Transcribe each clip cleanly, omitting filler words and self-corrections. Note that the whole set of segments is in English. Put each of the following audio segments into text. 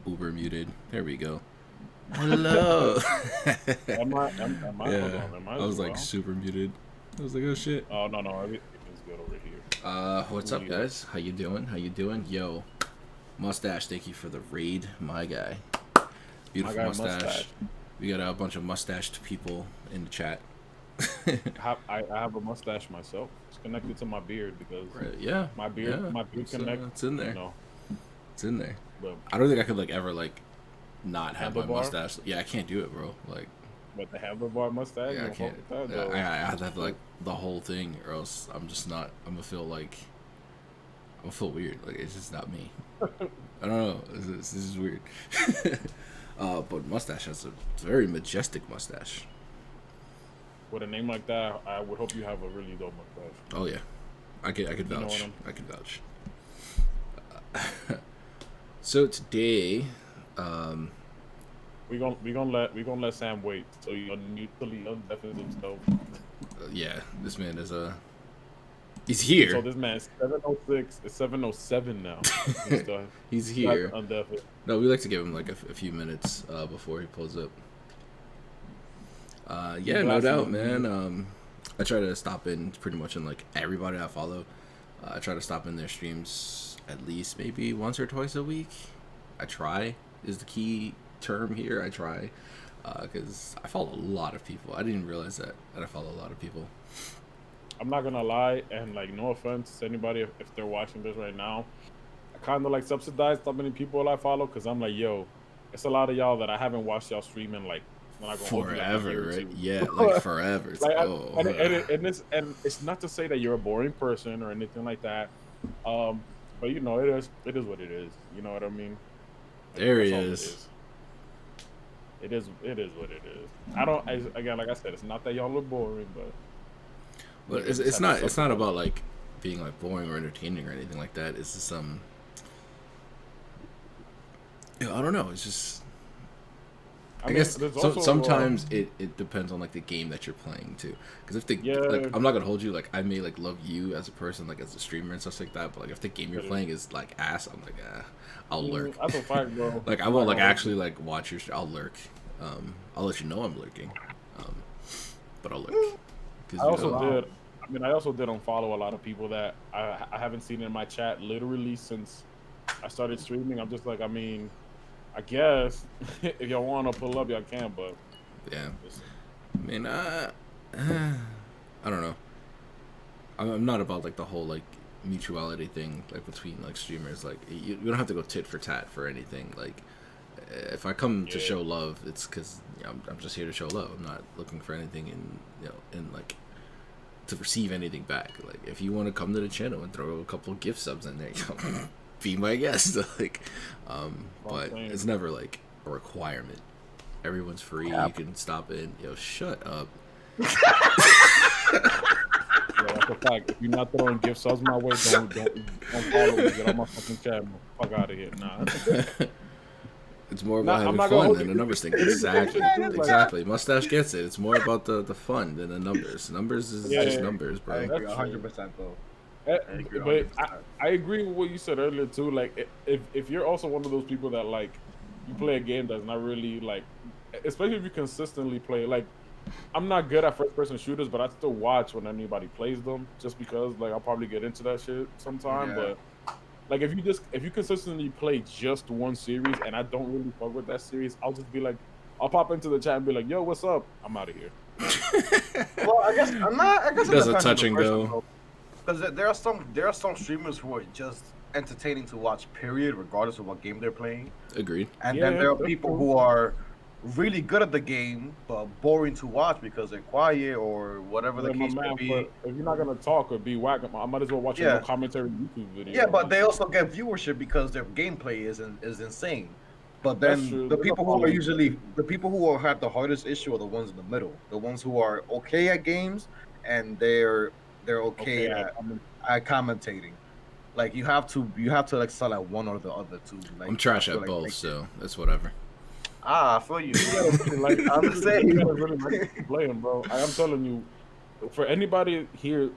uber muted. There we go. Hello. Am I? Hold Yeah, on. Am I I as was like well? super muted. I was like, oh shit. Oh no, no, everything's good over here. What's up, Coolio. guys? How you doing? How you doing? Yo, mustache. Thank you for the raid, my guy. My Beautiful guy mustache. mustache. We got a bunch of mustached people in the chat. I have a mustache myself. It's connected to my beard because Right? Yeah, yeah. my beard connect. It's in You there. know, It's in there. but I don't think I could like ever like not have my handlebar, mustache. Yeah, I can't do it, bro. Like, but the handlebar mustache. yeah, You I don't fuck can't. with that Yeah, though. I have to have like the whole thing, or else I'm just not. I'm gonna feel like I'm gonna feel weird. Like it's just not me. I don't know. This is weird. But mustache has a very majestic mustache. With a name like that, I would hope you have a really dope mustache. Oh yeah, I could You know what vouch. I'm? I could vouch. So today, We gonna let Sam wait till he undefinite himself. yeah, this man is he's here. So this man is 7:06. It's 7:07 now. He's still He's here. undefinite. No, we like to give him like a few minutes before he pulls up. Yeah, no doubt, man. I try to stop in pretty much in like everybody I follow. I try to stop in their streams at least maybe once or twice a week. I try is the key term here. I try because I follow a lot of people. I didn't even realize that I follow a lot of people. I'm not gonna lie, and like no offense to anybody if they're watching this right now. I kind of like subsidize how many people I follow because I'm like, yo, it's a lot of y'all that I haven't watched y'all streaming like when I go hold you like a year Forever, or right? two. Yeah, like forever. It's Like, like, oh, and it's not to say that you're a boring person or anything like that. But you know, it is what it is. You know what I mean? Like, there he that's all it is. is. It is what it is. I don't. Again, like I said, it's not that y'all are boring, but But niggas just it's have to not supplement. about like being like boring or entertaining or anything like that. It's just I don't know. It's just I I mean, guess there's so, also sometimes it depends on like the game that you're playing too. Because if the like yeah, I'm not gonna hold you like I may like love you as a person like as a streamer and stuff like that. But like if the game you're but playing is like ass, I'm like I'll lurk. that's a fact, bro. Like I I'm not won't like gonna hold you. actually like watch your. I'll lurk. I'll let you know I'm lurking. Um, but I'll lurk because I you also know. did. I mean, I also did unfollow a lot of people that I haven't seen in my chat literally since I started streaming. I'm just like, I mean, I guess if y'all want to pull up, y'all can, but Yeah. listen, I mean, I don't know. I'm not about like the whole like mutuality thing like between like streamers. Like you don't have to go tit for tat for anything. Like if I come to yeah, show love, it's because I'm just here to show love. I'm not looking for anything in like to receive anything back. Like if you want to come to the channel and throw a couple gift subs in there, be my guest. Like, what I'm but saying. it's never like a requirement. Everyone's free. You Cap. can stop in. Shut up. Yeah, that's a fact. If you're not throwing gift subs my way, don't follow me. Get on my fucking chat, man. Fuck out of here. Nah, It's more about nah, I'm having not gonna fun hold than the you. numbers thing. It is the Exactly. bullshit too. Like, Exactly. Mustache gets it. It's more about the fun than the numbers. Numbers is yeah, just yeah, numbers, I bro. agree that's 100% though. Eh, I agree But 100%. I agree with what you said earlier too. Like, if you're also one of those people that like you play a game that's not really like, especially if you consistently play. Like, I'm not good at first person shooters, but I still watch when anybody plays them, just because like I'll probably get into that shit sometime. Yeah. But like if you consistently play just one series and I don't really fuck with that series, I'll just be like, I'll pop into the chat and be like, "Yo, what's up? I'm out of here." Well, I guess I'm not. I guess it Does a depends on touch the and person, go. though. Because there are some streamers who are just entertaining to watch, period, regardless of what game they're playing. Agreed. And Yeah, then there are that's people true. who are really good at the game but boring to watch because they're quiet or whatever the Yeah, my case may man. be. But if you're not gonna talk or be whack, I might as well watch a no Yeah, commentary YouTube video. yeah, but Like, they also get viewership because their gameplay is insane. But that's then true. the There's a people who are problem with that. usually the people who are have the hardest issue are the ones in the middle, the ones who are okay at games and they're okay Okay, at commentating. Like you have to like sell at one or the other too. Like I'm I trash feel at like both, so that's whatever. I feel you. you gotta really like I'm you the gotta same. really like playing, bro. I'm telling you, for anybody here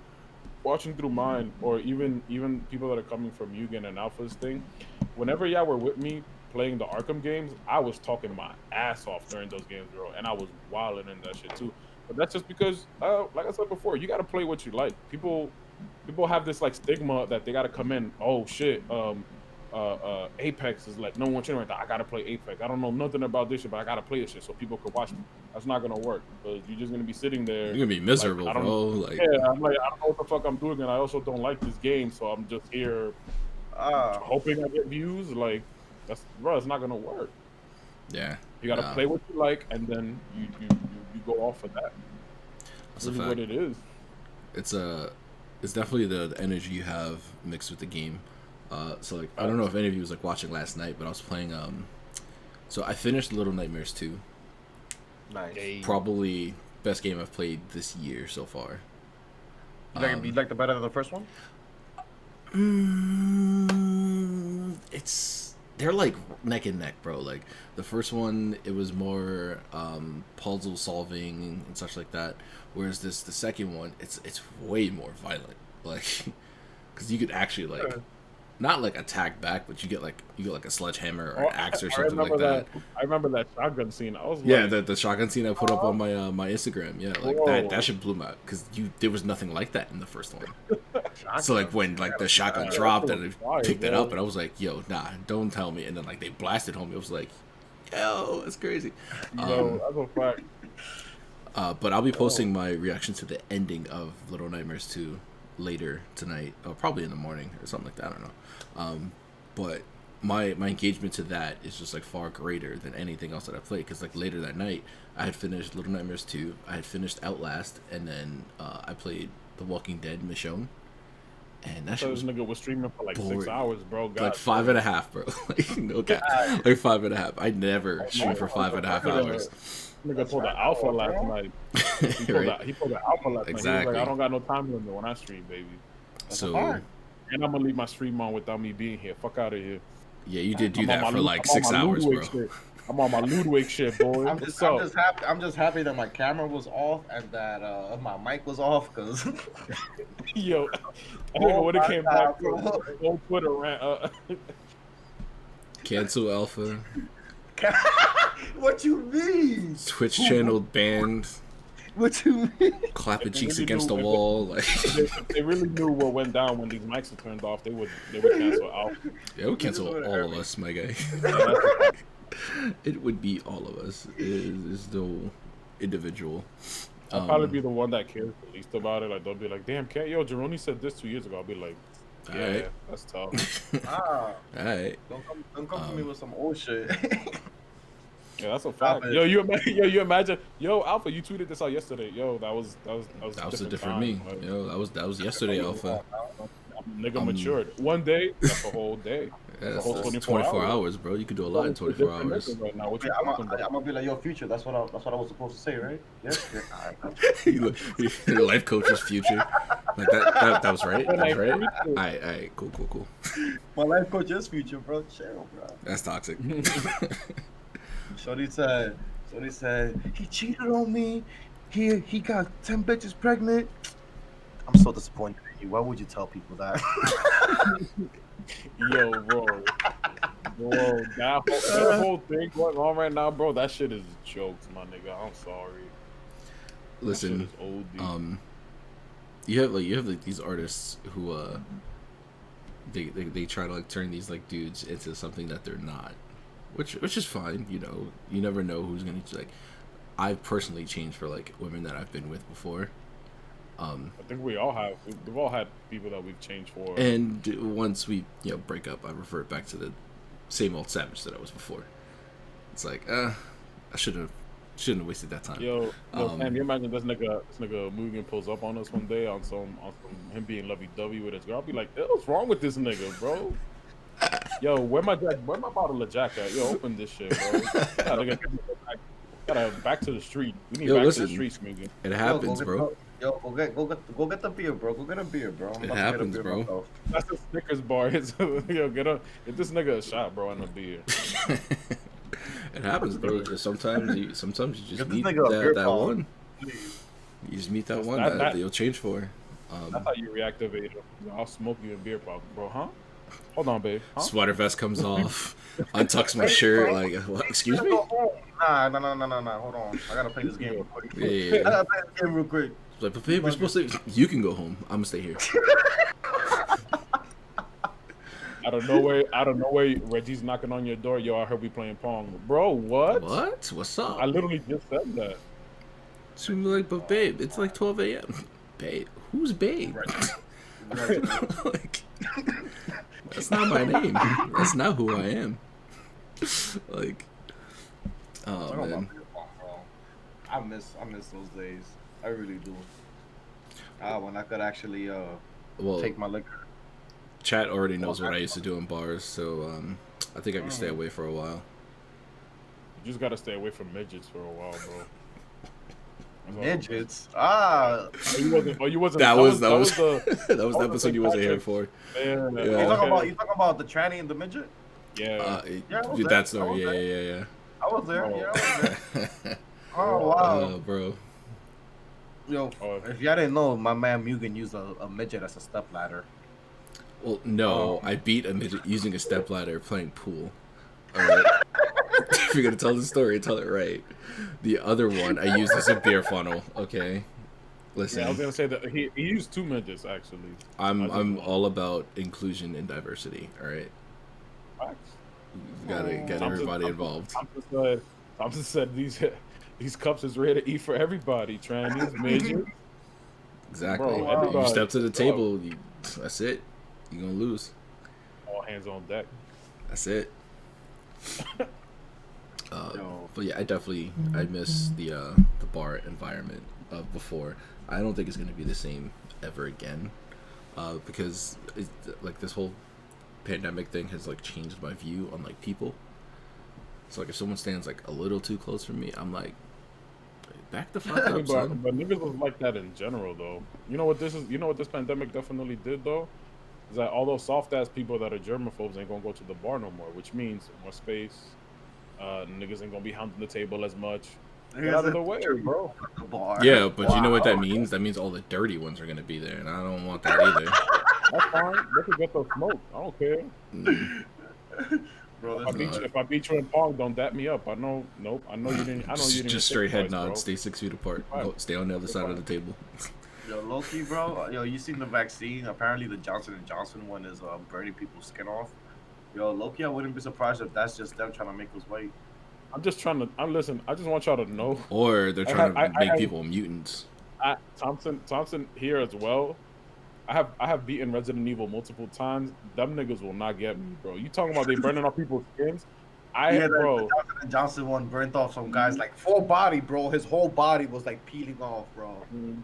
watching through mine, or even people that are coming from Yugen and Alpha's thing, whenever y'all were with me playing the Arkham games, I was talking my ass off during those games, bro, and I was wilding in that shit too. But that's just because, like I said before, you got to play what you like. People have this like stigma that they got to come in. Oh shit, Apex is like no one right now. I gotta play Apex. I don't know nothing about this shit, but I gotta play this shit so people can watch me. That's not gonna work because you're just gonna be sitting there. You're gonna be miserable, like, bro. Like, yeah, I'm like, I don't know what the fuck I'm doing, and I also don't like this game, so I'm just here hoping I get views. Like, bro, it's not gonna work. yeah, You gotta play what you like, and then you go off of that. That's really what it is. It's definitely the energy you have mixed with the game. So like, I don't know if any of you was like watching last night, but I was playing. So I finished Little Nightmares 2. Nice. Probably best game I've played this year so far. You like the better than the first one? They're like neck and neck, bro. Like the first one, it was more puzzle solving and such like that. Whereas the second one, it's way more violent. Like, because you could actually like. Not like attack back, but you get like a sledgehammer or an axe or something like that. I remember that shotgun scene. I was the shotgun scene I put up on my my Instagram. Yeah, like that shit blew me out because there was nothing like that in the first one. So like when like the shotgun dropped and I picked it up and I was like, yo, nah, don't tell me. And then like they blasted home. It was like, yo, that's crazy. That's a fact. But I'll be posting my reaction to the ending of Little Nightmares 2 later tonight, or probably in the morning or something like that. I don't know. But my engagement to that is just like far greater than anything else that I played. Because like later that night, I had finished Little Nightmares 2, I had finished Outlast, and then I played The Walking Dead Michonne. And that shit was nigga was streaming for like boring. 6 hours, bro. God, like 5.5, bro. Like no cap, like 5.5. I never stream for 5.5 hours. Nigga pulled the alpha last night. He pulled the alpha last night. He was like, I don't got no time limit when I stream, baby. So. And I'm gonna leave my stream on without me being here. Fuck out of here. Yeah, you did do that for like 6 hours, bro. Shit. I'm on my Ludwig shit, boy. I'm just happy that my camera was off and that my mic was off, cause yo, I think when it came back on Twitter rant. Cancel Alpha. What you mean? Twitch channel banned. What you mean? Clapping cheeks against the wall, like they really knew what went down when these mics were turned off. They would cancel Alpha. Yeah, it would cancel all of us, my guy. It would be all of us. It is no individual. I'll probably be the one that cares the least about it. Like they'll be like, "Damn, Juhrownee said this 2 years ago." I'll be like, "Yeah, right. That's tough." All right. Don't come to me with some old shit. Yeah, that's a fact. Yo, you imagine, Alpha, you tweeted this out yesterday. Yo, that was a different me. Like, yo, that was yesterday, Alpha. Nigga matured. One day, that's a whole day. Yeah, that's a whole 24 hours, bro. You could do a lot in 24 hours. Right now. What I'm gonna be like, yo, future. That's what I was supposed to say, right? Yeah. Your life coach's future. Like that was right. That's right. All right, cool. My life coach is future, bro. Chill, bro. That's toxic. Shorty said he cheated on me. He got 10 bitches pregnant. I'm so disappointed in you. Why would you tell people that? Yo, bro, that whole thing going on right now, bro. That shit is jokes, my nigga. I'm sorry. Listen, you have like these artists who they try to like turn these like dudes into something that they're not. Which is fine, you know. You never know who's gonna like. I've personally changed for like women that I've been with before. I think we all have. We've all had people that we've changed for. And once we break up, I revert back to the same old savage that I was before. It's like, I shouldn't have wasted that time. Yo, man, you imagine this nigga Mugen pulls up on us one day on some him being lovey-dovey with his girl. I'll be like, what's wrong with this nigga, bro? Yo, where my bottle of Jack at? Yo, open this shit, bro. Gotta back to the street. We need back to the streets, Mugen. It happens, bro. Yo, go get the beer, bro. Go get a beer, bro. It happens, bro. That's a Snickers bar. Yo, get this nigga a shot, bro, and a beer. It happens, bro. Sometimes you just meet that one. You just meet that one that you'll change for. That's how you reactivate him. I'll smoke you in beer pop, bro, huh? Hold on, babe. Huh? Sweater vest comes off, untucks my shirt. Like, what? Excuse me? Nah. Hold on. I gotta play this game real quick. Yeah. I gotta play this game real quick. Like, but babe, we're supposed to. You can go home. I'm gonna stay here. Out of nowhere, Reggie's knocking on your door. Yo, I heard we playing Pong. Bro, what? What? What's up? I literally just said that. So I'm like, but babe, it's like 12 a.m. Babe, who's babe? Like, that's not my name. That's not who I am. Like, oh man. I miss those days. I really do. When I could actually take my liquor. Chat already knows what I used to do in bars, so I think I can stay away for a while. You just gotta stay away from midgets for a while, bro. Midgets? You wasn't. That was the the episode you wasn't here for. Yeah. Okay. You talking about the tranny and the midget? Yeah. That story. Yeah. I was there. Oh. Yeah, I was there. Oh wow, bro. Yo, if y'all didn't know, my man Mugen used a midget as a stepladder. Well, no, I beat a midget using a stepladder playing pool. All right. If you're gonna tell the story, tell it right. The other one I used as a beer funnel. Okay, listen. Yeah, I was gonna say that he used 2 midgets actually. I'm all about inclusion and diversity. All right. Facts. You gotta get everybody involved. Thompson said these cups is ready to eat for everybody. Trannies, midgets. Exactly. Bro, you step to the table. That's it. You're gonna lose. All hands on deck. That's it. But yeah, I miss the bar environment of before. I don't think it's gonna be the same ever again, because like this whole pandemic thing has like changed my view on like people. So like if someone stands like a little too close from me, I'm like, back the fuck up, son. But niggas was like that in general though. You know what this pandemic definitely did though? Is that all those soft ass people that are germaphobes ain't gonna go to the bar no more, which means more space. Niggas ain't gonna be hounding the table as much. Get out of the way, bro. Yeah, but you know what that means? That means all the dirty ones are gonna be there, and I don't want that either. That's fine. They can get those smoke. I don't care. Bro, if I beat you in Pong, don't dap me up. I know. Nope. I know you didn't. I know you didn't. Just straight head nod. Bro. Stay 6 feet apart. Go, stay on the other side of the table. Yo, low-key, bro. Yo, you seen the vaccine? Apparently, the Johnson & Johnson one is burning people's skin off. Yo, low-key, I wouldn't be surprised if that's just them trying to make us wait. Listen. I just want y'all to know. Or they're trying to make people mutants. Thompson here as well. I have beaten Resident Evil multiple times. Them niggas will not get me, bro. You talking about they burning off people's skins? The Johnson one burnt off some guys like full body, bro. His whole body was like peeling off, bro.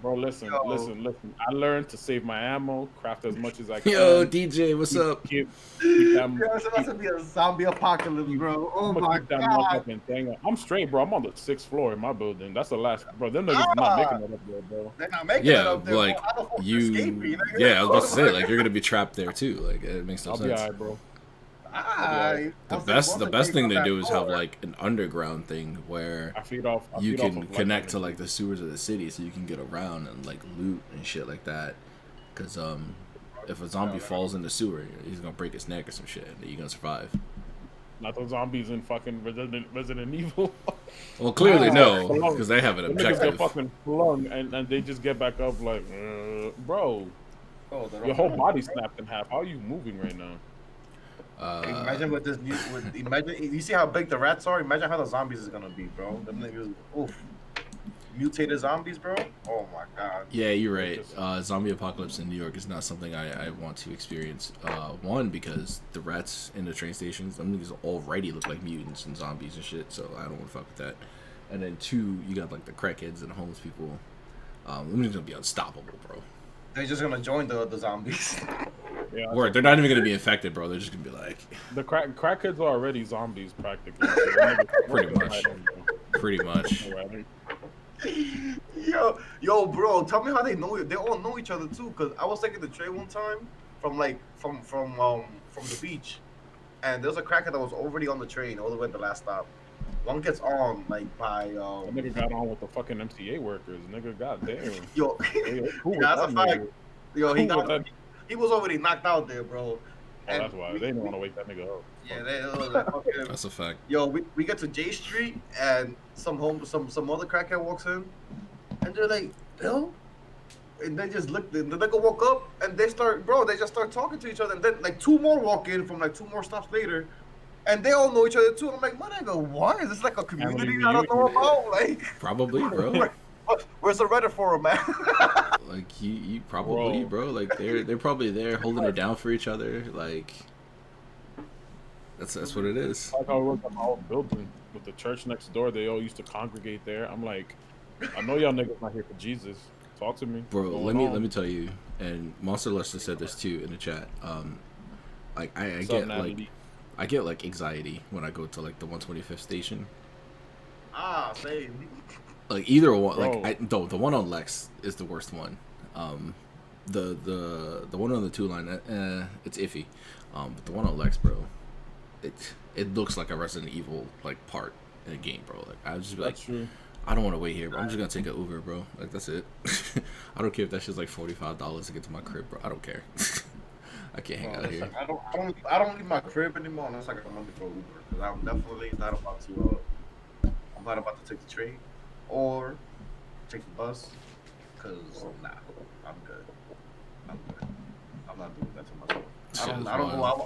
Bro, listen. I learned to save my ammo, craft as much as I can. Yo, DJ, what's up? It's about to be a zombie apocalypse, bro. Oh my god. I'm straight, bro. I'm on the 6th floor in my building. That's the last, bro. Them niggas not making it up there, bro. They're not making it up there. Like you. Yeah, I was about to say, like you're gonna be trapped there too. Like it makes no sense. I'll be alright, bro. The best thing to do is have like an underground thing where you can connect to like the sewers of the city, so you can get around and like loot and shit like that. Because if a zombie falls in the sewer, he's gonna break his neck or some shit, and you're gonna survive. Not the zombies in fucking Resident Evil. Well, clearly no, because they have an objective. Niggas get fucking flung and they just get back up like, bro. Your whole body snapped in half. How are you moving right now? Imagine with this new. Imagine you see how big the rats are. Imagine how the zombies is gonna be, bro. Them niggas, oof. Mutated zombies, bro. Oh my god. Yeah, you're right. Zombie apocalypse in New York is not something I want to experience. One, because the rats in the train stations, them niggas already look like mutants and zombies and shit, so I don't want to fuck with that. And then 2, you got like the crackheads and the homeless people. Them niggas gonna be unstoppable, bro. They're just gonna join the zombies. Yeah, or they're not even gonna be infected, bro. They're just gonna be like the crackheads are already zombies practically. Pretty much. Yo, bro, tell me how they know. They all know each other too. Cause I was taking the train one time from the beach, and there was a crackhead that was already on the train all the way at the last stop. One gets on like by That nigga got on with the fucking MTA workers. Nigga, goddamn. Yo, that's a fact. Yo, he was already knocked out there, bro. And that's why they didn't want to wake that nigga up. yeah, they like, fucking, That's a fact. yo, we get to J Street and some other crackhead walks in, and they're like, Bill, and they just look. The nigga woke up and they just start talking to each other, and then like two more walk in from like two more stops later, and they all know each other too. And I'm like, my nigga, what is this like a community I don't know about? Like, Probably, bro. where's the Reddit forum, man? Like you probably, bro. Like they're probably there holding it down for each other. Like that's what it is. Like how it was at my old building with the church next door. They all used to congregate there. I'm like, I know y'all niggas not here for Jesus. Talk to me, bro. Let me tell you. And Monster Lester said this too in the chat. Like I get like anxiety when I go to like the 125th station. Ah, same. Like either one, Bro. like the one on Lex is the worst one. The one on the 2 line, it's iffy. But the one on Lex, bro, it looks like a Resident Evil like part in a game, bro. Like I would just be like, true. I don't want to wait here, bro. I'm just gonna take an Uber, bro. Like that's it. I don't care if that shit's like $45 to get to my crib, bro. I don't care. I can't hang out here. Like, I don't leave my crib anymore unless I got money for Uber, because I'm definitely not about to. I'm not about to take the train or take the bus, because nah, I'm good. I'm not doing that to myself.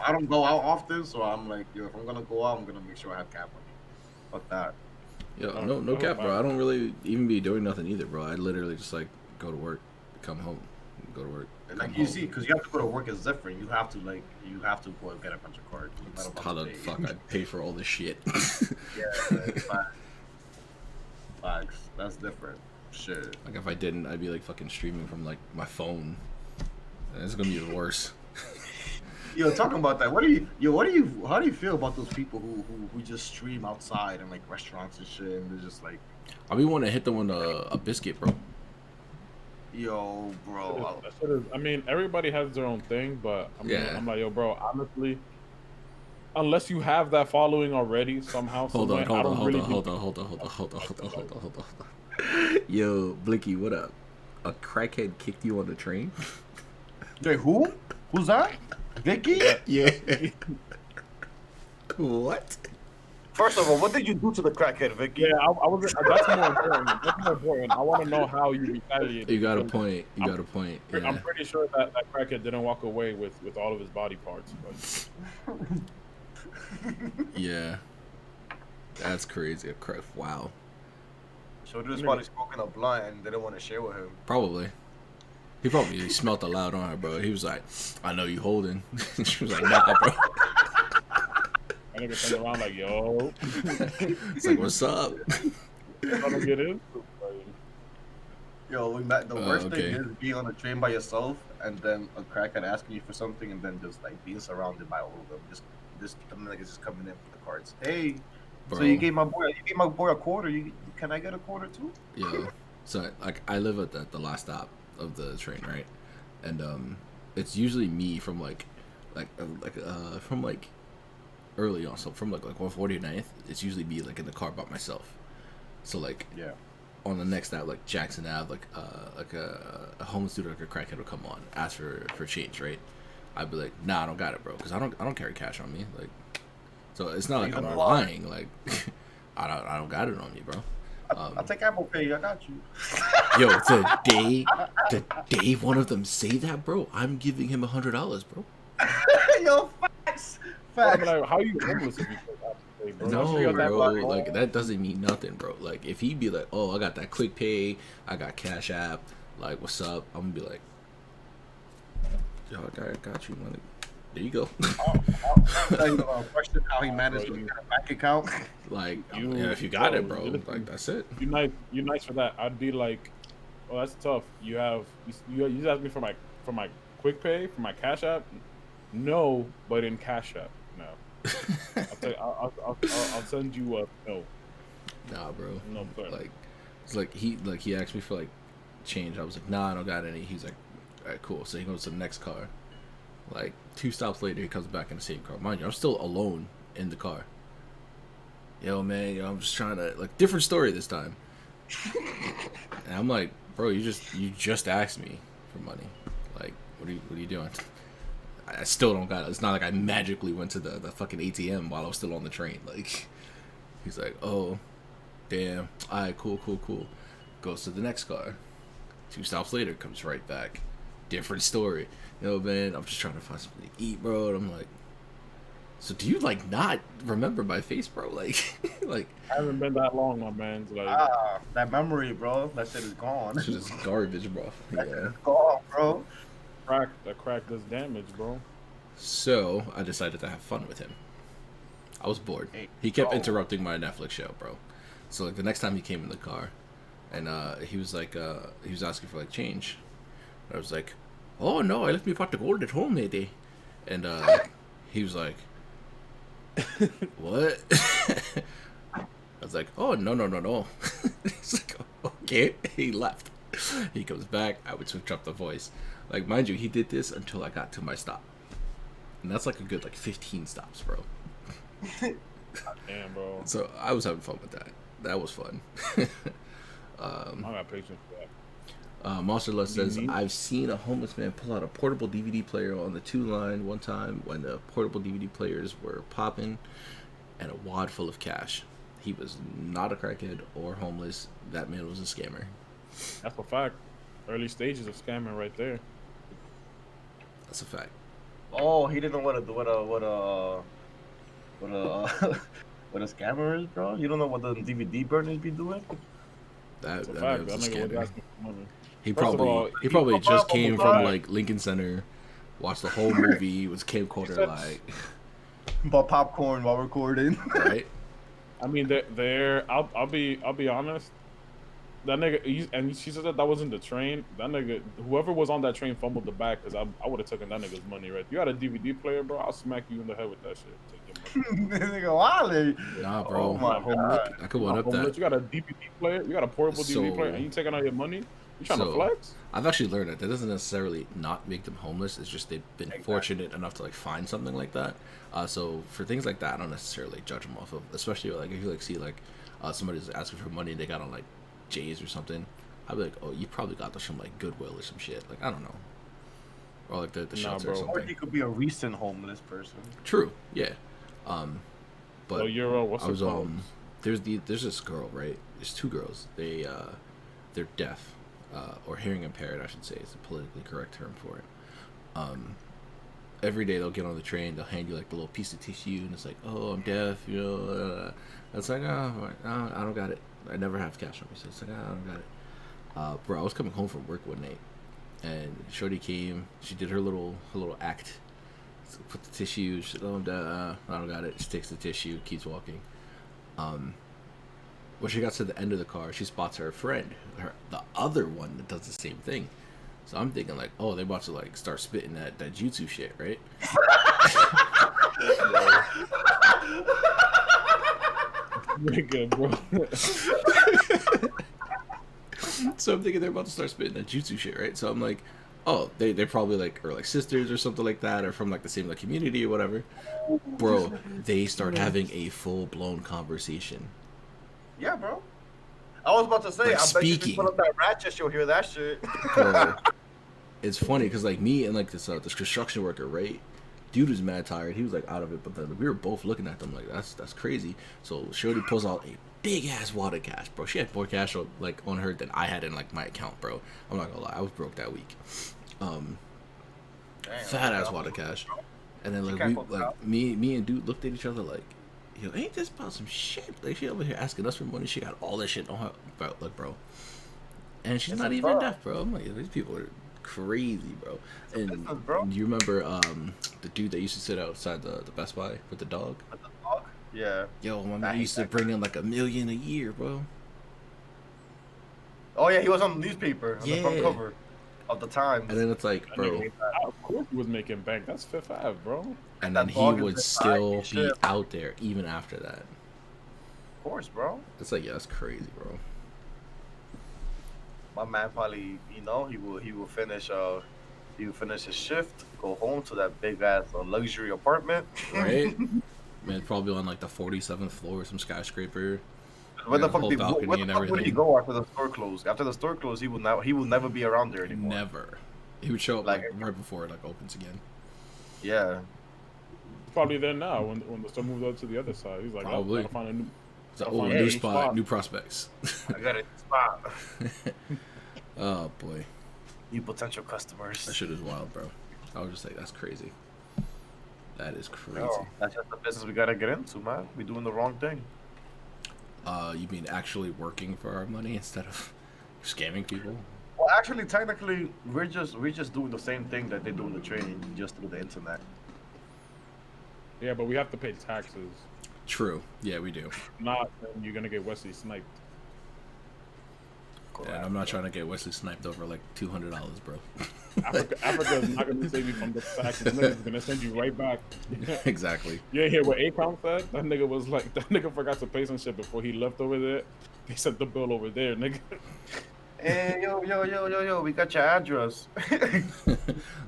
I don't go out often, so I'm like, yo, if I'm gonna go out, I'm gonna make sure I have cab money. Fuck that. Yo, no cap, bro. I don't really even be doing nothing either, bro. I literally just like go to work, come home, go to work. And like you see, because you have to go to work is different. You have to go and get a bunch of cards. That's how the fuck I pay for all this shit. Yeah, facts. That's different. Shit. Like if I didn't, I'd be like fucking streaming from like my phone. And it's gonna be even worse. Yo, talking about that, how do you feel about those people who just stream outside and like restaurants and shit, and they're just like, I be wanting to hit them with a biscuit, bro. Yo, bro. I mean, everybody has their own thing, but I'm like, yo, bro, honestly, unless you have that following already somehow. Hold on. Yo, Blicky, what up? A crackhead kicked you on the train? Wait, who? Who's that? Vicky? Yeah. What? First of all, what did you do to the crackhead, Vicky? Yeah, I was. That's more important. That's more important. I want to know how you retaliated. You got a point. Yeah. I'm pretty sure that crackhead didn't walk away with all of his body parts. But... Yeah. That's crazy. Wow. So this body smoking a blunt and didn't want to share with him. Probably. He probably smelled the loud on her, bro. He was like, I know you holding. She was like, nah, bro. I nigga turned around like, yo. It's like, what's up? Trying to get in. Yo, the worst thing is being on a train by yourself and then a crackhead asking you for something and then just like being surrounded by all of them. Just the niggas just coming in with the cards. Hey, bro. So you gave my boy a quarter. Can I get a quarter too? Yeah. So like I live at the last stop of the train, right? And it's usually me from from early on, so from like 149th, it's usually me like in the car by myself. So like on the next stop, like Jackson Ave, like a homeless dude or like a crackhead will come on, ask for change, right? I'd be like, nah, I don't got it, bro, because I don't carry cash on me, like. So it's not like I'm lying, like I don't got it on me, bro. I'll take Apple Pay. I got you. Yo, the day one of them say that, bro, I'm giving him $100, bro. Yo, facts. Like, how you homeless if you take Apple Pay, bro? No, bro. Like that doesn't mean nothing, bro. Like if he'd be like, oh, I got that Quick Pay, I got Cash App, like what's up? I'm gonna be like, yo, I got you, money. There you go. Question how he managed to get a bank account. Like, if you got it, bro, like that's it. You nice for that. I'd be like, oh, that's tough. You just asked me for my Quick Pay, for my Cash App. No, but in Cash App, no. I'll send you a no. Nah, bro. No, like it's like he asked me for like change. I was like, nah, I don't got any. He's like, all right, cool. So he goes to the next car. Like 2 stops later, he comes back in the same car. Mind you, I'm still alone in the car. Yo, man, I'm just trying to different story this time. And I'm like, bro, you just asked me for money. Like, what are you doing? I still don't got it. It's not like I magically went to the fucking ATM while I was still on the train. Like, he's like, oh, damn. All right, cool. Goes to the next car. 2 stops later, comes right back. Different story. Yo, man, I'm just trying to find something to eat, bro. And I'm like, so do you, like, not remember my face, bro? Like, like... I haven't been that long, my man. Like, that memory, bro. That shit is gone. Shit is garbage, bro. That shit Yeah. is gone, bro. that crack does damage, bro. So, I decided to have fun with him. I was bored. He kept interrupting my Netflix show, bro. So, like, the next time he came in the car, and he was like, he was asking for, like, change. I was like, oh, no, I left my pot of gold at home, lady. And he was like, what? I was like, oh, no. He's like, okay. He left. He comes back. I would switch up the voice. Like, mind you, he did this until I got to my stop. And that's like a good, like, 15 stops, bro. Damn, bro. So I was having fun with that. That was fun. I got patience for that. Monster Lust says, I've seen a homeless man pull out a portable DVD player on the 2 line one time when the portable DVD players were popping and a wad full of cash. He was not a crackhead or homeless. That man was a scammer. That's a fact. Early stages of scamming right there. That's a fact. Oh, he didn't know what a what a scammer is, bro. You don't know what the DVD burners be doing. That's a That fact. man was That a nigga was scammer. asking for money. He First of all, probably just came from God. like Lincoln Center, watched the whole movie, was camcorder like, Bought popcorn while recording. right? I mean, I'll be honest. That nigga, and she said that wasn't the train. That nigga, whoever was on that train fumbled the bag because I would have taken that nigga's money, right? You got a DVD player, bro? I'll smack you in the head with that shit. Take your money. Nigga, Wally. Nah, bro. Oh my God. I could one up that. You got a DVD player? You got a portable DVD player, and you taking all your money? You trying to flex? I've actually learned that doesn't necessarily not make them homeless. It's just they've been fortunate enough to like find something like that. So for things like that, I don't necessarily judge them off of. Especially like if you like see like somebody's asking for money and they got on like J's or something. I'd be like, oh, you probably got this from like Goodwill or some shit. Like I don't know, or like the shelter or something. Or he could be a recent homeless person. True, yeah. But so Euro, what's I was it called? there's this girl, right? There's 2 girls. They're deaf, or hearing impaired, I should say. It's a politically correct term for it. Every day they'll get on the train, they'll hand you like the little piece of tissue, and it's like, oh, I'm deaf, you know. It's like, oh, I don't got it. I never have cash on me, so it's like, I don't got it. Bro, I was coming home from work one night, and Shorty came. She did her little act. So put the tissue. She, oh, I don't got it. She takes the tissue, keeps walking. When she got to the end of the car, she spots her friend, the other one that does the same thing. So I'm thinking like, oh, they're about to like start spitting that jutsu shit, right? Nigga, bro. So I'm thinking they're about to start spitting that jutsu shit, right? So I'm like, oh, they're probably like, or like sisters or something like that, or from like the same like community or whatever. Bro, they start having a full blown conversation. Yeah, bro. I was about to say, Like, I bet you speaking. just put up that ratchet, you'll hear that shit. Bro, it's funny because like me and like this construction worker, right? Dude was mad tired. He was like out of it, but then we were both looking at them like that's crazy. So Shorty pulls out a big ass wad of cash, bro. She had more cash like on her than I had in like my account, bro. I'm not gonna lie, I was broke that week. Fat ass wad of cash, and then like me and dude looked at each other like, yo, ain't this about some shit? Like she over here asking us for money. She got all this shit on her, bro. And she's not even deaf, bro. I'm like, these people are crazy, bro. And you remember the dude that used to sit outside the Best Buy with the dog? With the dog? Yeah. Yo, my man used to bring in like $1 million a year, bro. Oh yeah, he was on the newspaper on the front cover of the Times. And then it's like, bro, Of course he was making bank. That's Fifth Ave, bro. and then he would still be out there even after that. Of course, bro. It's like, yeah, that's crazy, bro. My man probably, you know, he will finish his shift, go home to that big ass luxury apartment. Right? Man, probably on like the 47th floor or some skyscraper. Where the fuck whole did balcony and would he everything. go after the store closed? After the store closed, he will never be around there anymore. Never. He would show up Like- like right before it like opens again. Yeah. He's probably there now when the storm moves out to the other side. He's like, Probably. oh, gotta find a new. So, Gotta oh, find a new Hey. spot, new prospects. I got a spot. Oh boy, New potential customers. that shit is wild, bro. I was just like, that's crazy. That is crazy. No, that's just the business we gotta get into, man. We doing the wrong thing. You mean actually working for our money instead of scamming people? Well, actually, technically, we're just doing the same thing that they do in the training, just through the internet. Yeah, but we have to pay taxes. True. Yeah, we do. Not then you're gonna get Wesley sniped. And I'm not trying to get Wesley sniped over like $200, bro. Africa is not gonna save you from the taxes. That nigga's gonna send you right back. Exactly. You ain't hear what Akon said? That nigga was like, that nigga forgot to pay some shit before he left over there. They sent the bill over there, nigga. Hey, yo, we got your address. Like,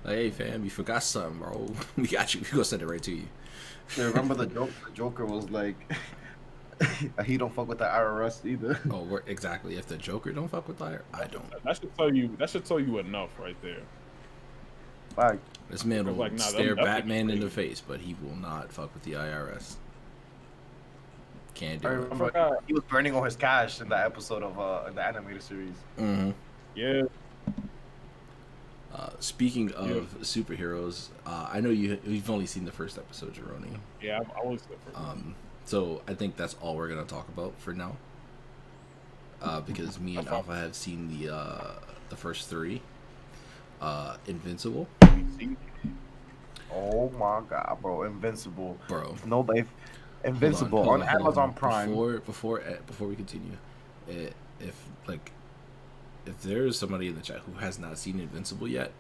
hey fam, you forgot something, bro. We got you. We gonna send it right to you. You remember the joke? The Joker was like, he don't fuck with the IRS either. Oh, exactly. If the Joker don't fuck with liar, I don't. That should tell you. That should tell you enough right there. Like, This man will Like, nah, stare that's Batman in the crazy. face, but he will not fuck with the IRS. Can't I do it. remember forgot. he was burning all his cash in that episode of in the animated series. Mm-hmm. Yeah. Speaking of superheroes, I know you've only seen the first episode, Juhrownee. Yeah. I always different. So I think that's all we're gonna talk about for now. Because me and Alpha have seen the first three. Invincible, Oh my god, bro! Invincible, bro. nobody. Invincible Hold on hold Amazon Prime. Before we continue, if there's somebody in the chat who has not seen Invincible yet,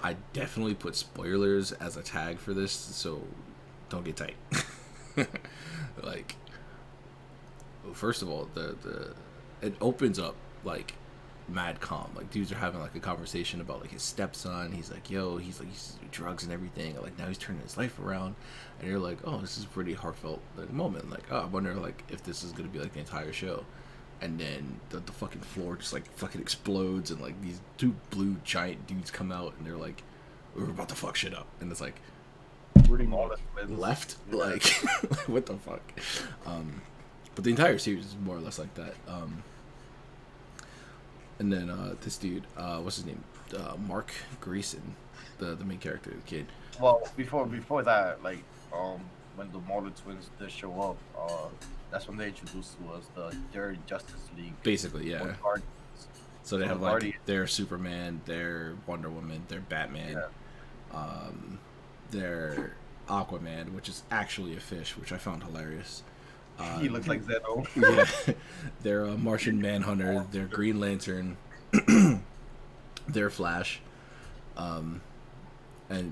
I definitely put spoilers as a tag for this, so don't get tight. Like, first of all, it opens up like mad calm. Like, dudes are having like a conversation about like his stepson. He's like, yo, he's used to do drugs and everything. Like, now he's turning his life around, and you're like, oh, this is a pretty heartfelt moment. Like, oh, I wonder like if this is gonna be like the entire show. And then the fucking floor just like fucking explodes, and like these two blue giant dudes come out, and they're like, we're about to fuck shit up, and it's like, Pretty much. left, like what the fuck. But the entire series is more or less like that. And then this dude, what's his name, Mark Grayson, the main character, the kid. Well, before that, like when the Marvel twins did show up, that's when they introduced to us their Justice League. Basically, yeah. Guardians. So they So have the like Guardians- their Superman, their Wonder Woman, their Batman, their Aquaman, which is actually a fish, which I found hilarious. He looks like Zeno. Yeah, their Martian Manhunter, their Green Lantern, their Flash, and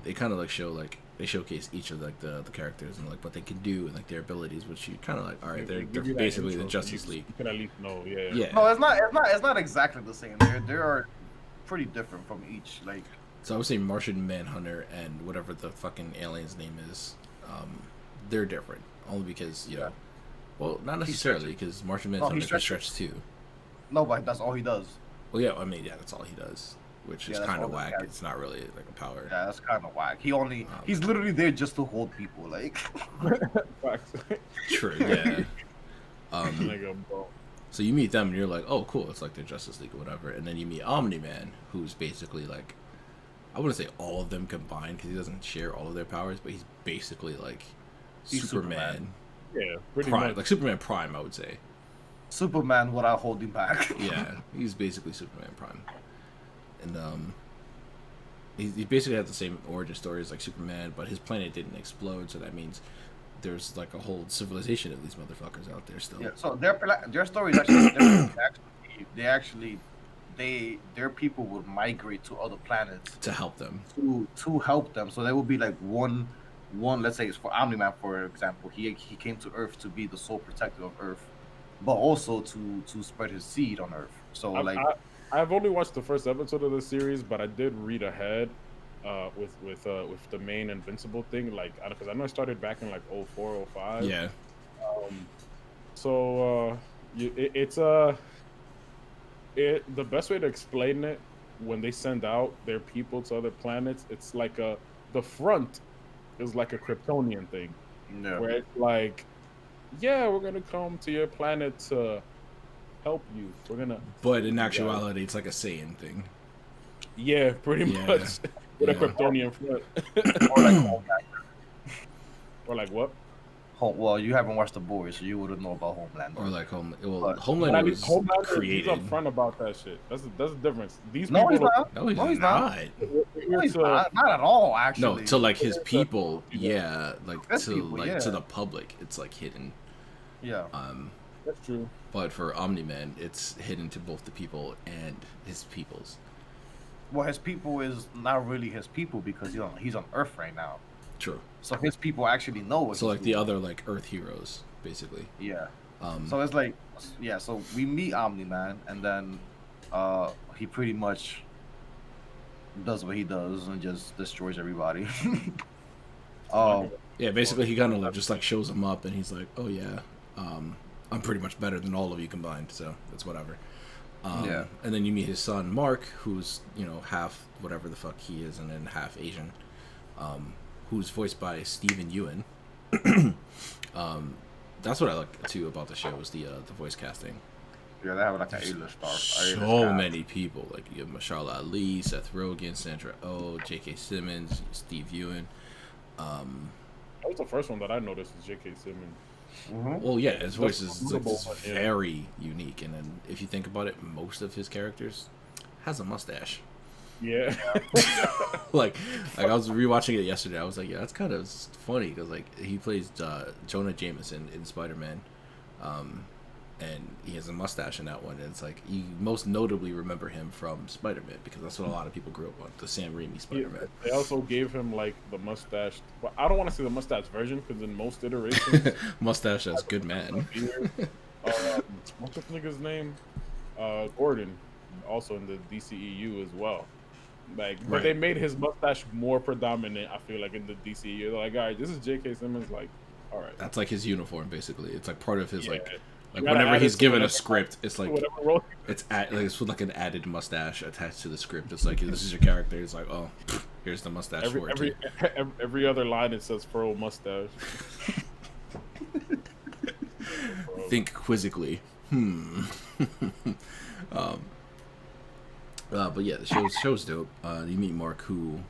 they kind of like they showcase each of like the characters and like what they can do and like their abilities, which you kind of like, all right, they're Give you that basically intro the so Justice League. You can at least know. Yeah. Yeah. No, it's not exactly the same. They are pretty different from each. Like, So I would say Martian Manhunter and whatever the fucking alien's name is, they're different only because you know, well, not necessarily because Martian Manhunter can stretch too. no, but that's all he does. Well, yeah, I mean, yeah, that's all he does, which is Yeah, that's kind of all he whack. has. It's not really like a power. Yeah, that's kind of whack. He's literally there just to hold people. Like, Facts. True, yeah. Nigga, bro. So you meet them and you're like, oh, cool, it's like the Justice League or whatever, and then you meet Omni-Man, who's basically like, I wouldn't say all of them combined because he doesn't share all of their powers, but he's basically like He's Superman. Yeah, pretty Prime, much. like Superman Prime, I would say. Superman without holding back. Yeah, he's basically Superman Prime, and he basically has the same origin story as like Superman, but his planet didn't explode, so that means there's like a whole civilization of these motherfuckers out there still. Yeah, so their story is actually different. Their people would migrate to other planets To help them. to help them. So there would be like one. Let's say it's for Omni-Man, for example. He came to Earth to be the sole protector of Earth, but also to spread his seed on Earth. So I've only watched the first episode of the series, but I did read ahead with the main Invincible thing, like because I know I started back in like 04, 05. Yeah. So the best way to explain it, when they send out their people to other planets, it's like the front is like a Kryptonian thing, No. where it's like, yeah, we're gonna come to your planet to help you. We're gonna. But in actuality, it's like a Saiyan thing. Yeah, pretty Yeah. much with a Yeah. Kryptonian foot. Or like Homelander. Or like what? Well, you haven't watched The Boys, so you wouldn't know about Homelander. Or like Homelander. Well, But- But I Homelander mean, was Homelander, created. he's upfront about that shit. That's the difference. These No, he's people not. No, he's, No, he's not. not. We're No, he's to- not. Not at all, actually. No, to like his Yeah. people, yeah, like His to people, like yeah. to the public, it's like hidden. Yeah. That's true. But for Omni-Man, it's hidden to both the people and his peoples. Well, his people is not really his people because he's on Earth right now. True. So his people actually know what So he's like the doing. other like Earth heroes, basically. Yeah. Um, So it's like, yeah. So we meet Omni-Man, and then he pretty much does what he does and just destroys everybody. yeah, basically he kind of like just like shows him up, and he's like, "Oh yeah, I'm pretty much better than all of you combined, so that's whatever." Yeah. And then you meet his son Mark, who's half whatever the fuck he is, and then half Asian, who's voiced by Steven Yeun. That's what I like too about the show is the voice casting. Yeah, they have like an A-list star. So many people, like you have Mahershala Ali, Seth Rogen, Sandra Oh, J.K. Simmons, Steve Yeun. That was the first one that I noticed is J.K. Simmons. Mm-hmm. Well, yeah, his voice is like, notable, it's but yeah. very unique, and then if you think about it, most of his characters has a mustache. Yeah. like I was rewatching it yesterday. I was like, yeah, that's kind of funny because like he plays Jonah Jameson in Spider-Man, and he has a mustache in that one. And it's like you most notably remember him from Spider-Man because that's what a lot of people grew up on, the Sam Raimi Spider-Man. They also gave him like the mustache. Well, I don't want to say the mustache version because in most iterations, Mustache as good man. what's this nigga's name? Gordon, also in the DCEU as well. Like, but Right. they made his mustache more predominant. I feel like in the DCEU, they're like, all right, this is J.K. Simmons. Like, all right, That's like his uniform, basically. It's like part of his Yeah. like You gotta whenever add he's it to given a whatever- script, it's like whatever role. it's with like an added mustache attached to the script. It's like this is your character. It's like, oh, here's the mustache for it. too. Every other line it says furrow mustache. Think quizzically. But yeah, the show's dope. You meet Mark, who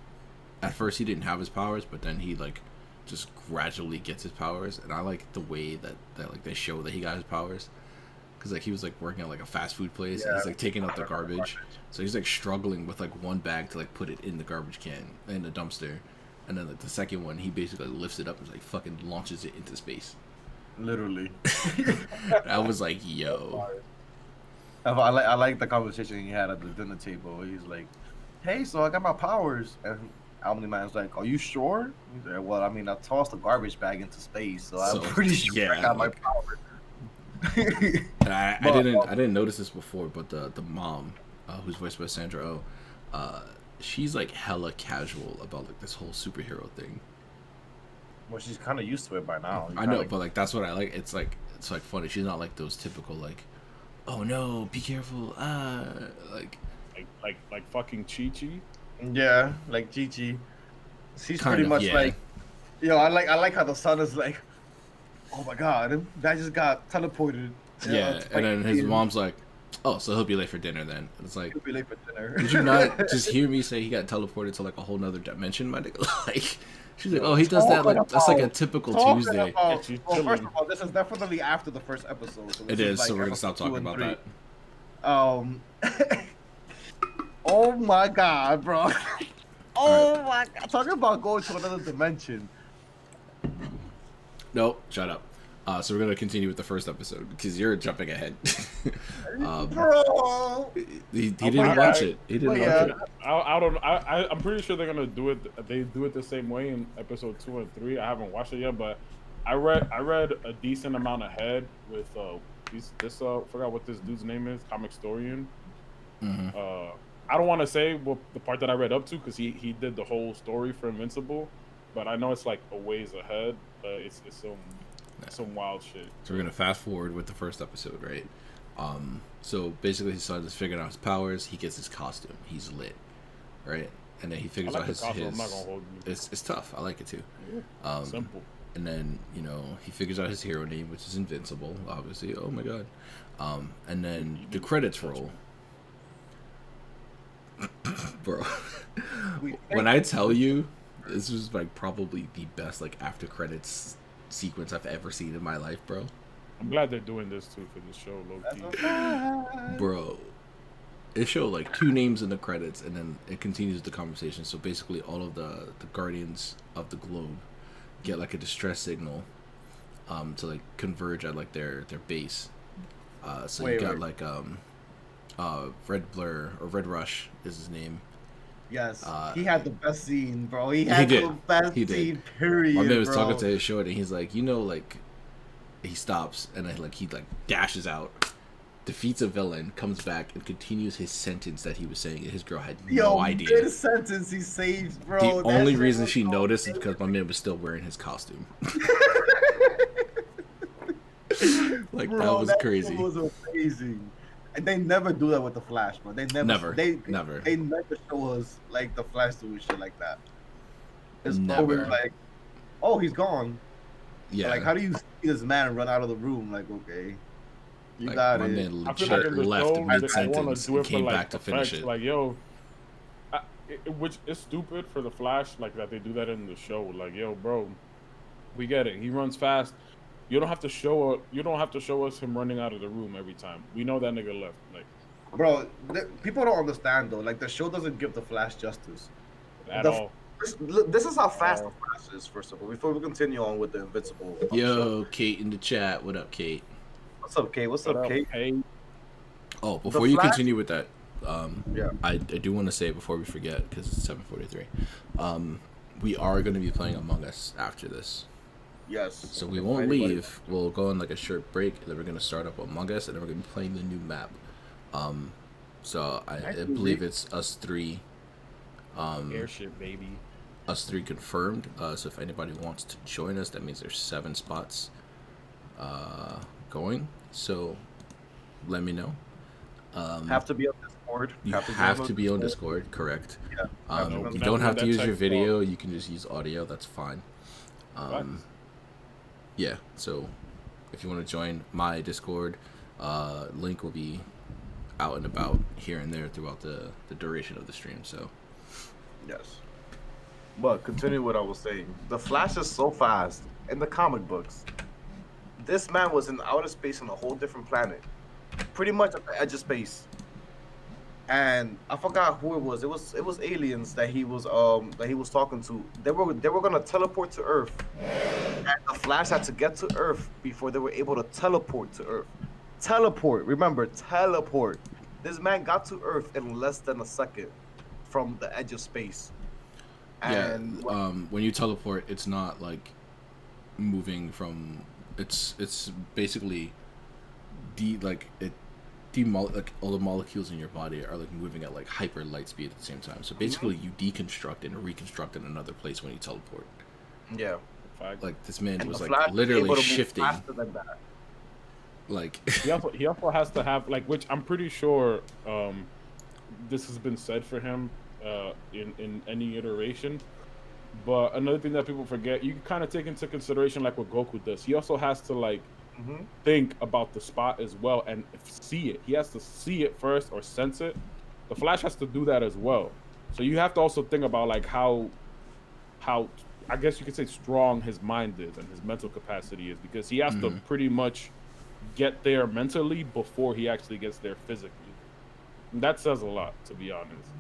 at first he didn't have his powers, but then he like just gradually gets his powers, and I like the way that like they show that he got his powers, because like he was like working at like a fast food place, and he's like taking out the garbage, so he's like struggling with like one bag to like put it in the garbage can in the dumpster, and then like the second one he basically lifts it up and like fucking launches it into space. Literally. I was like, yo. I like the conversation he had at the dinner table. He's like, "Hey, so I got my powers," and Omni-Man's like, "Are you sure?" He's like, "Well, I mean, I tossed the garbage bag into space, so I'm pretty sure yeah, I got like- my powers." And I didn't notice this before, but the mom, who's voiced by Sandra Oh, she's like hella casual about like this whole superhero thing. Well, she's kind of used to it by now. I know, but like that's what I like. It's like funny. She's not like those typical like, oh no, be careful, like like fucking Chi-Chi. yeah, like Gigi. She's Kind pretty of, much yeah. like, I like how the son is like, "Oh my god, that just got teleported." yeah. It's And then his like, mom's like, oh, so he'll be late for dinner then. And it's like, "He'll be late for dinner." did you not just hear me say he got teleported to like a whole nother dimension, my nigga? Like, she's like, oh, he does that like that's like a typical Talking Tuesday. about- she's well, first chilling. of all, this is definitely after the first episode. So It this is, like so we're gonna stop episode 2 talking and about 3. that. Oh my god, bro. Oh my god. Talking about going to another dimension. Nope, shut up. So we're gonna continue with the first episode because you're jumping ahead. Bro. He didn't watch it. He didn't Well, watch yeah. it. I don't know. I'm pretty sure they're gonna do it. They do it the same way in episode 2 and 3. I haven't watched it yet, but I read a decent amount ahead with this forgot what this dude's name is, Comic Storian. Mhm. I don't want to say what the part that I read up to because he did the whole story for Invincible, but I know it's like a ways ahead. It's some wild shit. So we're gonna fast forward with the first episode, right? So basically his son is figuring out his powers. He gets his costume. He's lit, right? and then he I figures like out the his costume. I'm not gonna hold you. it's tough. I like it too. Simple. And then he figures out his hero name, which is Invincible, obviously. Oh my god. And then the credits roll. Bro, when I tell you, this was like probably the best like after credits sequence I've ever seen in my life, bro. I'm glad they're doing this too for this show, low key. Bro, it showed like 2 names in the credits, and then it continues the conversation. So basically, all of the Guardians of the Globe get like a distress signal, to like converge at like their base. So you got like Red Blur or Red Rush is his name. Yes, he had the best scene, bro. He had did. the best He did. scene, period. My man was bro. talking to his short, and he's like, like, he stops, and then he dashes out, defeats a villain, comes back, and continues his sentence that he was saying, and his girl had no idea. Good sentence he saves, bro. The That only shit reason was she so noticed is amazing. because my man was still wearing his costume. Like, Bro, that was shit crazy. was amazing. And they never do that with the Flash, bro. They never. Never. They never show us like the Flash doing shit like that. It's Never. always like, oh, he's gone. Yeah. Like, how do you see this man run out of the room? Like, okay, you Like, got my it. man I feel like legit in the left show, they want mid-sentence to do and it for came like back to finish effects. it. Like, yo, which is stupid for the Flash, like that they do that in the show. Like, yo, bro, we get it. He runs fast. You don't have to show us him running out of the room every time. We know that nigga left. Like, Bro, people don't understand though. Like, the show doesn't give the Flash justice at all. This is how fast the Flash is. First of all, before we continue on with the Invincible. Show. Yo, Kate in the chat. What up, Kate? What's up, Kate? What's up, Kate? Hey, Oh, before you Flash- continue with that, Yeah. I do want to say before we forget, because it's 7:43, we are going to be playing Among Us after this. Yes. So we won't leave. We'll go on like a short break, and then we're going to start up Among Us, and then we're going to be playing the new map. So I believe it's us 3. airship, baby. Us 3 confirmed. So if anybody wants to join us, that means there's 7 spots going. So let me know. Have to be on Discord. You have to be on Discord, correct? Yeah. You don't have to use your video. You can just use audio. That's fine. Yeah. So if you want to join my Discord, link will be out and about here and there throughout the duration of the stream. So Yes. But continue what I was saying. The Flash is so fast in the comic books. This man was in outer space on a whole different planet, pretty much at the edge of space. And I forgot who it was. It was aliens that he was talking to. They were gonna teleport to Earth, and the Flash had to get to Earth before they were able to teleport to Earth. Teleport. Remember, teleport. This man got to Earth in less than a second from the edge of space. And when you teleport, it's not like moving from. It's basically like all the molecules in your body are like moving at like hyper light speed at the same time. So basically, you deconstruct and reconstruct in another place when you teleport. Yeah. Like this man And was the like Flash was literally able to move shifting. faster than that. Like he also has to have like, which I'm pretty sure this has been said for him in any iteration. But another thing that people forget, you can kind of take into consideration like what Goku does. He also has to like think about the spot as well and see it. He has to see it first or sense it. The Flash has to do that as well. So you have to also think about like how I guess you could say strong his mind is and his mental capacity is, because he has to pretty much get there mentally before he actually gets there physically. And that says a lot, to be honest.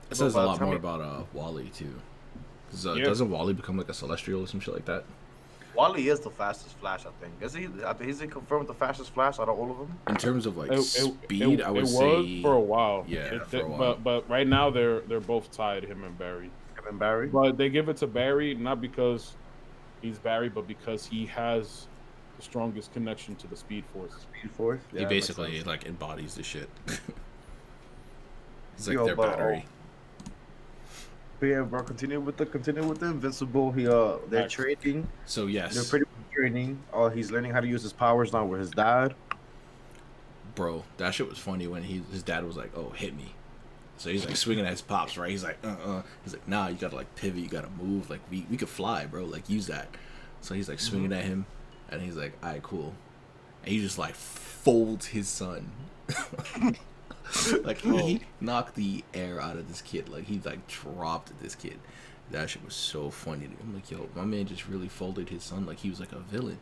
it says a lot more about Wally too. Because doesn't Wally become like a Celestial or some shit like that? Wally is the fastest Flash, I think. Is he confirmed the fastest Flash out of all of them? In terms of like speed, I would say it was for a while. Yeah, for a while. But right now they're both tied, him and Barry. Him and Barry? But they give it to Barry not because he's Barry, but because he has the strongest connection to the Speed Force. Speed Force? Yeah, he basically like embodies the shit. He's like Yo, their battery. But yeah, bro, continue with the Invincible. They're training. So yes, They're pretty much training. He's learning how to use his powers now with his dad. bro, that shit was funny when his dad was like, "Oh, hit me," So he's like swinging at his pops, right? He's like, He's like, nah, you gotta like pivot, you gotta move. Like we could fly, bro. Like use that. So he's like swinging at him, and he's like, all right, cool. And he just like folds his son. Like he knocked the air out of this kid. Like he like dropped this kid. That shit was so funny. I'm like, yo, my man just really folded his son like he was like a villain.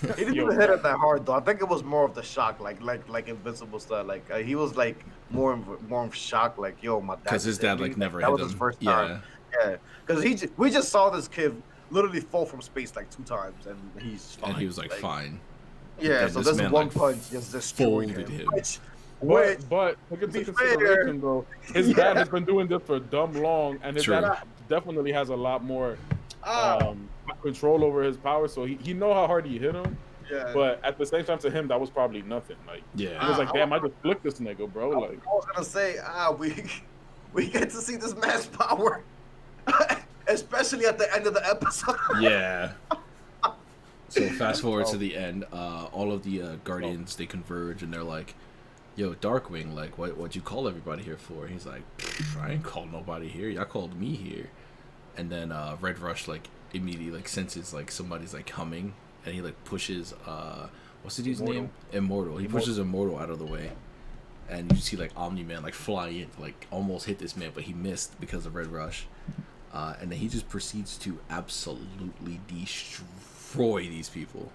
He didn't even hit it that hard though. I think it was more of the shock, like Invincible stuff. Like he was like more of shock, like yo, my dad. Because his dad like never that hit was him. his first time. Yeah, because we just saw this kid literally fall from space like 2 times, and he's fine. And he was like fine. Yeah, and so this man, one like, punch just destroyed him. But look into consideration though, his dad has been doing this for dumb long, and his dad definitely has a lot more control over his power, so he know how hard he hit him. Yeah. But at the same time, to him, that was probably nothing. Like, he was like, "Damn, I just flicked this nigga, bro." Like, I was gonna say, we get to see this man's power, especially at the end of the episode. Yeah. So fast forward to the end. All of the Guardians they converge, and they're like, "Yo, Darkwing, like, what'd you call everybody here for?" He's like, "I ain't called nobody here. Y'all called me here." And then Red Rush like immediately like senses like somebody's like coming. And he like pushes what's the dude's name? Immortal. He pushes Immortal out of the way, and you see like Omni-Man like fly in, like almost hit this man, but he missed because of Red Rush. And then he just proceeds to absolutely destroy these people.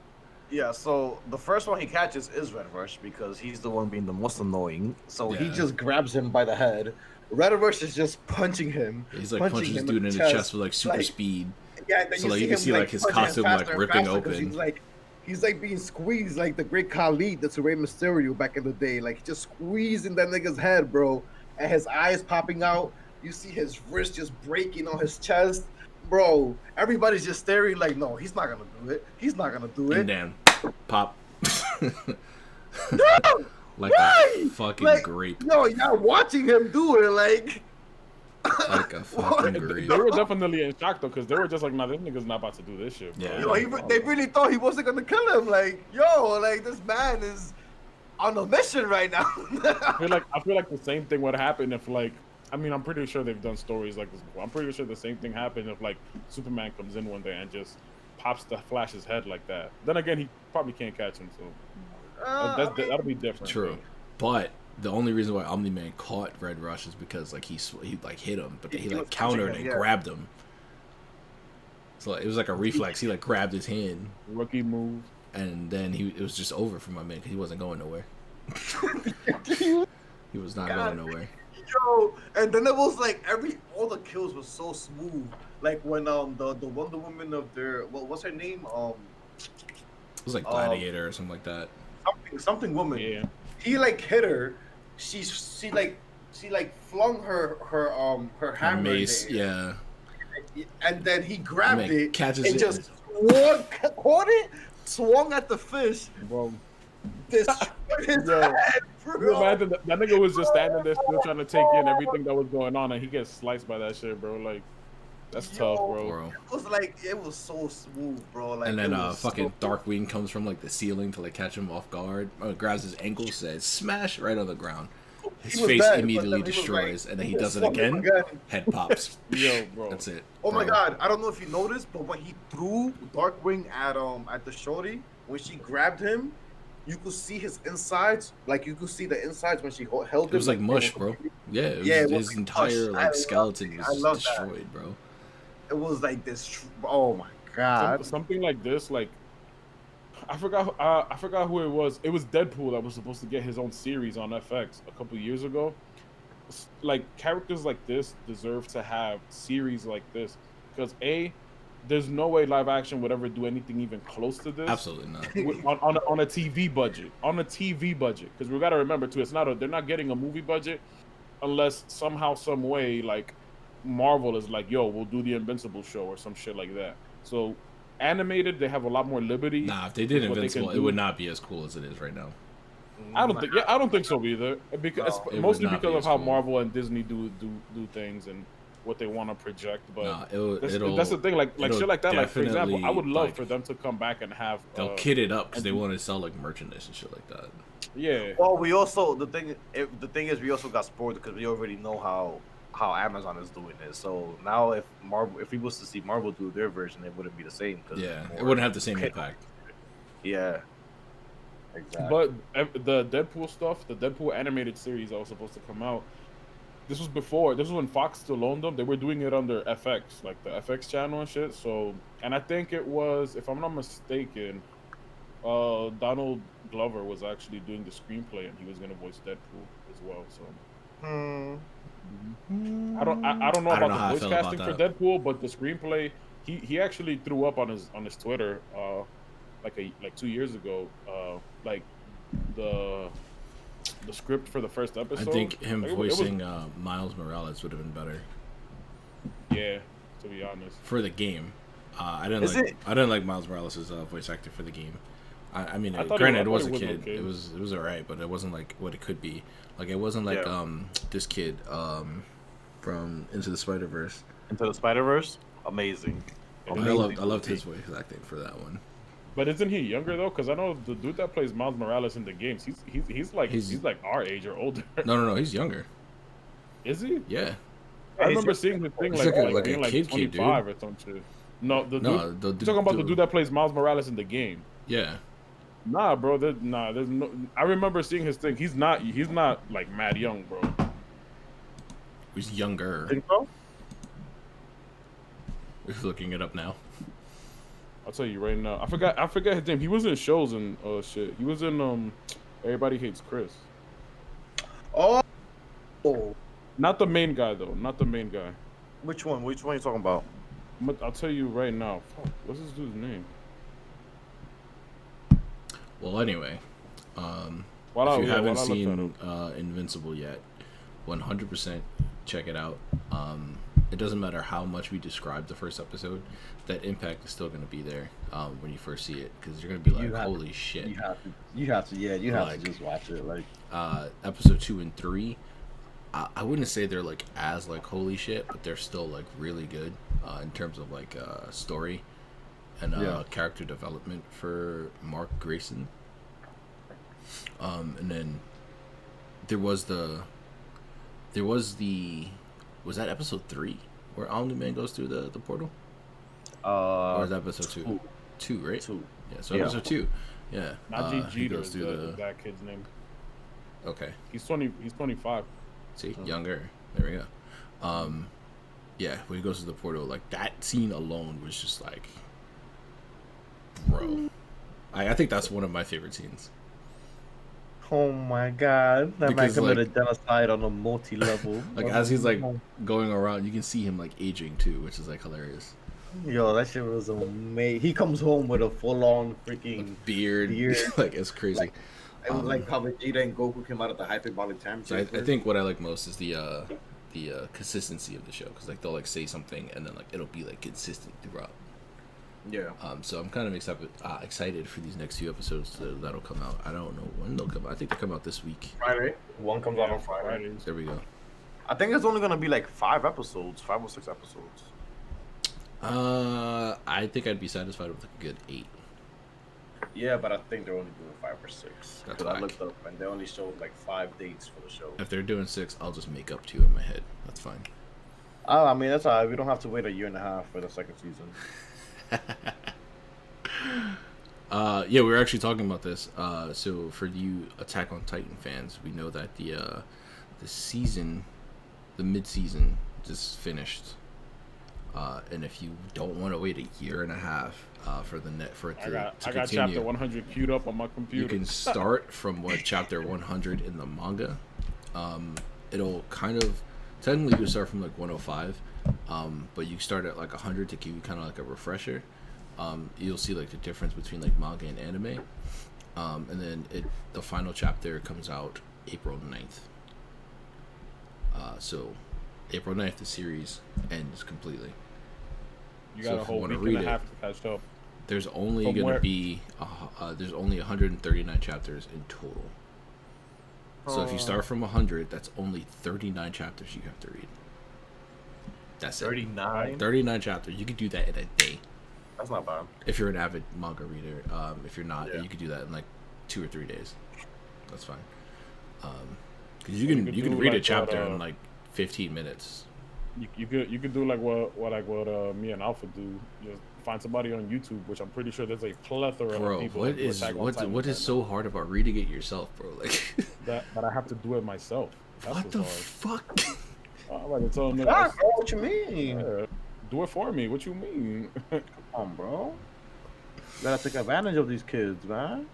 Yeah. So the first one he catches is Red Rush because he's the one being the most annoying. So he just grabs him by the head. Red Rush is just punching him. He's like punching this dude in the chest with like super speed. Yeah, and then so like you can see like his costume like ripping open. He's like being squeezed like the great Khalid, that's Rey Mysterio back in the day. Like he just squeezing that nigga's head, bro. And his eyes popping out. You see his wrist just breaking on his chest. Bro, everybody's just staring like, no, he's not gonna do it. He's not gonna do it. And then pop. No! Like a fucking grape. No, you're watching him do it like like a fucking grape. They were definitely in shock though, because they were just like, "Nah, this nigga's not about to do this shit." Bro. Yeah. Yo, they really thought he wasn't gonna kill him. Like, yo, like this man is on a mission right now. I feel like the same thing would happen if like, I mean, I'm pretty sure they've done stories like this before. I'm pretty sure the same thing happened if like Superman comes in one day and just pops the Flash's head like that. Then again, he probably can't catch him, so that'll be different. True, but the only reason why Omni-Man caught Red Rush is because like he like hit him, but then he like countered and grabbed him. So it was like a reflex. He like grabbed his hand. Rookie move. And then it was just over for my man because he wasn't going nowhere. He was not going nowhere. Yo, and then it was like all the kills were so smooth. Like when the Wonder Woman of their what's her name? It was like Gladiator or something like that. Something woman. Yeah. He like hit her. She flung her hammer. Mace, yeah. And then he grabbed it, catches and it, just caught it, swung at the fish, bro. Destroyed his head, bro. You imagine that nigga was just standing there still trying to take in everything that was going on, and he gets sliced by that shit, bro. Like, that's tough, bro. It was so smooth, bro. Like, and then fucking Darkwing comes from like the ceiling to like catch him off guard. Grabs his ankle, says smash right on the ground. His face immediately destroys, and then he does it again. Head pops. Yo, bro. That's it. Oh my god! I don't know if you noticed, but when he threw Darkwing at the shorty, when she grabbed him, you could see his insides. Like you could see the insides when she held him. It was like mush, bro. Yeah, his entire like skeleton was destroyed, bro. It was like this. Oh my god! Something like this, like I forgot who it was. It was Deadpool that was supposed to get his own series on FX a couple years ago. Like characters like this deserve to have series like this because there's no way live action would ever do anything even close to this. Absolutely not. on a TV budget. On a TV budget, because we got to remember too, they're not getting a movie budget unless somehow, some way, like Marvel is like, yo, we'll do the Invincible show or some shit like that. So animated, they have a lot more liberty. Nah, if they did Invincible, it would not be as cool as it is right now. I don't think so either. Because mostly because of how Marvel and Disney do things, and what they want to project. But Nah, that's the thing. Like shit like that. Like for example, I would love like, for them to come back and have. They'll kit it up because they want to sell like merchandise and shit like that. Yeah. Well, we also the thing is we also got spoiled because we already know how Amazon is doing it. So now if we was to see Marvel do their version, it wouldn't be the same. Yeah, it wouldn't have the same impact. Yeah. Exactly. But the Deadpool stuff, the Deadpool animated series that was supposed to come out, this was when Fox still owned them. They were doing it under FX, like the FX channel and shit. So, and I think it was, if I'm not mistaken, Donald Glover was actually doing the screenplay, and he was gonna voice Deadpool as well. So, I don't know about the voice casting for Deadpool, but the screenplay, he actually threw up on his Twitter, like 2 years ago, like the script for the first episode. I think him voicing Miles Morales would have been better. Yeah, to be honest. For the game, I didn't like Miles Morales' voice actor for the game. I mean, granted, it was a kid. Okay. It was alright, but it wasn't like what it could be. Like it wasn't like this kid from Into the Spider-Verse. Into the Spider-Verse, amazing. I loved his voice acting for that one. But isn't he younger though? Because I know the dude that plays Miles Morales in the games, he's like our age or older. No, he's younger. Is he? Yeah. I remember seeing his thing like being like 25 or some shit. No, the dude. You're talking about the dude that plays Miles Morales in the game. Yeah. Nah, bro. There's no. I remember seeing his thing. He's not like mad young, bro. He's younger. Think so? We're looking it up now. I'll tell you right now. I forgot his name. He was in shows and shit. He was in Everybody Hates Chris. Oh. Not the main guy though. Not the main guy. Which one? Which one are you talking about? I'll tell you right now. Fuck, what's this dude's name? Well, anyway, if you haven't seen Invincible yet, 100% check it out. It doesn't matter how much we describe the first episode, that impact is still going to be there when you first see it, because you're going to be like, holy shit. You have to just watch it. Like episode 2 and 3, I wouldn't say they're like as like holy shit, but they're still like really good in terms of like story and character development for Mark Grayson. And then was that episode 3 where Omni-Man goes through the portal? Or was that episode 2? 2, right? 2. Yeah, so episode 2. Yeah. Not Jeter is that kid's name. Okay. He's 25. See, younger. There we go. Yeah, when he goes to the portal, like that scene alone was just like, bro. I think that's one of my favorite scenes. Oh my god, that might commit a genocide on a multi-level. Like as he's like going around, you can see him like aging too, which is like hilarious. Yo, that shit was amazing. He comes home with a full-on freaking beard. Like it's crazy. It was like how Vegeta and Goku came out of the hyperbolic time. So I think what I like most is the consistency of the show, because like they'll like say something and then like it'll be like consistent throughout. Yeah. So I'm kind of excited for these next few episodes that'll come out. I don't know when they'll come out. I think they come out this week. Friday. One comes out on Friday. There we go. I think it's only gonna be like 5 or 6 episodes. I think I'd be satisfied with like a good 8. Yeah, but I think they're only doing 5 or 6. That's I looked up and they only showed like 5 dates for the show. If they're doing 6, I'll just make up 2 in my head. That's fine. I mean, that's all right. We don't have to wait a year and a half for the second season. Yeah, we were actually talking about this. So for you Attack on Titan fans, we know that the mid-season just finished. And if you don't want to wait a year and a half for it to continue, I got chapter 100 queued up on my computer. You can start from chapter 100 in the manga. It'll kind of technically you start from like 105, but you start at like 100 to give you kind of like a refresher. You'll see like the difference between like manga and anime, and then the final chapter comes out April 9th. So April 9th, the series ends completely. You got a whole week and a half to catch up. There's only going to be there's only 139 chapters in total. So if you start from 100, that's only 39 chapters you have to read. That's it. 39. 39 chapters. You could do that in a day. That's not bad. If you're an avid manga reader. If you're not, Yeah. you could do that in like 2 or 3 days. That's fine. Because you can read a chapter in like 15 minutes. You could do like what me and Alpha do. Just find somebody on YouTube, which I'm pretty sure there's a plethora of people. What is so hard about reading it yourself, bro? Like that I have to do it myself. That's what what's the hard. fuck? I'm like to tell them, God, bro, what you mean? do it for me. What you mean? Come on, bro. You gotta take advantage of these kids, man.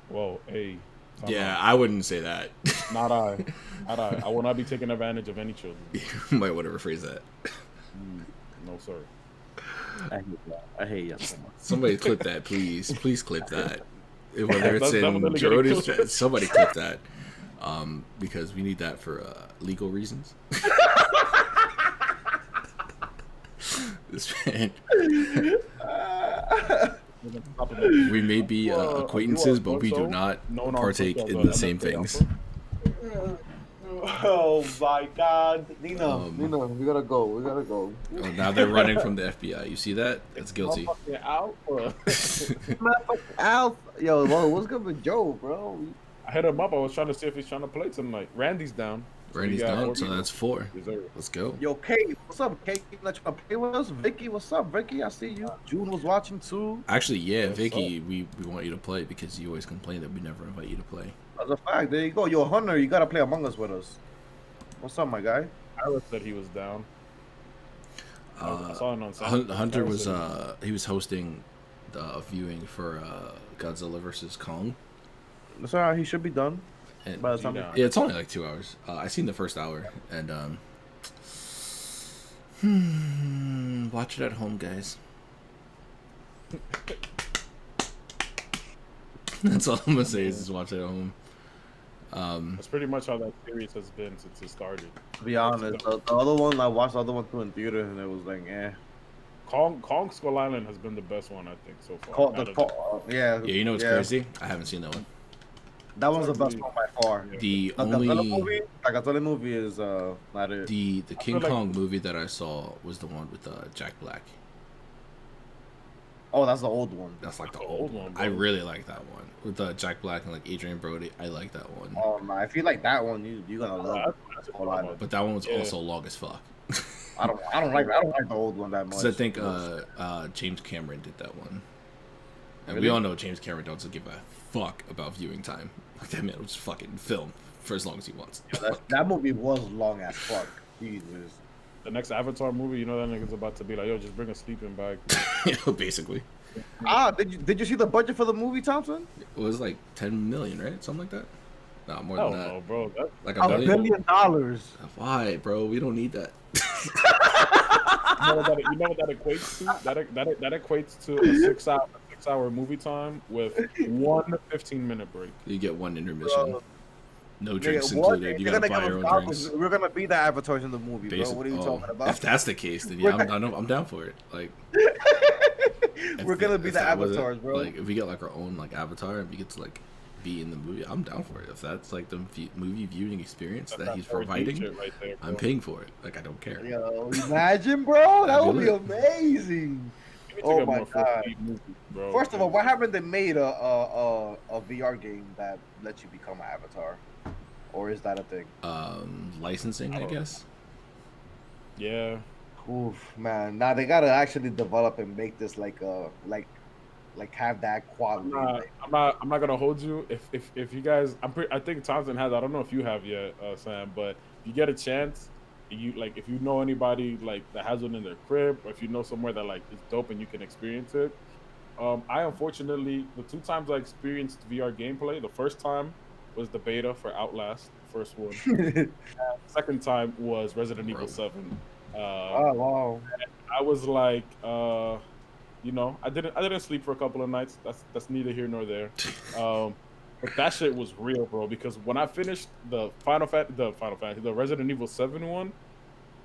Well, hey. Yeah, I wouldn't say that. Not I. I will not be taking advantage of any children. You might want to rephrase that. No, sir. I hate you so much. Somebody clip that, please. Please clip that. Whether it's That's in definitely getting Juhronee, clipped. somebody clip that. Because we need that for legal reasons. This man. We may be acquaintances, but we do not partake in the same things. Oh my God, Nino, we gotta go. Oh, now they're running from the FBI. You see that? That's guilty. Alf, yo, what's good with Joe, bro? I hit him up. I was trying to see if he's trying to play tonight. Randy's down. Randy's we got down, 4 so people. that's 4. Reserve. Let's go. Yo, Kate, what's up, Kate? You not trying to play with us? Vicky, what's up, Vicky? I see you. June was watching too. Actually, yeah, What's Vicky, we want you to play because you always complain that we never invite you to play. That's a fact. There you go. Yo, Hunter, you gotta play Among Us with us. What's up, my guy? Ira said he was down. I saw it on Saturday. Hunter Ira was said he was hosting the viewing for Godzilla versus Kong. That's all right. He should be done. And By the time Yeah. yeah, it's only like 2 hours. I seen the first hour, and watch it at home, guys. That's all I'm gonna say is just watch it at home. That's pretty much how that series has been since it started. To be honest, the other one, I watched the other one too in theater, and it was like, eh. Kong Skull Island has been the best one, I think, so far. Yeah. Yeah, you know what's crazy? I haven't seen that one. That one's the best one by far. Yeah. The The Godzilla only movie, the Godzilla movie is not it. the King feel like- Kong movie that I saw was the one with Jack Black. Oh, that's the old one. That's like the The old old one. one, I bro. really like that one with Jack Black and like Adrian Brody. I like that one. Oh no, I feel like that one you gonna love. That's Skull Island. But that one was Yeah. also long as fuck. I don't like the old one that much. Because I think James Cameron did that one. And we Really? all know James Cameron doesn't give a fuck about viewing time. Like that man will just fucking film for as long as he wants. that movie was long as fuck. Jesus. The next Avatar movie, you know that nigga's about to be like, yo, just bring a sleeping bag. Basically. Did you see the budget for the movie, Thompson? It was like 10 million, right? Something like that? No, more Hell than that. no, bro. That, Like $1 $1 billion? billion. Why, bro? We don't need that. you know what that equates to? That equates to a 6-hour movie time with one 15-minute break. You get one intermission. Bro. No drinks Nigga, what? included. You You're gotta gonna buy give your us own goggles. drinks. We're gonna be the avatars in the movie, bro. What are you talking about? If that's the case, then yeah, I'm down for it. Like, We're gonna be the that was it, avatars, bro. Like, if we get like our own like avatar and we get to like be in the movie, I'm down for it. If that's like the movie viewing experience that he's That's providing, shit right there, bro. I'm paying for it. Like, I don't care. Yo, imagine, bro. That I'd would do be it. amazing. We need to Oh get my more God. full-speed movies, bro. First of all, why haven't they made a VR game that lets you become an avatar? Or is that a thing? Licensing, I don't- guess. Yeah. Oof, man. Now they gotta actually develop and make this like have that quality. I'm not gonna hold you. If you guys, I think Thompson has. I don't know if you have yet, Sam. But if you get a chance, if you know anybody like that has one in their crib, or if you know somewhere that like is dope and you can experience it. I unfortunately, the 2 times I experienced VR gameplay, the first time was the beta for Outlast, the first one. Second time was Resident Evil 7. Oh wow. I was like, I didn't sleep for a couple of nights. That's neither here nor there. But that shit was real, bro. Because when I finished the Resident Evil 7 one,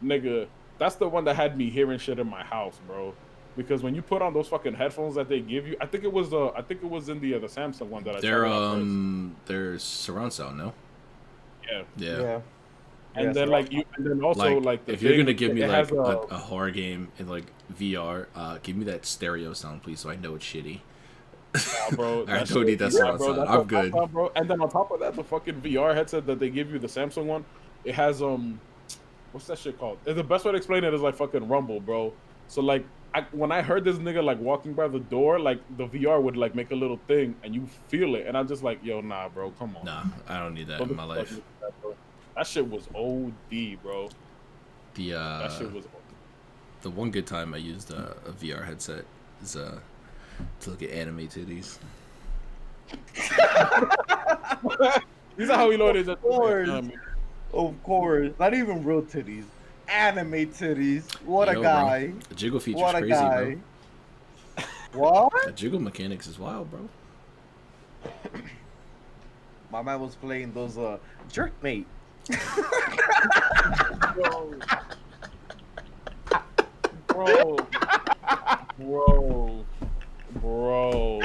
nigga, that's the one that had me hearing shit in my house, bro. Because when you put on those fucking headphones that they give you, I think it was in the Samsung one that I tried out first. They're surround sound, no? Yeah. Yeah. And then like and then also like the if you're thing, gonna give me it like has a horror game in like VR, give me that stereo sound, please, so I know it's shitty. Nah, bro, I don't need that sound. bro, I'm good. bro. And then on top of that, the fucking VR headset that they give you, the Samsung one, it has what's that shit called? The best way to explain it is like fucking Rumble, bro. So like, when I heard this nigga like walking by the door, like the VR would like make a little thing and you feel it, and I'm just like, yo, nah, bro, come on. Nah, I don't need that in my life. That shit was OD, bro. That shit was OD. The one good time I used a VR headset is to look at anime titties. These are how we know it is. Of course. Not even real titties. Anime titties. What a guy. Bro. The jiggle feature's what a crazy, guy. bro. What? The jiggle mechanics is wild, bro. My man was playing those jerkmate. Bro. Bro. Bro. Bro.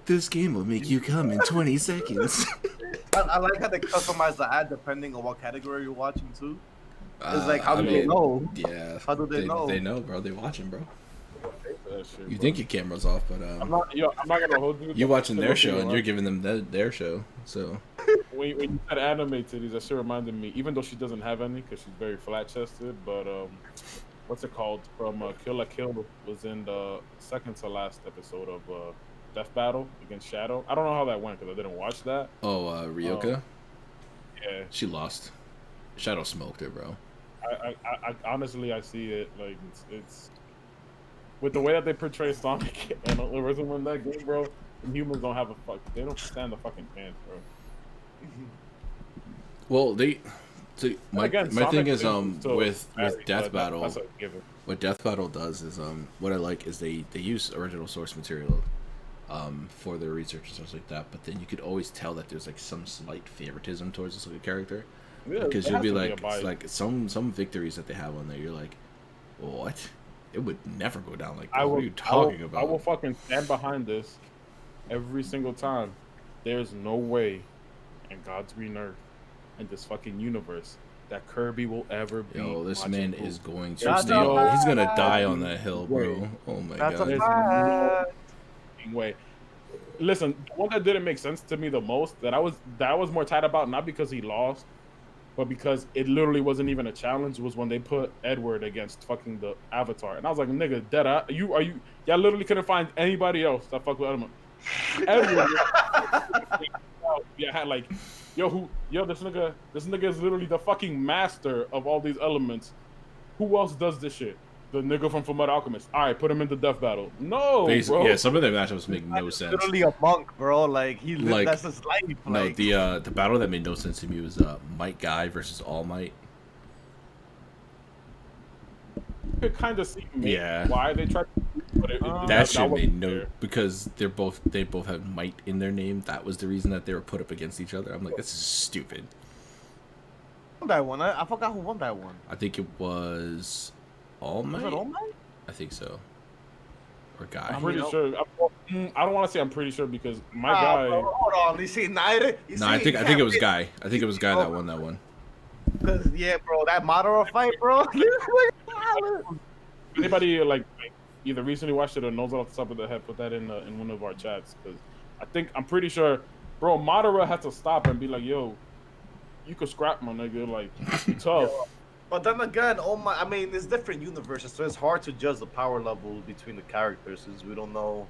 This game will make you come in 20 seconds. I like how they customize the ad depending on what category you're watching too. It's like, how do they know? Yeah. How do they know? They know, bro. They watching, bro. You think your camera's off, but I'm not gonna hold you. You watching their show and you're giving them their show, so. When you said anime titties, that shit reminded me. Even though she doesn't have any, because she's very flat chested, but what's it called? From Kill la Kill was in the second to last episode of Death Battle against Shadow. I don't know how that went because I didn't watch that. Oh, Ryoka. Yeah, she lost. Shadow smoked her, bro. I honestly, I see it like it's with the way that they portray Sonic and the rhythm in that game, bro. Humans don't have a fuck. They don't stand a fucking chance, bro. Well, my thing is with Death Battle. Battle. That's a given. What Death Battle does is what I like is they use original source material for their research and stuff like that. But then you could always tell that there's like some slight favoritism towards this like character. Yeah, because you'll be like some victories that they have on there. You're like, what? It would never go down like this. What are you talking about? I will fucking stand behind this every single time. There's no way in God's green earth in this fucking universe that Kirby will ever be. Yo, this man is going to That's stay. He's gonna die on that hill, bro. Oh my god. There's no way. Listen, the one that didn't make sense to me the most that I was more tight about, not because he lost, but because it literally wasn't even a challenge, was when they put Edward against fucking the Avatar. And I was like, nigga, y'all literally couldn't find anybody else that fuck with Edward. Yeah, had like, this nigga is literally the fucking master of all these elements. Who else does this shit? The nigga from Fullmetal Alchemist. All right, put him in the Death Battle. No, bro. Yeah, some of their matchups make no sense. Literally a monk, bro. Like that's his life. No, the battle that made no sense to me was Might Guy versus All Might. You could kind of see Yeah. why they tried to do it, that shit made no because they both have might in their name. That was the reason that they were put up against each other. I'm like, this is stupid. Who won that one? I forgot who won that one. I think it was All Might. Was it All Might? I think so. Or Guy. I'm pretty sure. I don't want to say I'm pretty sure because my guy. Bro, hold on, you see Naira? I think it was Guy. I think it was Guy that won that one. Cause yeah, bro, that Madara fight, bro. Anybody like either recently watched it or knows off the top of their head, put that in one of our chats because I'm pretty sure, bro. Madara had to stop and be like, "Yo, you could scrap my nigga, like you tough." But then again, I mean, it's different universes, so it's hard to judge the power level between the characters since we don't know.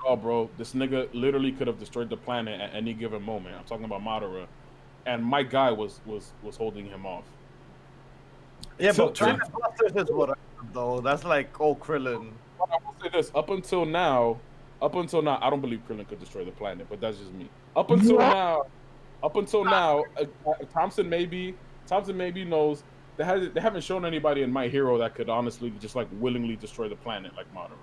Oh, bro, this nigga literally could have destroyed the planet at any given moment. I'm talking about Madara, and my guy was holding him off. Yeah, So, but China Busters is what though. That's like Krillin. I will say this: up until now, I don't believe Krillin could destroy the planet, but that's just me. Up until now, Thompson maybe knows. They haven't shown anybody in My Hero that could honestly just like willingly destroy the planet like Madara.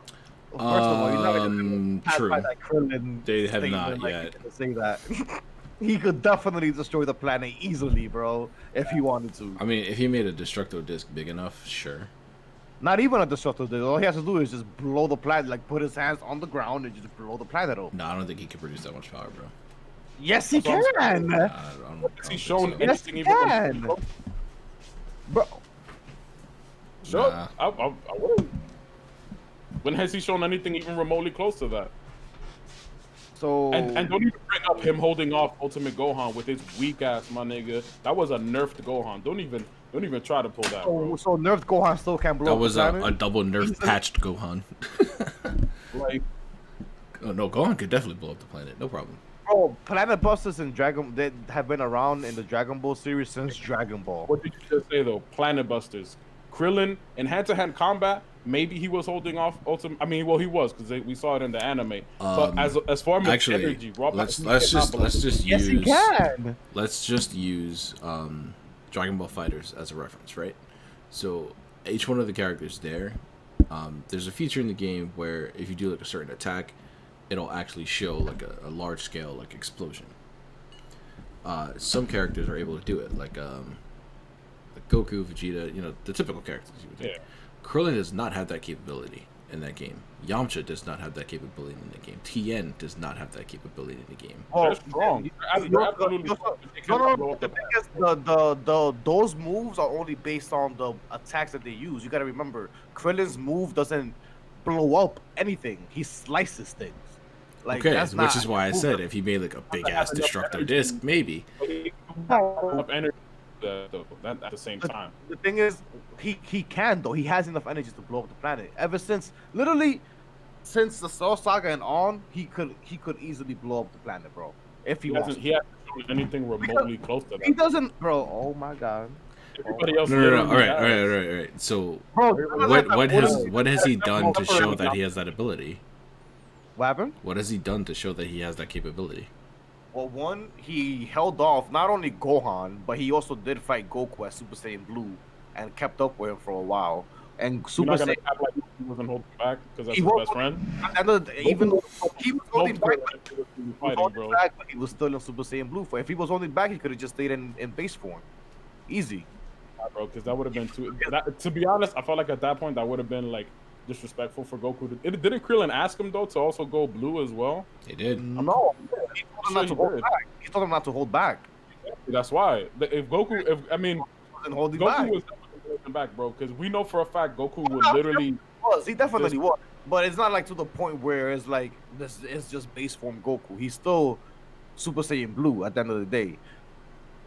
Well, first of all, you're not gonna true. by that Krillin They have statement, not like, yet. to say that. He could definitely destroy the planet easily, bro, if he wanted to. I mean, if he made a Destructo disc big enough, sure. Not even a destructive disc. All he has to do is just blow the planet, like put his hands on the ground and just blow the planet up. No, I don't think he can produce that much power, bro. Yes, he That's what can. Nah, I don't Has he think shown so. Yes, anything he even can. close? Bro, Sure. Nah. I would. When has he shown anything even remotely close to that? so And don't even bring up him holding off Ultimate Gohan with his weak ass, my nigga. That was a nerfed Gohan. Don't even try to pull that, bro. so nerfed Gohan still can't blow That up was the a planet? double nerf patched Gohan. Like, Oh, no, Gohan could definitely blow up the planet. No problem. Bro, Planet Busters and Dragon they have been around in the Dragon Ball series since Dragon Ball. what did you just say though? Planet Busters, Krillin in hand-to-hand combat. Maybe he was holding off Ultimate. I mean, well, he was because we saw it in the anime. But as far as Actually, energy, raw let's power, he just cannot blow. Yes, he use can. let's just use Dragon Ball Fighters as a reference, right? So each one of the characters there's a feature in the game where if you do like a certain attack, it'll actually show like a large scale like explosion. Some characters are able to do it, like Goku, Vegeta, the typical characters you would do. Yeah. Krillin does not have that capability in that game. Yamcha does not have that capability in the game. Tien does not have that capability in the game. They're strong. You're absolutely strong. They cannot blow up The the thing is, those moves are only based on the attacks that they use. You gotta remember, Krillin's move doesn't blow up anything. He slices things. Like, Okay, that's which not is why I said if he made like a big ass destructor disc, maybe. enough energy though, that at the same time. The thing is, he can though. He has enough energy to blow up the planet. Ever since, literally, since the Cell Saga and on, he could easily blow up the planet, bro. If he wants. He hasn't shown anything remotely close to He that. doesn't, bro. Oh my god. Everybody else. No. literally All right, has. all right. So Bro, what has he done to show that he has that ability? What happened? What has he done to show that he has that capability? Well, one, he held off not only Gohan, but he also did fight Goku as Super Saiyan Blue and kept up with him for a while. And You're Super not gonna Saiyan, act like he wasn't holding back because that's He his won't- best friend. at the end of the day, even though he was holding No back, Krillin was he was fighting, holding bro. back, but he was still in Super Saiyan Blue. If he was holding back, he could have just stayed in base form. Easy. Bro, because that would have been too. To be honest, I felt like at that point that would have been like disrespectful for Goku. Didn't Krillin ask him though to also go blue as well? He did. No, he told him not to Sure he hold did. back. He told him not to hold back. That's why. If Goku, He wasn't holding back. Goku was definitely holding back, bro, because we know for a fact Goku would literally. He definitely was, but it's not like to the point where it's like this is just base form Goku. He's still Super Saiyan Blue at the end of the day.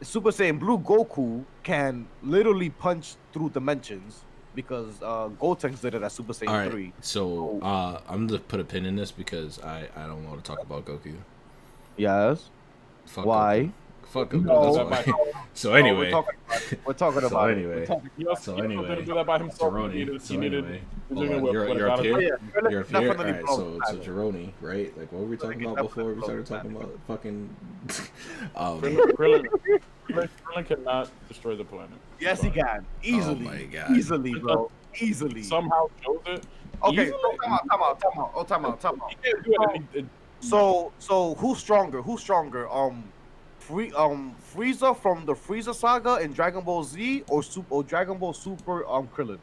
Super Saiyan Blue Goku can literally punch through dimensions because Gotenks did it at Super Saiyan All right. 3. So I'm gonna put a pin in this because I don't want to talk about Goku. Yes. Fuck Why? Goku. Fuck Goku. No. That's why. So anyway. We're talking So about it. anyway. We're talking- He also So didn't anyway, do that by himself. Juhrownee. So anyway, he hold needed on, what- you're what up got us here. there. Yeah, You're up here. definitely Alright, blow so the planet. Juhrownee, right? Like what were we talking about Definitely before we blow started the talking planet. about fucking Krillin cannot destroy the planet. Yes, he can. Easily. my God. Easily, bro. Easily. Somehow shows it. Okay, Easily. so time out. Time out. He can't do it. and So who's stronger? Frieza from the Frieza saga in Dragon Ball Z or Dragon Ball Super Krillin?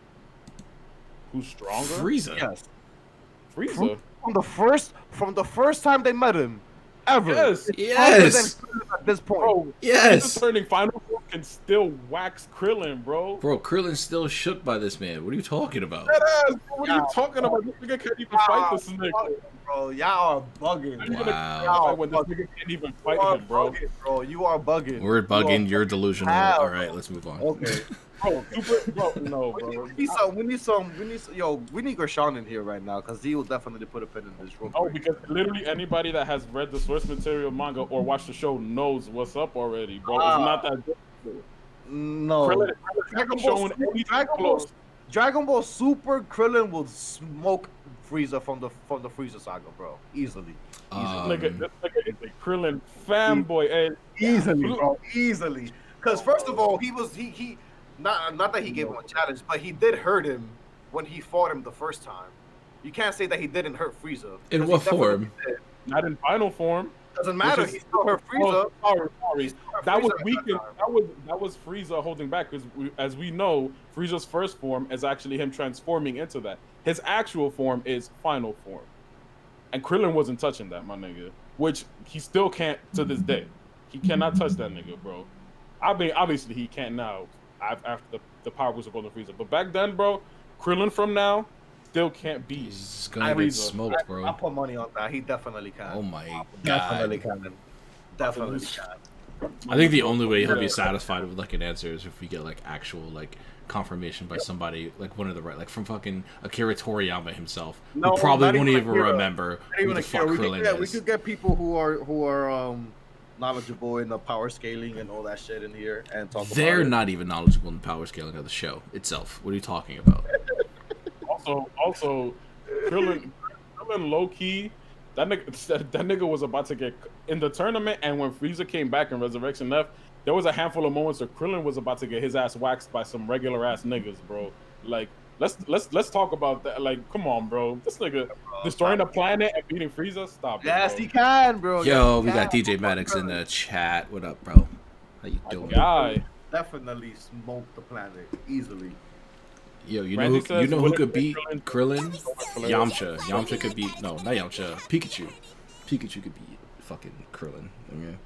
Who's stronger? Frieza. Yes. Frieza. From the first time they met him, ever. Yes. Yes. Stronger than Krillin at this point. Bro, Yes. Frieza turning final form can still wax Krillin, bro. Bro, Krillin's still shook by this man. What are you talking about? Deadass, bro, what are you talking about? This nigga can't even fight this nigga. Bro, y'all are bugging. Wow. When this nigga can't even fight You are him, bro. bugging, bro. You are bugging. We're bugging. You're delusional. How? All right, let's move on. Okay. Bro, super, bro, no, We bro. need Gershawn in here right now because he will definitely put a pin in this room. Oh, because literally anybody that has read the source material manga or watched the show knows what's up already, bro. It's not that difficult. No. Krillin Dragon hasn't Ball, shown Super, anything Dragon, close. Ball, Dragon Ball Super Krillin will smoke Frieza from the Frieza saga, bro. Easily. This nigga is a Krillin fanboy. And Easily, bro. Easily. Because first of all, he not that he gave him a challenge, but he did hurt him when he fought him the first time. You can't say that he didn't hurt Frieza. In 'cause what he definitely form? did. not in final form. Doesn't matter. Which is- He's still her Frieza. Sorry. That was Frieza at weakened. time. That was Frieza holding back because, as we know, Frieza's first form is actually him transforming into that. His actual form is final form, and Krillin wasn't touching that, my nigga. Which he still can't to this day. He cannot touch that nigga, bro. I mean, obviously he can't now after the power boost of Golden Frieza. But back then, bro, Krillin from now still can't beat. He's gonna get smoked, bro. I put money on that. He definitely can. Oh my Definitely god. can. Definitely can. I think the only way he'll be satisfied with like an answer is if we get like actual like confirmation by somebody like one of the right like from fucking Akira Toriyama himself. No, who probably not won't even even Akira. remember Not who even the fuck Akira. Krillin We is. could get people who are knowledgeable in the power scaling and all that shit in here and talk They're about it. not even knowledgeable in the power scaling of the show itself. What are you talking about? Also, Krillin low key. That nigga was about to get in the tournament, and when Frieza came back in Resurrection F, there was a handful of moments where Krillin was about to get his ass waxed by some regular ass niggas, bro. Like, let's talk about that. Like, come on, bro. This nigga destroying the planet and beating Frieza. Stop it. Yes, bro. he can, bro. Yo, Yes, we he got can. DJ Maddox in the chat. What up, bro? How you doing? Guy. Definitely smoke the planet easily. Yo, you Randy know says, who what could if beat Krillin- Krillin? Yamcha. Yamcha could beat not Yamcha. Pikachu. Pikachu could beat fucking Krillin. Okay.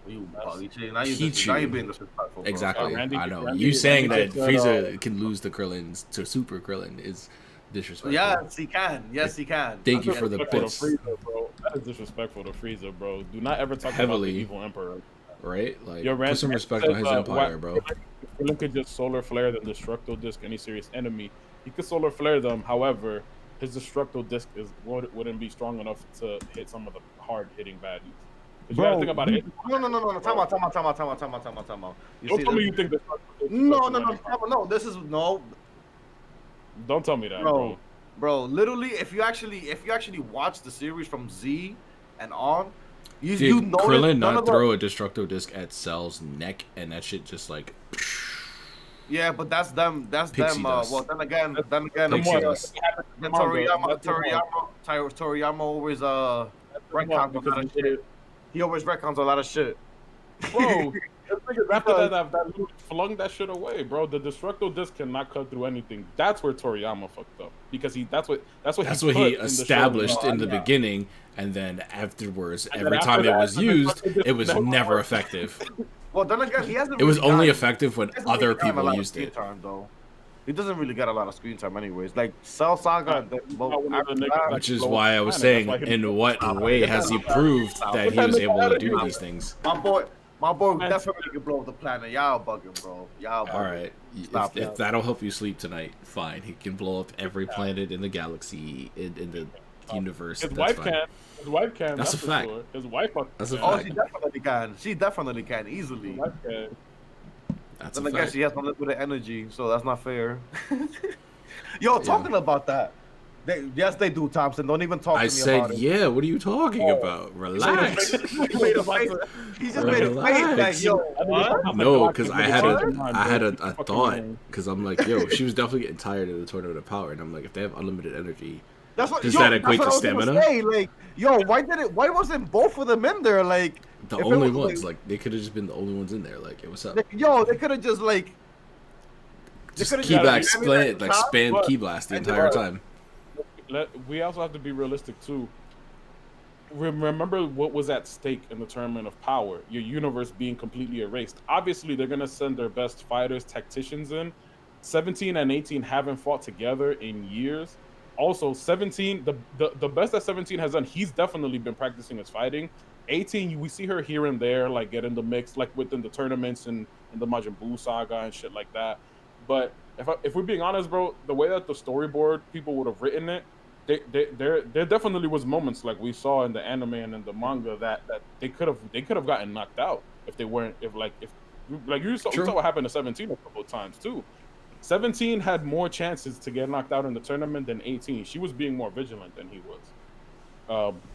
Now you Pichu. being disrespectful. Bro. Exactly. Randy- I know. Randy- You saying that Randy said, Frieza can lose to Krillin to Super Krillin is disrespectful. Yes, he can. Yes, he can. Thank you for the Disrespectful to bits. Frieza, bro. That is disrespectful to Frieza, bro. Do not ever talk Heavily. about the evil emperor. Right? Like, Yo, put some Randy respect says, on his empire, bro. Krillin could just solar flare the Destructo Disc any serious enemy. He could solar flare them. However, his Destructo Disc wouldn't be strong enough to hit some of the hard hitting baddies. Because you gotta think about it. No. Time out. Don't tell me you think Destructo Disc is No. better. This is no, Don't tell me that, bro. bro. Literally, if you actually watch the series from Z and on, you Did know Krillin none not of the- throw a Destructo Disc at Cell's neck and that shit just like Yeah, but that's them. That's Pixie them. dust. Well, then again, Pixie dust. Toriyama always retcons a lot of shit. He always retcons a lot of shit. Bro, after that flung that shit away, bro. The Destructo Disc cannot cut through anything. That's where Toriyama fucked up because that's what he put in the show. established in the Yeah. beginning, and then afterwards, And every then time after it that, was the used, Destructo Disc it was never never worked. effective. Well, then again, he hasn't. It was really only gotten- effective when he hasn't other really gotten a people lot of used screen it. Time, though. He doesn't really get a lot of screen time, anyways. Like Cell Saga, Which is why I was saying, in what way has he proved that he was able to do these things? my boy definitely can blow up the planet. Y'all bugging, bro. Y'all bugging. All right, Stop if that. that'll help you sleep tonight, fine. He can blow up every planet in the galaxy, in the universe. His That's wife fine. can. His wife can. That's a for fact. Sure. His wife. That's a Oh, fact. she definitely can. She definitely can easily. His wife can. That's Then a I guess fact. she has unlimited energy, so that's not fair. Yo, talking about that. Yes, they do, Thompson. Don't even talk to I me said, about it. yeah. What are you talking Oh. about? Relax. He made a face. He just made a face Relax. like, yo, what? No, because I had a Fucking thought. annoying. Because I'm like, yo, she was definitely getting tired of the Tournament of Power, and I'm like, if they have unlimited energy, That's what, Does yo, that that's equate what to I was gonna stamina? Say. Like, yo, why wasn't both of them in there? Like, the if it only was, ones, like, they could have just been the only ones in there. Like, it was up. yo, they could have just like, Just could've key just- blast, I mean, like, like top, spam but- key blast the and entire the- time. We also have to be realistic too. Remember what was at stake in the tournament of power. Your universe being completely erased. Obviously, they're gonna send their best fighters, tacticians in. 17 and 18 haven't fought together in years. Also, 17, the best that 17 has done, he's definitely been practicing his fighting. 18, we see her here and there, like get in the mix, like within the tournaments and in the Majin Buu saga and shit like that. But if we're being honest, bro, the way that the storyboard people would have written it, there definitely was moments like we saw in the anime and in the manga that they could have gotten knocked out if you saw what happened to 17 a couple of times too. 17 had more chances to get knocked out in the tournament than 18. She was being more vigilant than he was.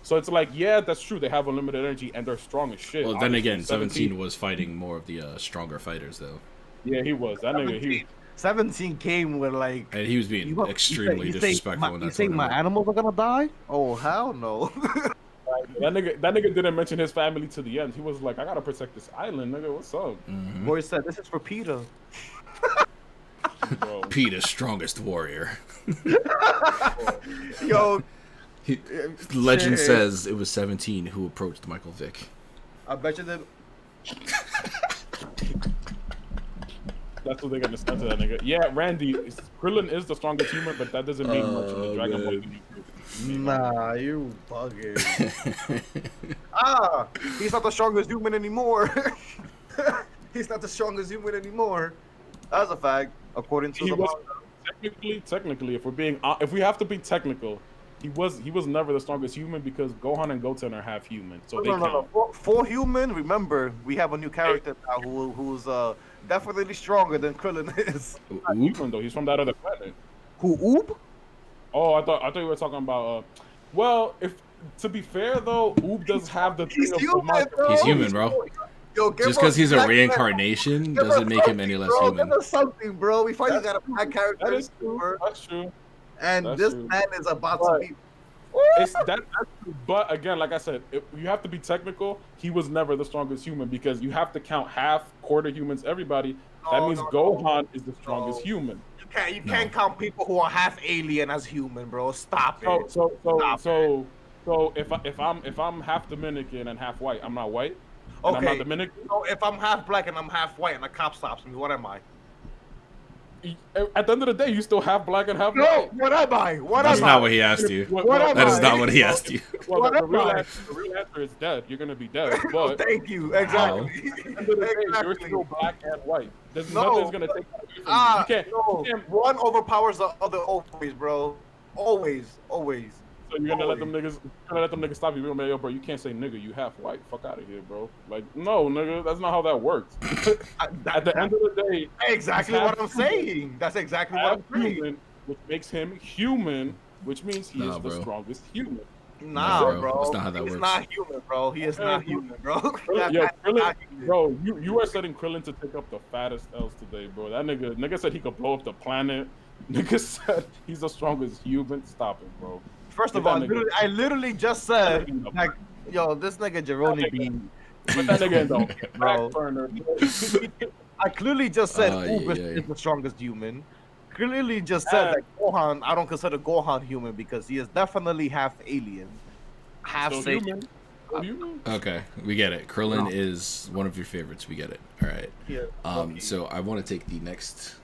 So it's like, yeah, that's true. They have unlimited energy and they're strong as shit. Well, then Obviously, again, 17 was fighting more of the stronger fighters, though. Yeah, he was. That nigga, he 17 came with like. And he was being extremely disrespectful in You that think my tournament. animals are gonna die? Oh hell no! That nigga didn't mention his family to the end. He was like, I gotta protect this island, nigga. What's up, Boy said, "This is for Peter." bro? Peter's strongest warrior. Yo, Legend shit. says it was 17 who approached Michael Vick. I bet you that. That's what they're gonna send to that nigga. Yeah, Randy, Krillin is the strongest human, but that doesn't mean much in the Dragon Ball. Nah, you bugging. He's not the strongest human anymore. He's not the strongest human anymore. That's a fact, according to He the was manga. technically, if we have to be technical, he was never the strongest human because Gohan and Goten are half human, so they count. For human, remember we have a new character now who's definitely stronger than Krillin is. Not human though, he's from that other planet. Who Oob? Oh, I thought you were talking about. Well, if to be fair though, Oob does have the thing of human, bro. He's human, bro. Yo, Just because he's a reincarnation doesn't make him any less human. Give us something, bro. We finally got a black character. That is true. That's true. And That's this true. man is about But- to be. That's true. But again, like I said, you have to be technical. He was never the strongest human because you have to count half, quarter humans, everybody. That means Gohan is the strongest human. You can't count people who are half alien as human, bro. Stop it. So if I'm half Dominican and half white, I'm not white. And I'm not Dominican. So if I'm half black and I'm half white and a cop stops me, what am I? At the end of the day, you still half black and half No, white. what am I? What That's am not I? what he asked you. What am That is I? not what he asked you. Well, What the am real I? answer is dead. You're gonna be dead. Oh, But thank you. Exactly. at the end of the day, you're still black and white. There's nothing's gonna take that away from you. You can't. No. You can't One overpowers the other always, bro. Always. So you're gonna let them niggas stop you. You're gonna be like, yo, bro, you can't say nigga, you half white. Fuck out of here, bro. Like, no, nigga, that's not how that works. At the end of the day, Exactly he's what half I'm saying. That's exactly what half I'm saying. human, which makes him human, which means he Nah, is the bro. strongest human. Nah, bro. bro. That's not how that He's works. not human, bro. He is not human, bro. Krillin, yo, Krillin, bro, you are setting Krillin to take up the fattest L's today, bro. That nigga said he could blow up the planet. Nigga said he's the strongest human. Stop it, bro. First of Get all, that nigga. I literally just said, That nigga- like, yo, this nigga Juhrownee be. Put that nigga in the Bro. back burner. I clearly just said Oh, Uber yeah, yeah. is the strongest human. Clearly just said that Gohan, I don't consider Gohan human because he is definitely half alien. Half So Satan. human. So human. Okay, we get it. Krillin No. is one of your favorites. We get it. All right. Yeah. So I want to take the next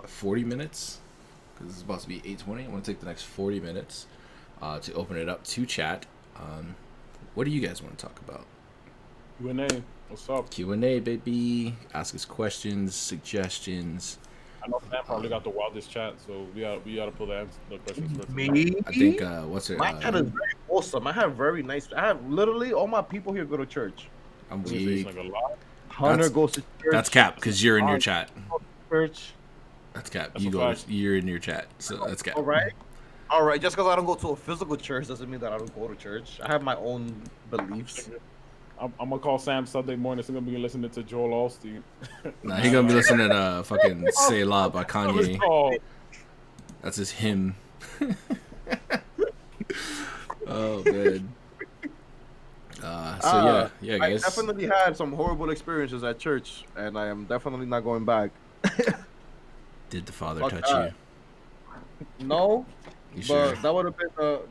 40 minutes because this is about to be 8:20. I want to take the next 40 minutes to open it up to chat. What do you guys want to talk about? Q&A. What's up? Q&A, baby. Ask us questions, suggestions. I know Sam probably got the wildest chat, so we gotta pull the questions first. Me? I think what's it? My chat is very awesome. I have very nice. I have literally all my people here go to church. I'm This is weak. like a lot. Hunter goes to church. That's cap because you're in your chat. Church. That's cap. That's You a go. fact. You're in your chat. So that's cap. All right. All right. Just because I don't go to a physical church doesn't mean that I don't go to church. I have my own beliefs. I'm gonna call Sam Sunday morning. So I'm gonna be listening to Joel Osteen. Nah, he gonna be listening to fucking "Say La" by What was it Kanye. called? That's his hymn. Oh man. So yeah, I guys. definitely had some horrible experiences at church, and I am definitely not going back. Did the father Fuck touch that. you? No, You but sure?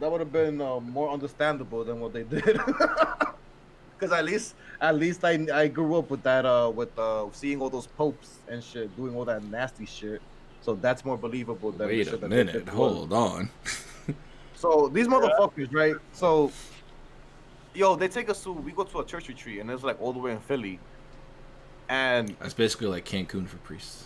that would have been more understandable than what they did. Because at least I grew up with that with seeing all those popes and shit doing all that nasty shit. So that's more believable than the Wait shit a that they minute. did. Hold on. So these motherfuckers, right? So, yo, they take us to we go to a church retreat, and it's like all the way in Philly, and That's basically like Cancun for priests.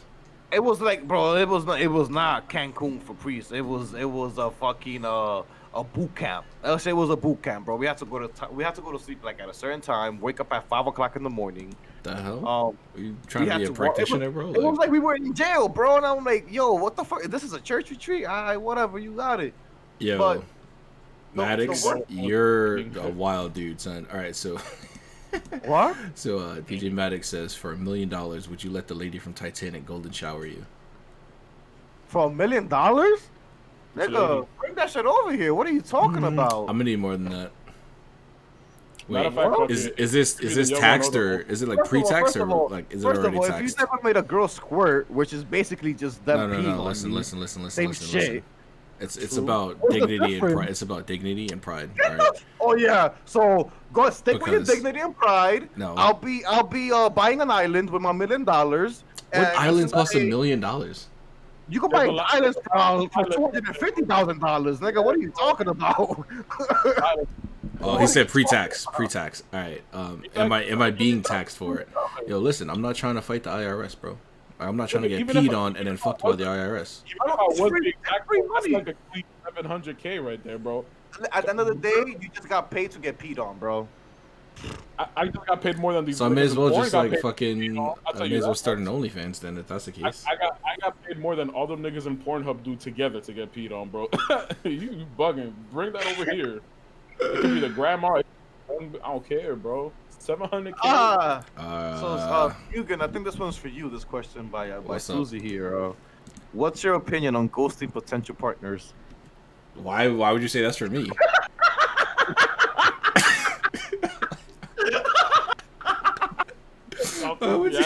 it was like, bro, it was not Cancun for priests. It was a fucking a boot camp. I'll say it was a boot camp, bro. We had to go to sleep like at a certain time, wake up at 5 o'clock in the morning. The hell? Um, Are you trying we to had be a to walk- practitioner, bro? It was like we were in jail, bro. And I'm like, yo, what the fuck? This is a church retreat? Alright, whatever, you got it. Yo, but- Maddox, the work- you're a wild dude, son. All right, so What? so PJ Maddox says, for $1 million, would you let the lady from Titanic golden shower you? For $1 million? Nigga, bring that shit over here. What are you talking about? I'm gonna need more than that. Matter Wait, of fact, is fucking- this Even is Young taxed Ronaldo- or is it like First of all- pre-tax first or of all- like is it First already of all, if taxed? you never made a girl squirt, which is basically just them No, peeing on listen, you, listen. same shit. Listen. It's True. about What's the dignity and difference? pride. It's about dignity and pride. All right. Oh yeah, so go stick with your Because- dignity and pride. No. I'll be buying an island with my $1 million. What and island costs $1 hey, million? You can Yeah, buy but an like- island for $250,000, nigga. What are you talking about? Oh, he said pre-tax. Pre-tax. All right. Am I being taxed for it? Yo, listen, I'm not trying to fight the IRS, bro. I'm not trying to get Even if peed I- on and then fucked by the IRS. You know how It's was free- the exact free that's money. like a clean 700K right there, bro. At the end of the day, you just got paid to get peed on, bro. I just got paid more than these. So I may niggas as well in porn just got like paid. fucking. I'll I tell may you as well that. start an OnlyFans then, if that's the case. I got paid more than all them niggas in Pornhub do together to get peed on, bro. you bugging. Bring that over here. It could be the grandma. I don't care, bro. 700K. Eugen, I think this one's for you. This question by What's up? Susie here. What's your opinion on ghosting potential partners? Why would you say that's for me? Why would you-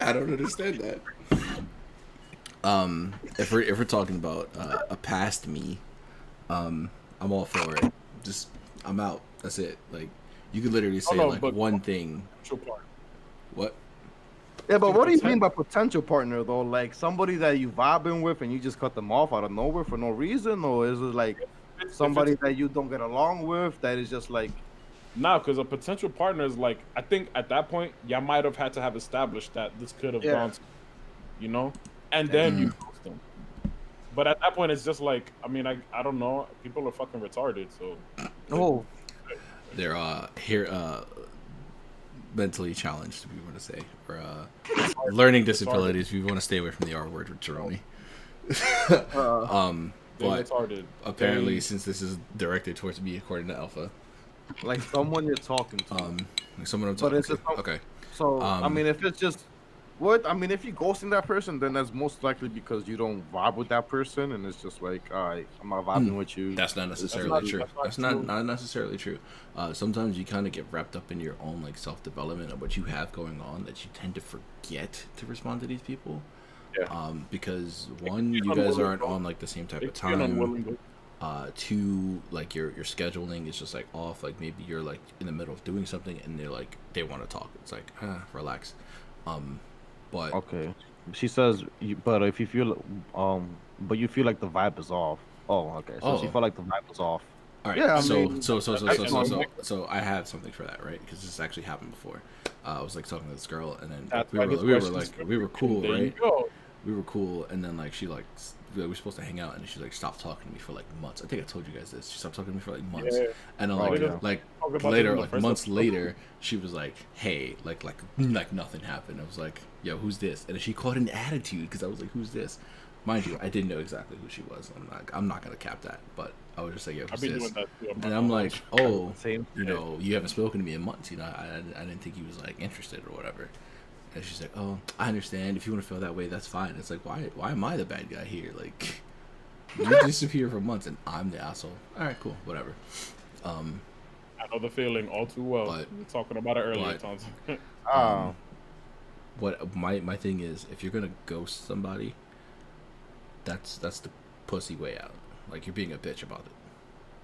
I don't understand that. If we're talking about a past me, I'm all for it. Just I'm out. That's it. Like you could literally say no, like but- one thing. What? Yeah, but what do you mean by potential partner though? Like somebody that you vibing with and you just cut them off out of nowhere for no reason, or is it like somebody that you don't get along with that is just like? Nah, because a potential partner is like, I think at that point, y'all might have had to have established that this could have Yeah. gone, you know, and then you ghost them. But at that point, it's just like, I mean, I don't know. People are fucking retarded, so. Oh, They're here mentally challenged, if you want to say, or learning disabilities. If you want to stay away from the R word with Juhrownee. They're But retarded. apparently, They- since this is directed towards me, according to Alpha, like someone you're talking to. like someone I'm But talking it's to. just some- Okay. So I mean, if it's just what I mean, if you're ghosting that person, then that's most likely because you don't vibe with that person, and it's just like, all right, I'm not vibing with you. That's not necessarily not- true. that's not That's true. not necessarily true. Sometimes you kind of get wrapped up in your own like self development of what you have going on that you tend to forget to respond to these people. Yeah. Because one, It you can be guys unwilling, aren't bro. on like the same type of It can be time. unwilling. Two, like your scheduling is just like off. Like maybe you're like in the middle of doing something and they're like they want to talk. It's like relax. But Okay. She says, but if you feel, but you feel like the vibe is off. Oh, okay. So she Oh. felt like the vibe was off. all right. Yeah, I so mean, so I have something for that, right? Because this actually happened before. I was like talking to this girl and then That's we why were this we were question's like we were cool, There right? you go. We were cool, and then like she like we were supposed to hang out, and she like stopped talking to me for like months. I think I told you guys this. She stopped talking to me for like months, Yeah. and then Oh, like yeah. like Talk about later, this in the like first months episode. later, she was like, "Hey, like nothing happened." I was like, "Yo, who's this?" And then she caught an attitude because I was like, "Who's this?" Mind you, I didn't know exactly who she was. I'm not gonna cap that, but I was just like, "Yo, I've who's been this?" doing that too. And I'm like, "Oh, Same. you know, you haven't spoken to me in months. You know, I didn't think you was like interested or whatever." And she's like, "Oh, I understand. If you want to feel that way, that's fine." It's like, why am I the bad guy here? Like, you disappear for months and I'm the asshole. All right, cool, whatever. I know the feeling all too well. But- We were talking about it earlier, but- Tons. What my thing is, if you're gonna ghost somebody, that's the pussy way out. Like you're being a bitch about it.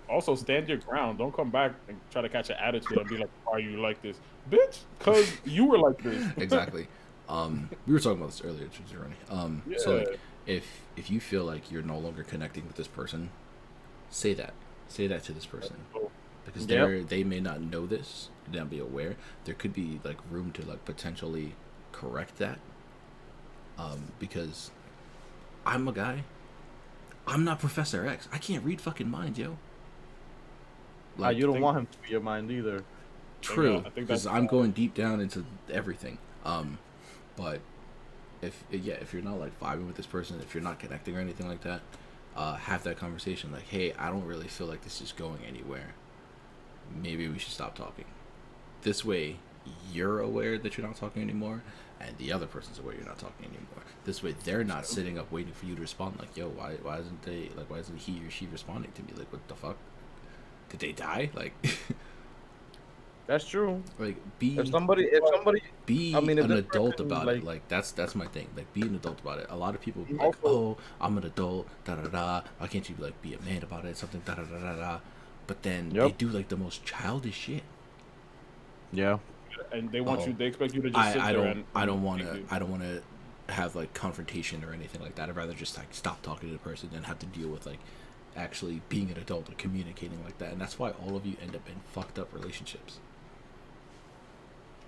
Also, stand your ground. Don't come back and try to catch an attitude and be like, "Why are you like this, bitch?" Because you were like this. Exactly. We were talking about this earlier, Juhrownee. So like, if you feel like you're no longer connecting with this person, say that to this person. Because they may not know this, they not be aware. There could be like room to like potentially correct that. Because I'm a guy. I'm not Professor X. I can't read fucking minds, yo. Like, You don't want him to be your mind either. true, I think because that's- I'm going deep down into everything. But if you're not like vibing with this person, if you're not connecting or anything like that, have that conversation. Like, hey, I don't really feel like this is going anywhere. Maybe we should stop talking. This way, you're aware that you're not talking anymore, and the other person's aware you're not talking anymore. This way, they're not sitting up waiting for you to respond. Like, yo, why isn't he or she responding to me? Like, what the fuck? Did they die? Like, That's true. like be If somebody, be I mean, if an this adult person, about like- it. Like that's my thing. Like be an adult about it. A lot of people be like, Also- oh, I'm an adult. Da da da. Why can't you like be a man about it? Something da da da da da. But then they Yep. do like the most childish shit. Yeah. And they want Oh. you. They expect you to just sit I there don't and. I don't want thank to you. I don't want to have like confrontation or anything like that. I'd rather just like stop talking to the person than have to deal with like actually being an adult or communicating like that. And that's why all of you end up in fucked up relationships,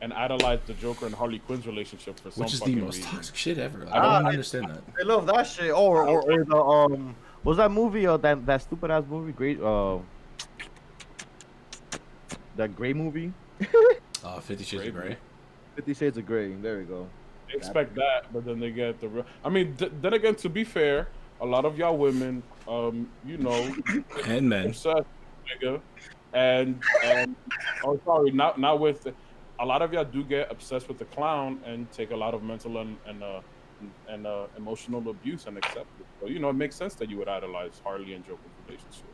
And idolize the Joker and Harley Quinn's relationship for some which is the fucking most reason. toxic shit ever. Like, I I don't don't understand that. I love that shit. Or the was that movie that stupid ass movie? Great that gray movie. 50 Shades of Gray. Grey. 50 Shades of Grey. There we go. They expect that, but then they get the real. I mean, then again, to be fair, a lot of y'all women, you know, And men. obsessed, nigga, and oh, sorry, not with. A lot of y'all do get obsessed with the clown and take a lot of mental and emotional abuse and accept it. So you know, it makes sense that you would idolize Harley and Joker's relationship.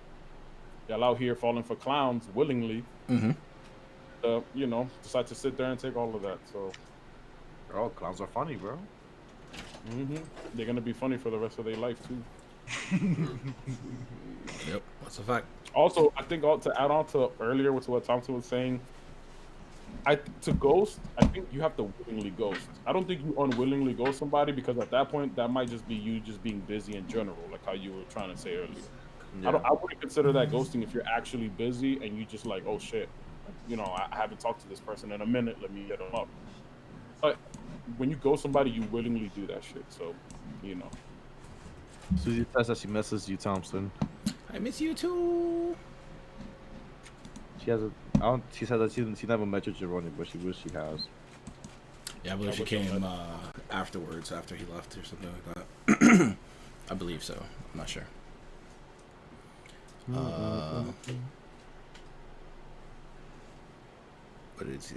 Y'all out here falling for clowns willingly. Mm-hmm. You know, decide to sit there and take all of that. So Oh, clowns are funny, bro. they're gonna be funny for the rest of their life too. Yep, that's a fact. Also, I think to add on to earlier with what Thompson was saying, to ghost, I think you have to willingly ghost. I don't think you unwillingly ghost somebody, because at that point that might just be you just being busy in general, like how you were trying to say earlier. Yeah. I wouldn't consider that ghosting if you're actually busy and you just like, oh shit, you know, I haven't talked to this person in a minute, let me hit them up. But when you ghost somebody, you willingly do that shit. So, you know. Susie says that she misses you, Thompson. I miss you too. She has she said that she never met your Juhrownee, but she wishes she has. Yeah, I believe I she wish I came met. afterwards, after he left or something like that. I believe so. I'm not sure. What did it say?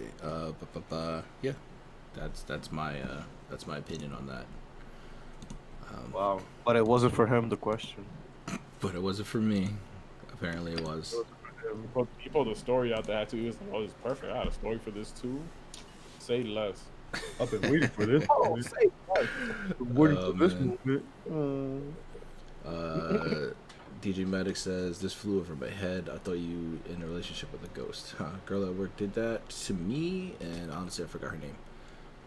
Yeah, that's my opinion on that. Wow. But it wasn't for him, the question. But it wasn't for me. Apparently, it was. You put the story out there too. He was like, oh, it's perfect. I had a story for this too. Say less. I've been waiting for this. Oh, say less. Waiting Oh, for this man. movement. DJ Medic says, this flew over my head. I thought you in a relationship with a ghost. Huh? Girl at work did that to me, and honestly, I forgot her name.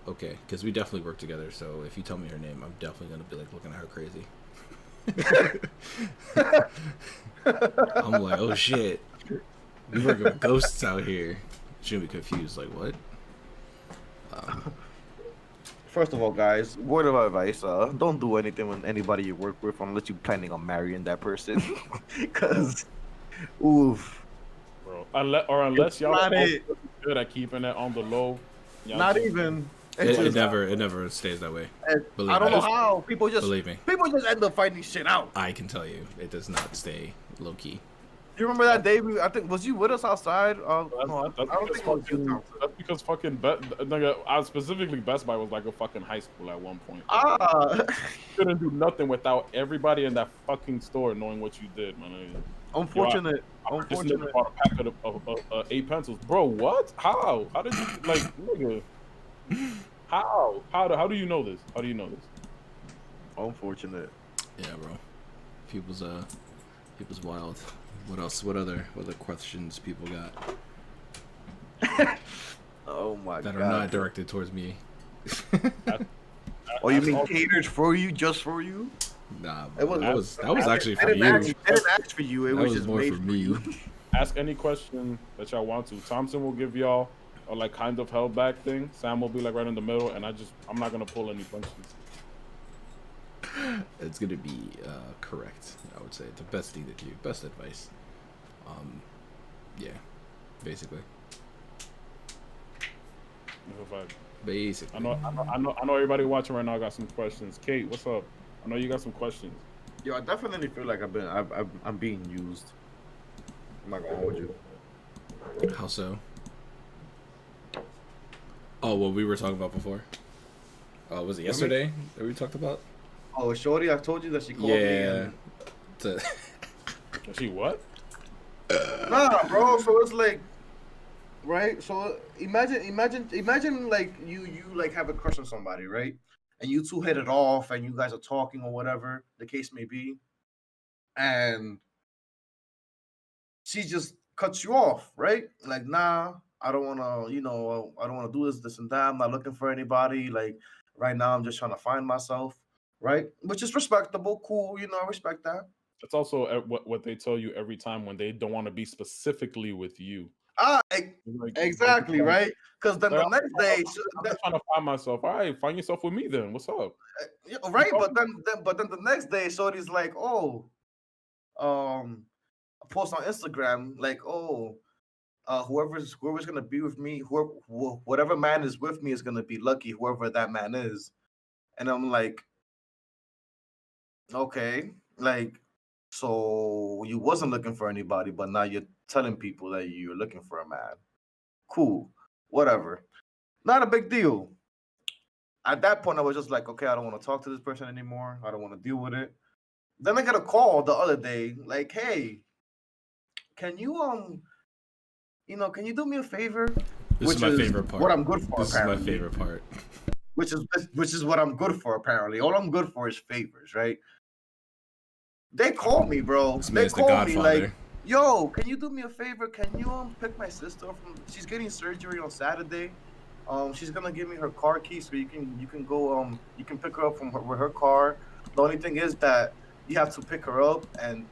Okay, because we definitely work together, so if you tell me her name, I'm definitely going to be like looking at her crazy. I'm like, oh shit. We working with ghosts out here. She'll be confused, like, what? First of all, guys, word of advice: don't do anything with anybody you work with unless you're planning on marrying that person. Cause, oof, Bro. Unless y'all not are it. good at keeping it on the low. Y'all not just- even. It It's just- never stays that way. Believe I don't me. know how people just Believe me. end up finding shit out. I can tell you, it does not stay low key. You remember that day? I think was you with us outside? No, That's I don't because think it was you, fucking- Thompson. That's because fucking specifically Best Buy was like a fucking high school at one point. Ah, You couldn't do nothing without everybody in that fucking store knowing what you did, man. unfortunate. This nigga bought a packet of 8 pencils, bro. What? How? How did you like, nigga? How? How do you know this? How do you know this? Unfortunate. Yeah, bro. People's wild. What else? What other questions people got Oh my that god. are not directed towards me? Oh, you That's mean all- catered for you, just for you? Nah, It bro, was- that was actually for They you. didn't ask for you. It That was was just more made for me. Ask any question that y'all want to. Thompson will give y'all a like kind of held back thing. Sam will be like right in the middle, and I'm not gonna pull any punches. It's gonna be correct. I would say the best thing to do, best advice. Yeah, basically. If I Basically. I know everybody watching right now got some questions. Kate, what's up? I know you got some questions. Yo, I definitely feel like I'm being used. I'm not gonna hold you. How so? Oh, what we were talking about before. Was it yesterday that we talked about? Oh, Shorty, I told you that she called me. Yeah. And To- She what? Nah, bro. So it's like, right? So imagine like you like have a crush on somebody, right? And you two hit it off, and you guys are talking or whatever the case may be, and she just cuts you off, right? Like, nah, I don't want to, I don't want to do this and that. I'm not looking for anybody. Like, right now, I'm just trying to find myself, right? Which is respectable, cool. I respect that. It's also what they tell you every time when they don't want to be specifically with you. Ah, Like, exactly, right? Because then like, the next day, I'm just trying to find myself. All right, find yourself with me then. What's up? yeah, right? But then the next day, Shorty's like, oh, um, a post on Instagram, like, oh, whoever's gonna be with me, whatever man is with me is gonna be lucky, whoever that man is. And I'm like, okay, like, so you wasn't looking for anybody, but now you're telling people that you're looking for a man. Cool, whatever, not a big deal. At that point, I was just like, okay, I don't want to talk to this person anymore. I don't want to deal with it. Then I got a call the other day, like, hey, can you can you do me a favor? This is my favorite part. What I'm good for. This is my apparently. favorite part. Which is what I'm good for. Apparently, all I'm good for is favors, right? They call me, bro. This They man's the call me Godfather. like, yo, can you do me a favor? Can you pick my sister up from? She's getting surgery on Saturday. She's gonna give me her car key so you can go you can pick her up from with her car. The only thing is that you have to pick her up and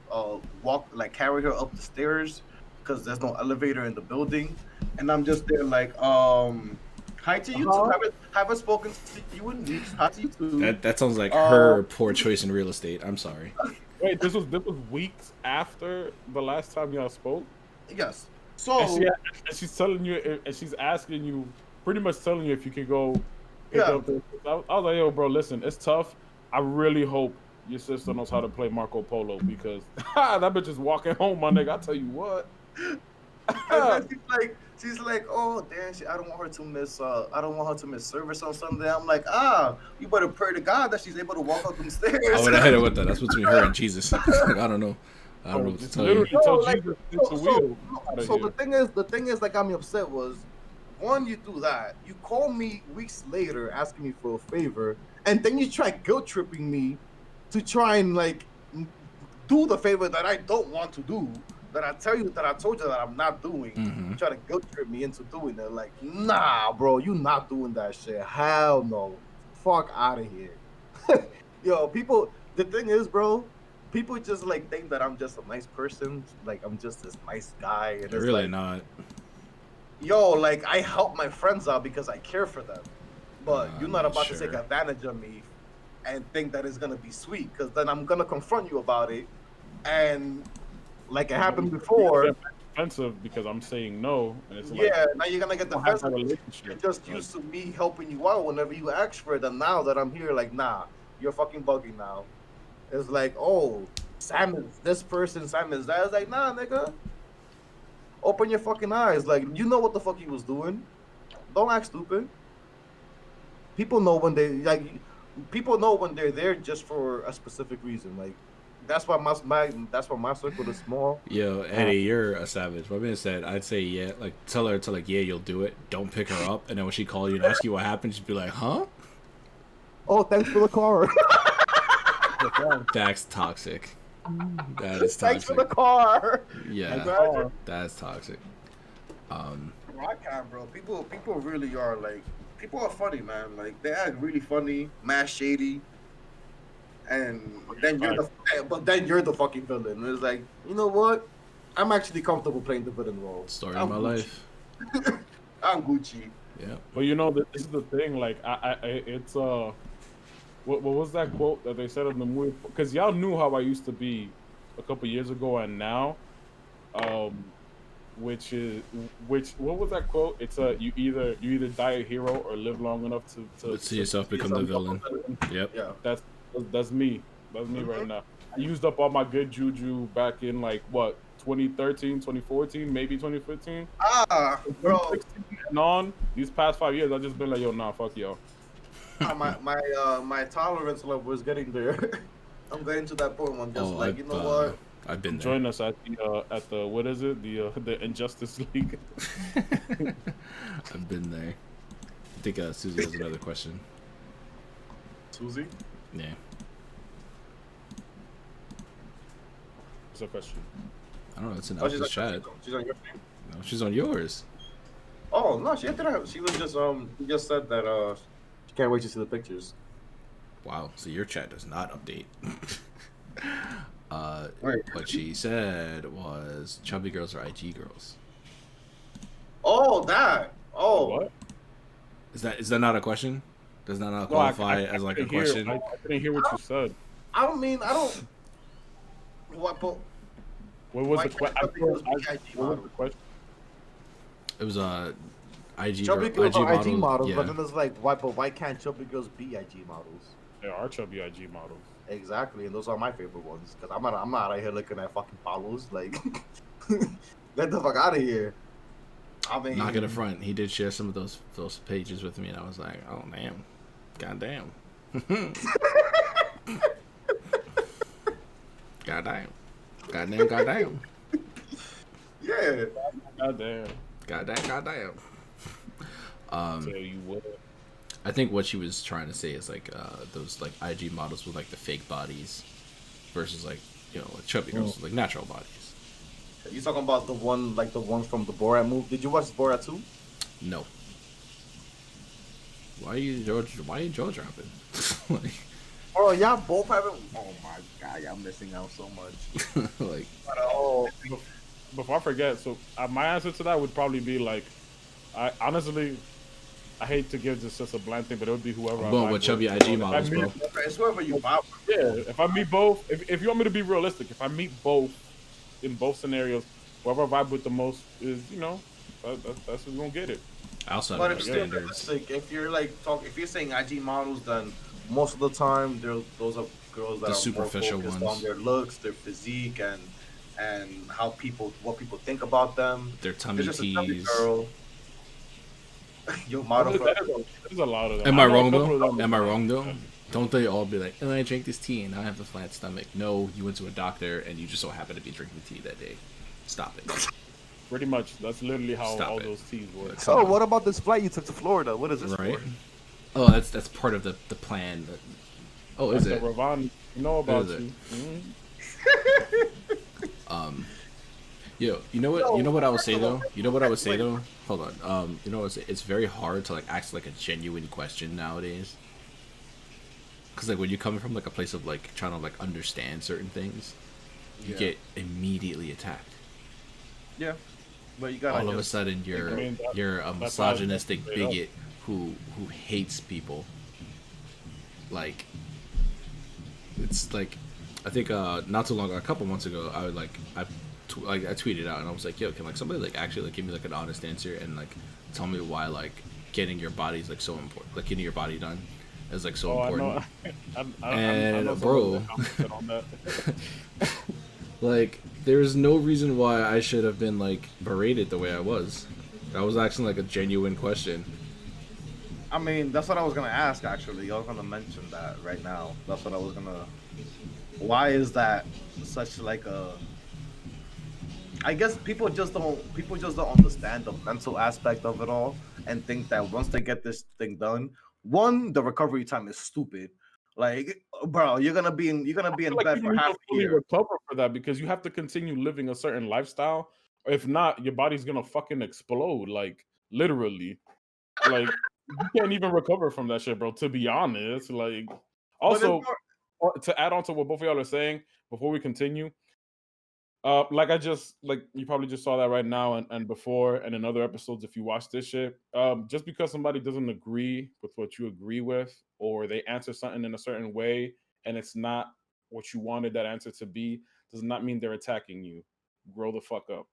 walk like carry her up the stairs because there's no elevator in the building. And I'm just there like hi to you too. Haven't spoken to you in weeks. Hi to you too. That sounds like her poor choice in real estate. I'm sorry. Wait, this was weeks after the last time y'all spoke. Yes. So And she's telling you, and she's asking you, pretty much telling you if you can go pick Yeah. up. I was like, yo, bro, listen, it's tough. I really hope your sister knows how to play Marco Polo because that bitch is walking home, my nigga. I tell you what. and then she's like, oh damn, I don't want her to miss service on Sunday. I'm like, you better pray to God that she's able to walk up them stairs. I would have hit her with that. That's between her and Jesus. I don't know. I don't know what to tell you. Literally tell Jesus to take the wheel. So the thing is, that got me upset was, one, you do that. You call me weeks later asking me for a favor, and then you try guilt tripping me to try and like do the favor that I don't want to do. That I told you that I'm not doing. Mhm. You try to guilt trip me into doing it. Like, nah, bro, you not doing that shit. Hell no. Fuck out of here. Yo, people. The thing is, bro, people just like think that I'm just a nice person. Like I'm just this nice guy. And They're it's really like, not. yo, like I help my friends out because I care for them. But you're not about to take sure. advantage of me and think that it's gonna be sweet, because then I'm gonna confront you about it. And like it happened before, Defensive because I'm saying no, and it's like, yeah, now you're gonna get we don't have that defensive. You're relationship. just used to me helping you out whenever you ask for it, and now that I'm here, like, nah, you're fucking bugging now. It's like, oh, Sam is this person, Sam is that. It's like, nah, nigga. Open your fucking eyes. Like, you know what the fuck he was doing. Don't act stupid. People know when people know when they're there just for a specific reason. Like, that's why my circle is small. Yo, Eddie, you're a savage. My man said, I'd say yeah. Like, tell her to, like, yeah, you'll do it. Don't pick her up. And then when she call you and ask you what happened, she'd be like, huh? Oh, thanks for the car. That's toxic. That is Thanks for toxic. the car. Yeah, that's toxic. I can't, bro. People really are like, people are funny, man. Like, they act really funny, mad shady, and then you're the fucking villain. It's like, you know what? I'm actually comfortable playing the villain role. Story of my life. I'm Gucci. Yeah. But you know, this is the thing. Like, it's what was that quote that they said in the movie? Because y'all knew how I used to be a couple years ago and now, which what was that quote? It's you either die a hero or live long enough to See yourself become the villain. Yep. Yeah. That's me. That's me right now. I used up all my good juju back in like what 2013, 2014, maybe 2015. Bro. 2016 and on these past 5 years, I've just been like, yo, nah, fuck y'all. My tolerance level is getting there. I'm getting to that point where I'm just you know what? I've been there. Join us at the what is it? The Injustice League. I've been there. I think Susie has another question. Susie? Yeah. What's the question? I don't know. It's an Oh, she's Alpha's chat. she's on your team? No, she's on yours. Oh no, she didn't. She was just She just said that she can't wait to see the pictures. Wow. So your chat does not update. Right. What she said was chubby girls are IG girls. Oh, that. Oh. What? Is that not a question? Does that not No, I qualify as like a couldn't hear- question? I couldn't hear what you said. I mean, I don't. What? But What was why the can't question? chubby girls be IG What was the models? question? It was IG Chubby girl, girls are IG models, yeah. but then it's like, why can't chubby girls be IG models? There are chubby IG models. Exactly, and those are my favorite ones. Cause I'm not out here looking at fucking Paulos. Like, get the fuck out of here. I mean, Not gonna front. He did share some of those pages with me, and I was like, oh damn, goddamn, goddamn, goddamn. yeah. Goddamn. Goddamn. Tell you what. I think what she was trying to say is like those like IG models with like the fake bodies versus like like chubby girls with like natural bodies. You talking about the ones from the Borat movie? Did you watch Borat 2? No. Why are you jaw dropping? Like, Oh, y'all both haven't. Oh my god, y'all missing out so much. like Oh, before I forget, so my answer to that would probably be like, I honestly, I hate to give this just a bland thing, but it would be whoever. I'm going with chubby IG models, bro. It's whoever you vibe with. Yeah, if I meet both, if you want me to be realistic, if I meet both in both scenarios, whoever I vibe with the most is, that's who's gonna get it. I also have But no if you're standards. realistic, if you're if you're saying IG models, then most of the time those are girls that The are superficial more focused ones. on their looks, their physique, and what people think about them. Their tummy It's just a chubby tees. girl. Your model for There's a lot of them. Am I know a wrong couple though? of them. Am I wrong though? Don't they all be like, oh, I drank this tea and now I have a flat stomach? No, you went to a doctor and you just so happened to be drinking tea that day. Stop it. Pretty much, that's literally how Stop all it. those teas work. So, what about this flight you took to Florida? What is this Right? for? Oh, that's part of the plan. Oh, is it? Ravon, you know about Is it? you. Mhm. Yo, you know what I would say though? You know what I would say though? Hold on. You know what I would say? It's very hard to like ask like a genuine question nowadays. Cause like when you're coming from like a place of like trying to like understand certain things, you get immediately attacked. yeah, but you gotta All of a just sudden I mean, you're a that's how it's misogynistic straight up. bigot who hates people. Like it's like I think not too long ago, a couple months ago, I tweeted out and I was like, yo, can like somebody like actually like give me like an honest answer and like tell me why like getting your body is like so important, like getting your body done is like so important. I know bro, someone that commented on that. like there's no reason why I should have been like berated the way I was. That was actually like a genuine question. I mean, that's what I was gonna ask. Actually, I was gonna mention that right now. That's what I was gonna. Why is that such like a? I guess people just don't understand the mental aspect of it all and think that once they get this thing done, one, the recovery time is stupid. Like, bro, you're gonna be in I bed feel for like you half don't a fully year. recover for that because you have to continue living a certain lifestyle. Or if not, your body's gonna fucking explode. Like literally, like you can't even recover from that shit, bro. To be honest, like But also it's to add on to what both of y'all are saying before we continue. Like you probably just saw that right now and before and in other episodes if you watch this shit. Just because somebody doesn't agree with what you agree with or they answer something in a certain way and it's not what you wanted that answer to be, does not mean they're attacking you. Grow the fuck up.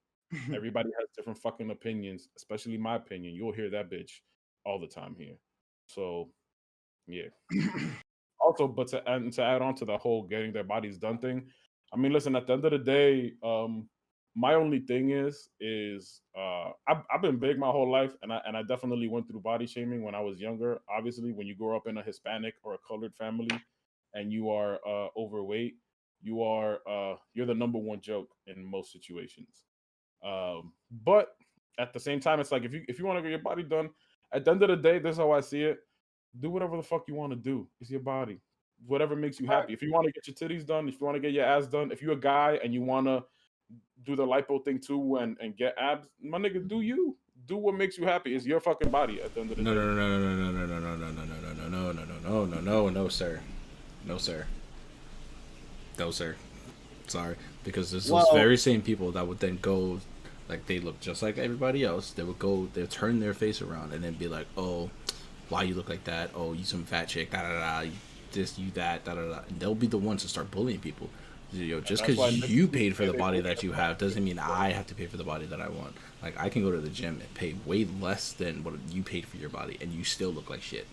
Everybody has different fucking opinions, especially my opinion. You'll hear that bitch all the time here. So yeah. Also, but to add on to the whole getting their bodies done thing, I mean, listen. At the end of the day, my only thing is I've been big my whole life, and I definitely went through body shaming when I was younger. Obviously, when you grow up in a Hispanic or a colored family, and you are overweight, you're the number one joke in most situations. But at the same time, it's like if you want to get your body done, at the end of the day, this is how I see it. Do whatever the fuck you want to do. It's your body. Whatever makes you happy. If you want to get your titties done, if you want to get your ass done, if you're a guy and you want to do the lipo thing too and get abs, my nigga, do you. Do what makes you happy. It's your fucking body at the end of the day. No, sir. No, sir. No, sir. Sorry. Because there's those very same people that would then go, like, they look just like everybody else. They would go, they'll turn their face around and then be like, oh, why you look like that? Oh, you some fat chick, da-da-da, this, you that, da-da-da. And they'll be the ones to start bullying people. Yo, just because you paid for the body that you have doesn't mean I have to pay for the body that I want. Like, I can go to the gym and pay way less than what you paid for your body, and you still look like shit.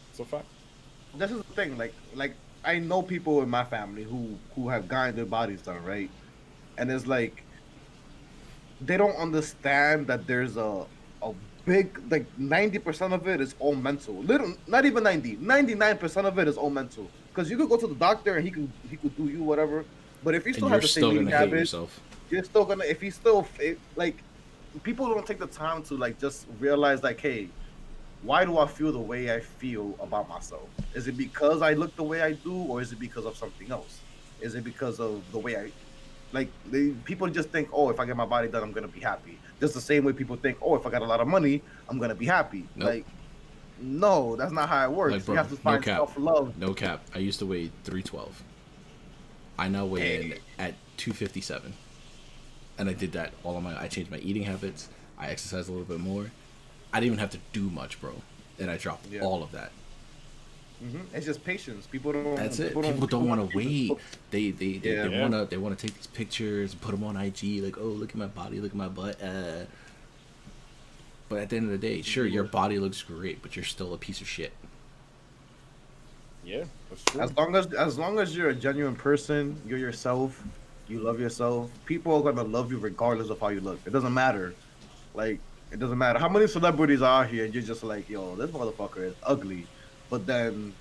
It's a fact. This is the thing. Like I know people in my family who have gotten their bodies done, right? And it's like they don't understand that there's a big, like, 90% of it is all mental. Not even 99% of it is all mental. Because you could go to the doctor and he could do you whatever, but if you still have the same eating habits, you're still gonna. If he's still like, people don't take the time to, like, just realize, like, hey, why do I feel the way I feel about myself? Is it because I look the way I do, or is it because of something else? Is it because of the way I, like, people just think, oh, if I get my body done, I'm gonna be happy. Just the same way people think, oh, if I got a lot of money, I'm gonna be happy. Nope. Like, no, that's not how it works. Like, bro, you have to find self-love. No cap. I used to weigh 312. I now weigh in at 257. And I did that I changed my eating habits. I exercised a little bit more. I didn't even have to do much, bro. And I dropped all of that. Mm-hmm. It's just patience. People don't. That's it. People don't want to wait. They want to take these pictures and put them on IG. Like, oh, look at my body, look at my butt. But at the end of the day, sure, your body looks great, but you're still a piece of shit. Yeah, that's true. As long as you're a genuine person, you're yourself, you love yourself, people are gonna love you regardless of how you look. It doesn't matter. Like, it doesn't matter how many celebrities are here, and you're just like, yo, this motherfucker is ugly, but then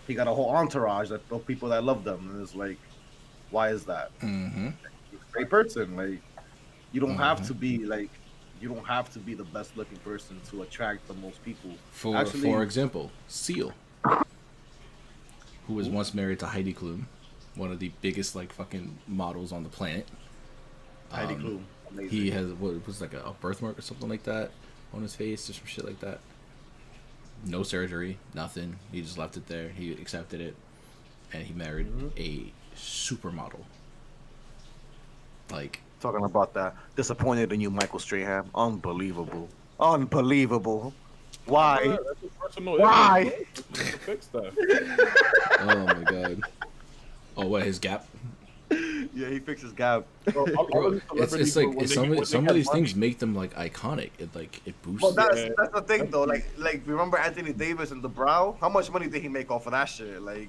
he got a whole entourage of people that love them, and it's like, why is that? Mm-hmm. You're a great person. Like, you don't have to be like. You don't have to be the best looking person to attract the most people. For example, Seal, who was once married to Heidi Klum, one of the biggest, like, fucking models on the planet. Heidi Klum. Amazing. He has what was like a birthmark or something like that on his face or some shit like that. No surgery, nothing. He just left it there. He accepted it, and he married a supermodel. Like, talking about that. Disappointed in you, Michael Strahan. Unbelievable. Unbelievable. Why? Why? Fix that. Oh my god. Oh, what, his gap? Yeah, he fixed his gap. Bro, it's like some of these things make them, like, iconic. It boosts. Well, that's the thing though. Like remember Anthony Davis and the brow? How much money did he make off of that shit? Like,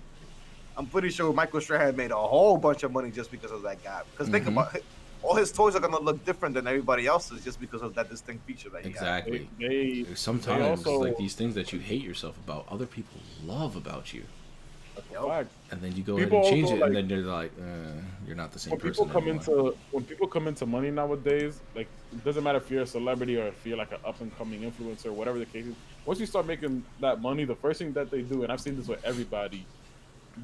I'm pretty sure Michael Strahan made a whole bunch of money just because of that gap. Because think about it. All his toys are gonna look different than everybody else's just because of that distinct feature that he has. Sometimes, like, these things that you hate yourself about, other people love about you. Yep. And then you go ahead and change it, like, and then they're like, you're not the same person anymore. When people come into money nowadays, like, it doesn't matter if you're a celebrity or if you're like an up-and-coming influencer, whatever the case is. Once you start making that money, the first thing that they do, and I've seen this with everybody,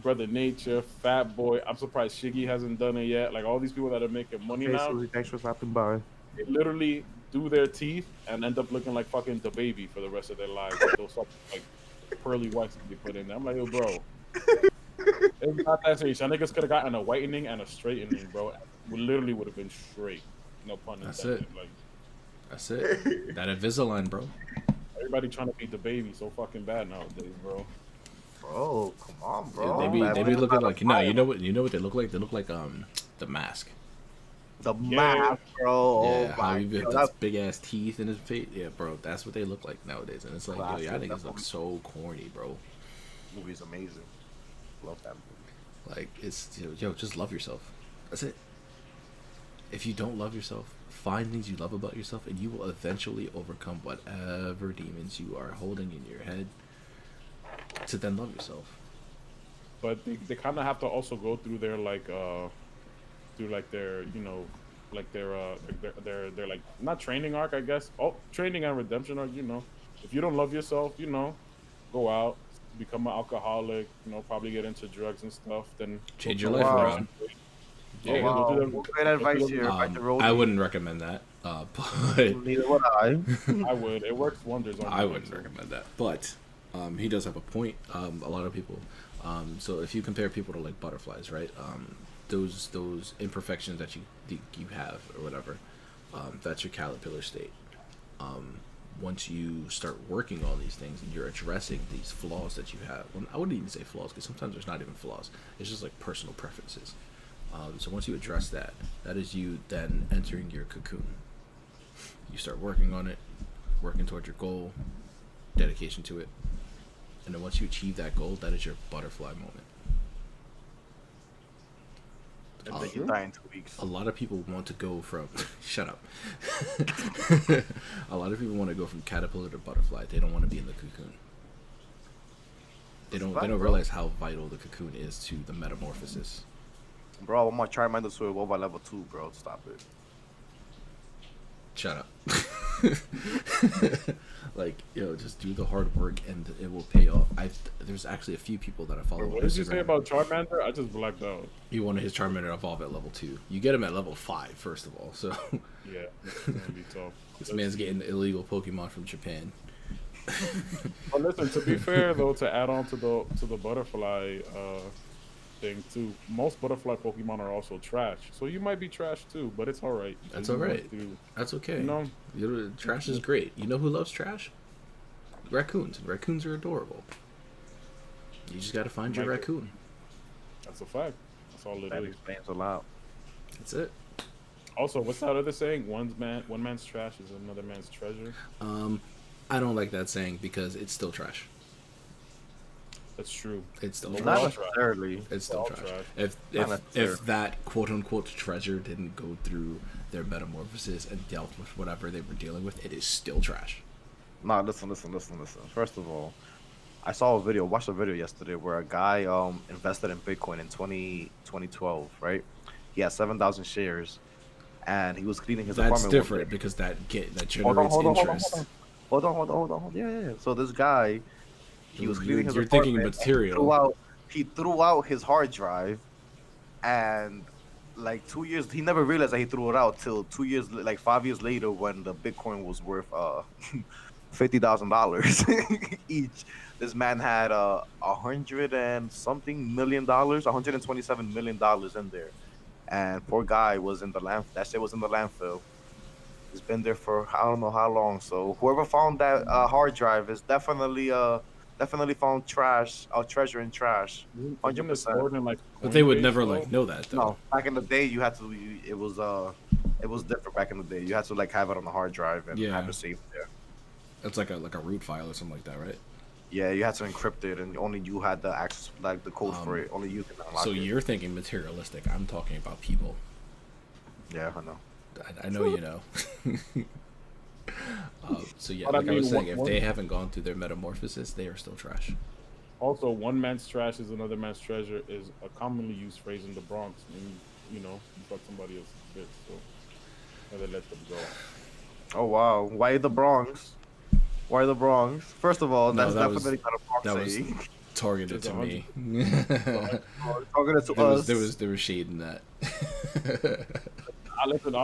Brother Nature, Fat Boy. I'm surprised Shiggy hasn't done it yet. Like, all these people that are making money now. Susie, thanks for stopping by. They literally do their teeth and end up looking like fucking the baby for the rest of their lives. Like, those fucking, like, pearly whites that they put in there. I'm like, yo, bro. It's not that serious. Y'all niggas could have gotten a whitening and a straightening, bro. We literally would have been straight. No pun intended. That's it. That Invisalign, bro. Everybody trying to beat the baby so fucking bad nowadays, bro. Bro, come on, bro. Yeah, they be looking like, you know what they look like? They look like the Mask. The Mask, bro. Yeah, how you got those big ass teeth in his face. Yeah, bro, that's what they look like nowadays. And it's like, yo, y'all niggas look so corny, bro. Movie's amazing. Love that movie. Like, it's, yo, just love yourself. That's it. If you don't love yourself, find things you love about yourself, and you will eventually overcome whatever demons you are holding in your head to then love yourself. but they kind of have to also go through their through like their like their like not training arc, I guess. Oh, training and redemption arc. If you don't love yourself, go out, become an alcoholic. Probably get into drugs and stuff. Then Change go your life try Wow. around. Yeah, Wow. go do Great advice do here. Back to road. I wouldn't recommend that, but Neither would I. I would. It works wonders on I me, wouldn't so. recommend that. But he does have a point. A lot of people. So if you compare people to like butterflies, right? Those imperfections that you have or whatever, that's your caterpillar state. Once you start working on these things and you're addressing these flaws that you have, well, I wouldn't even say flaws because sometimes there's not even flaws. It's just like personal preferences. So once you address that, that is you then entering your cocoon. You start working on it, working towards your goal, dedication to it, and then once you achieve that goal, that is your butterfly moment. And then you die in 2 weeks. A lot of people want to go from shut up. A lot of people want to go from caterpillar to butterfly. They don't want to be in the cocoon. They don't realize how vital the cocoon is to the metamorphosis. Bro, I'm gonna try my to evolve by level 2, bro. Stop it. Shut up. Like, just do the hard work and it will pay off. There's actually a few people that I follow. What on did you say Instagram. about Charmander? I just blacked out. He wanted his Charmander to evolve at level 2. You get him at level 5, first of all. So Yeah, it's gonna be tough. this man's getting illegal Pokemon from Japan. But listen, to be fair though, to add on to the butterfly thing too, most butterfly Pokemon are also trash. So you might be trash too, but it's all right. That's You all have right. to- That's okay. You know? Trash is great. You know who loves trash? Raccoons. Raccoons are adorable. You just gotta find your Michael. raccoon. That's a fact. That's all it That is. explains a lot. That's it. Also, what's that other saying? One man's trash is another man's treasure. I don't like that saying because it's still trash. That's true. It's still Not trash. Not necessarily. It's still all trash. trash. If Not necessarily. if that quote unquote treasure didn't go through their metamorphosis and dealt with whatever they were dealing with, it is still trash. Nah, listen. First of all, I saw a video, watched a video yesterday where a guy invested in Bitcoin in 2012, right? He had 7,000 shares, and he was cleaning his That's apartment. different because that generates Hold interest. on. Yeah. So this guy, he was cleaning his You're apartment. thinking and material. He threw out his hard drive, and like 2 years, he never realized that he threw it out till 2 years, like 5 years later, when the Bitcoin was worth $50,000 each. This man had $100 and something million, $127 million in there, and poor guy was in the land. That shit was in the landfill. It's been there for I don't know how long. So whoever found that hard drive is definitely found trash, treasure in trash. Isn't 100%. it stored in, like, But they would Coinbase, never though? like know that though. No, back in the day, you had to. It was different back in the day. You had to like have it on the hard drive and Yeah. have it saved there. It's like a root file or something like that, right? Yeah, you had to encrypt it, and only you had the access, like the code for it. Only you can unlock So it. you're thinking materialistic. I'm talking about people. Yeah, I know. I know you know. So yeah, But I like I was mean, saying, if one- they haven't gone through their metamorphosis, they are still trash. Also, one man's trash is another man's treasure is a commonly used phrase in the Bronx. You fuck somebody else's bitch, so never let them go. Oh wow, why the Bronx? Why the Bronx? First of all, No, that's that was- definitely not a Bronx that was- saying. Targeted It's to me. Talking to us. There was shade in that. Listen,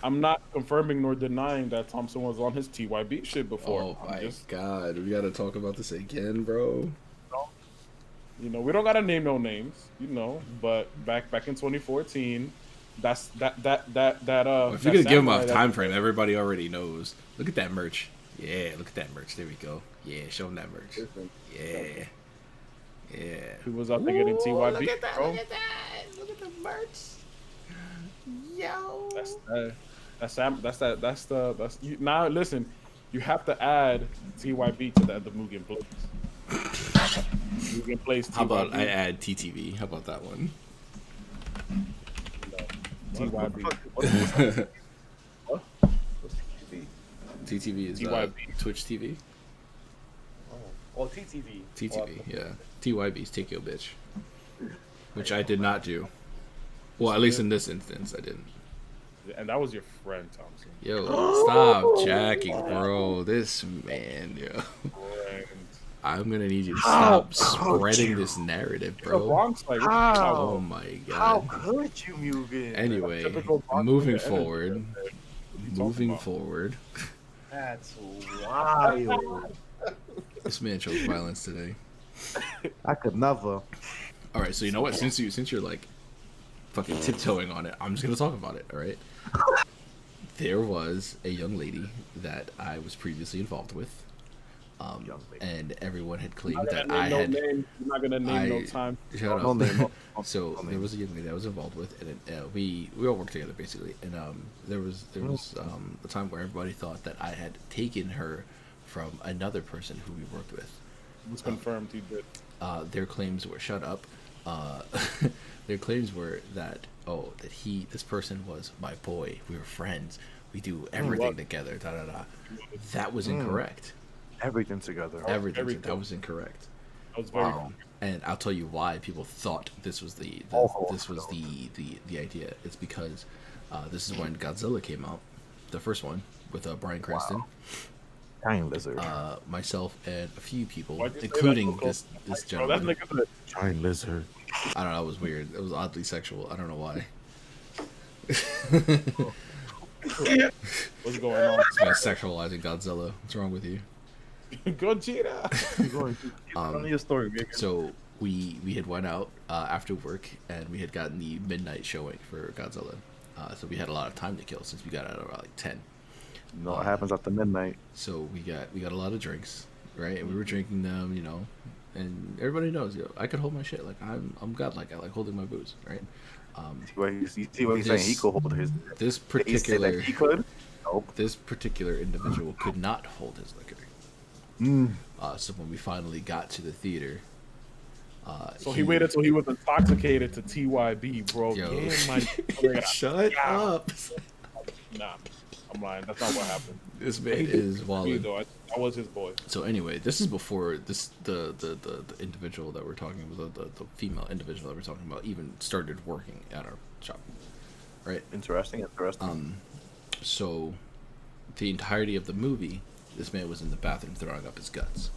I'm not confirming nor denying that Thompson was on his TYB shit before. Oh I'm my just, god, we gotta talk about this again, bro. we don't gotta name no names, but back in 2014, that's that. If you're gonna give him a time frame, everybody already knows. Look at that merch. Yeah, look at that merch. There we go. Yeah, show him that merch. Yeah. Yeah. He was out there getting TYB, Look at that, bro. look at that. Look at the merch. Yo. Now listen, you have to add TYB to the end of Mugen Plays. Mugen Plays TYB. How about I add TTV? How about that one? TYB? What's TV? TTV is TYB. Twitch TV. Oh, Well, TTV. TTV, yeah. TYB's Take Your Bitch. Which I did not do. Well, at least in this instance, I didn't. And that was your friend, Thompson. Yo, stop jacking, bro. This man, yo. Friend. I'm gonna need you to How stop could spreading you? this narrative, The bro. Bronx, like, How? Oh my How god. could you, Mugen? Anyway, Typical Bronx moving nigga energy forward. right there. What you talking Moving about? forward. That's Wild. This man chose violence today. I could never. All right, so you know what? Since you're like fucking tiptoeing on it, I'm just gonna talk about it. All right. There was a young lady that I was previously involved with, Young lady. and everyone had claimed Not that gonna I name had. no name. You're not gonna name no time. Shut up. No name. No, So no there name. was a young lady I was involved with, and we all worked together basically. And there was a time where everybody thought that I had taken her from another person who we worked with. It's confirmed he did. Their claims were shut up. Their claims were that this person was my boy. We were friends. We do everything What? together. Da da da. That was incorrect. Everything together. Everything. That was incorrect. That was very Wow. And I'll tell you why people thought this was the idea. It's because this is when Godzilla came out, the first one with Bryan Cranston, Giant lizard. myself, and a few people, Why'd you say including that? this Bro, that gentleman. nigga's a Giant lizard. I don't know. It was weird. It was oddly sexual. I don't know why. What's going on? This man's sexualizing Godzilla. What's wrong with you? Gojira. Tell me your story, Megan. So we had went out after work, and we had gotten the midnight showing for Godzilla. So we had a lot of time to kill since we got out around like 10. You know what happens after midnight? So we got a lot of drinks, right? And we were drinking them, you know, and everybody knows, I could hold my shit. Like I'm godlike. I like holding my booze, right? You see what he's saying? He could hold his. This He said particular that he could. Nope. this particular individual could not hold his liquor. Mm. So when we finally got to the theater, So he waited till he was intoxicated to TYB, bro. Yo. Yeah, my Shut up. Nah, I'm lying. That's not what happened. This man is Me, wild. though, I was his boy. So anyway, this is before the individual that we're talking about, the female individual that we're talking about, even started working at our shop, right? Interesting. So the entirety of the movie, this man was in the bathroom throwing up his guts.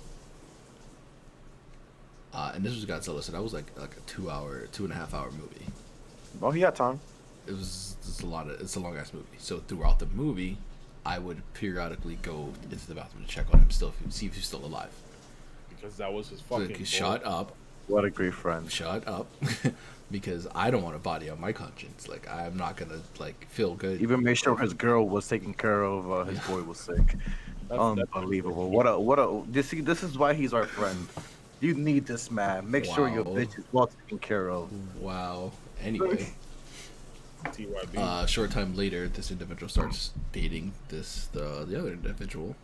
And this was Godzilla, so that was like a 2.5 hour movie. Well, he had time. It's a long ass movie. So throughout the movie, I would periodically go into the bathroom to check on him, see if he's still alive. Because that was his fucking boy. Shut up. What a great friend. Shut up. Because I don't want a body on my conscience. Like, I'm not gonna like feel good. Even made sure his girl was taken care of. His boy was sick. Unbelievable. What a. This is why he's our friend. You need this man. Make sure your Wow. bitch is well taken care of. Wow. Anyway, TYB. short time later, this individual starts dating the other individual.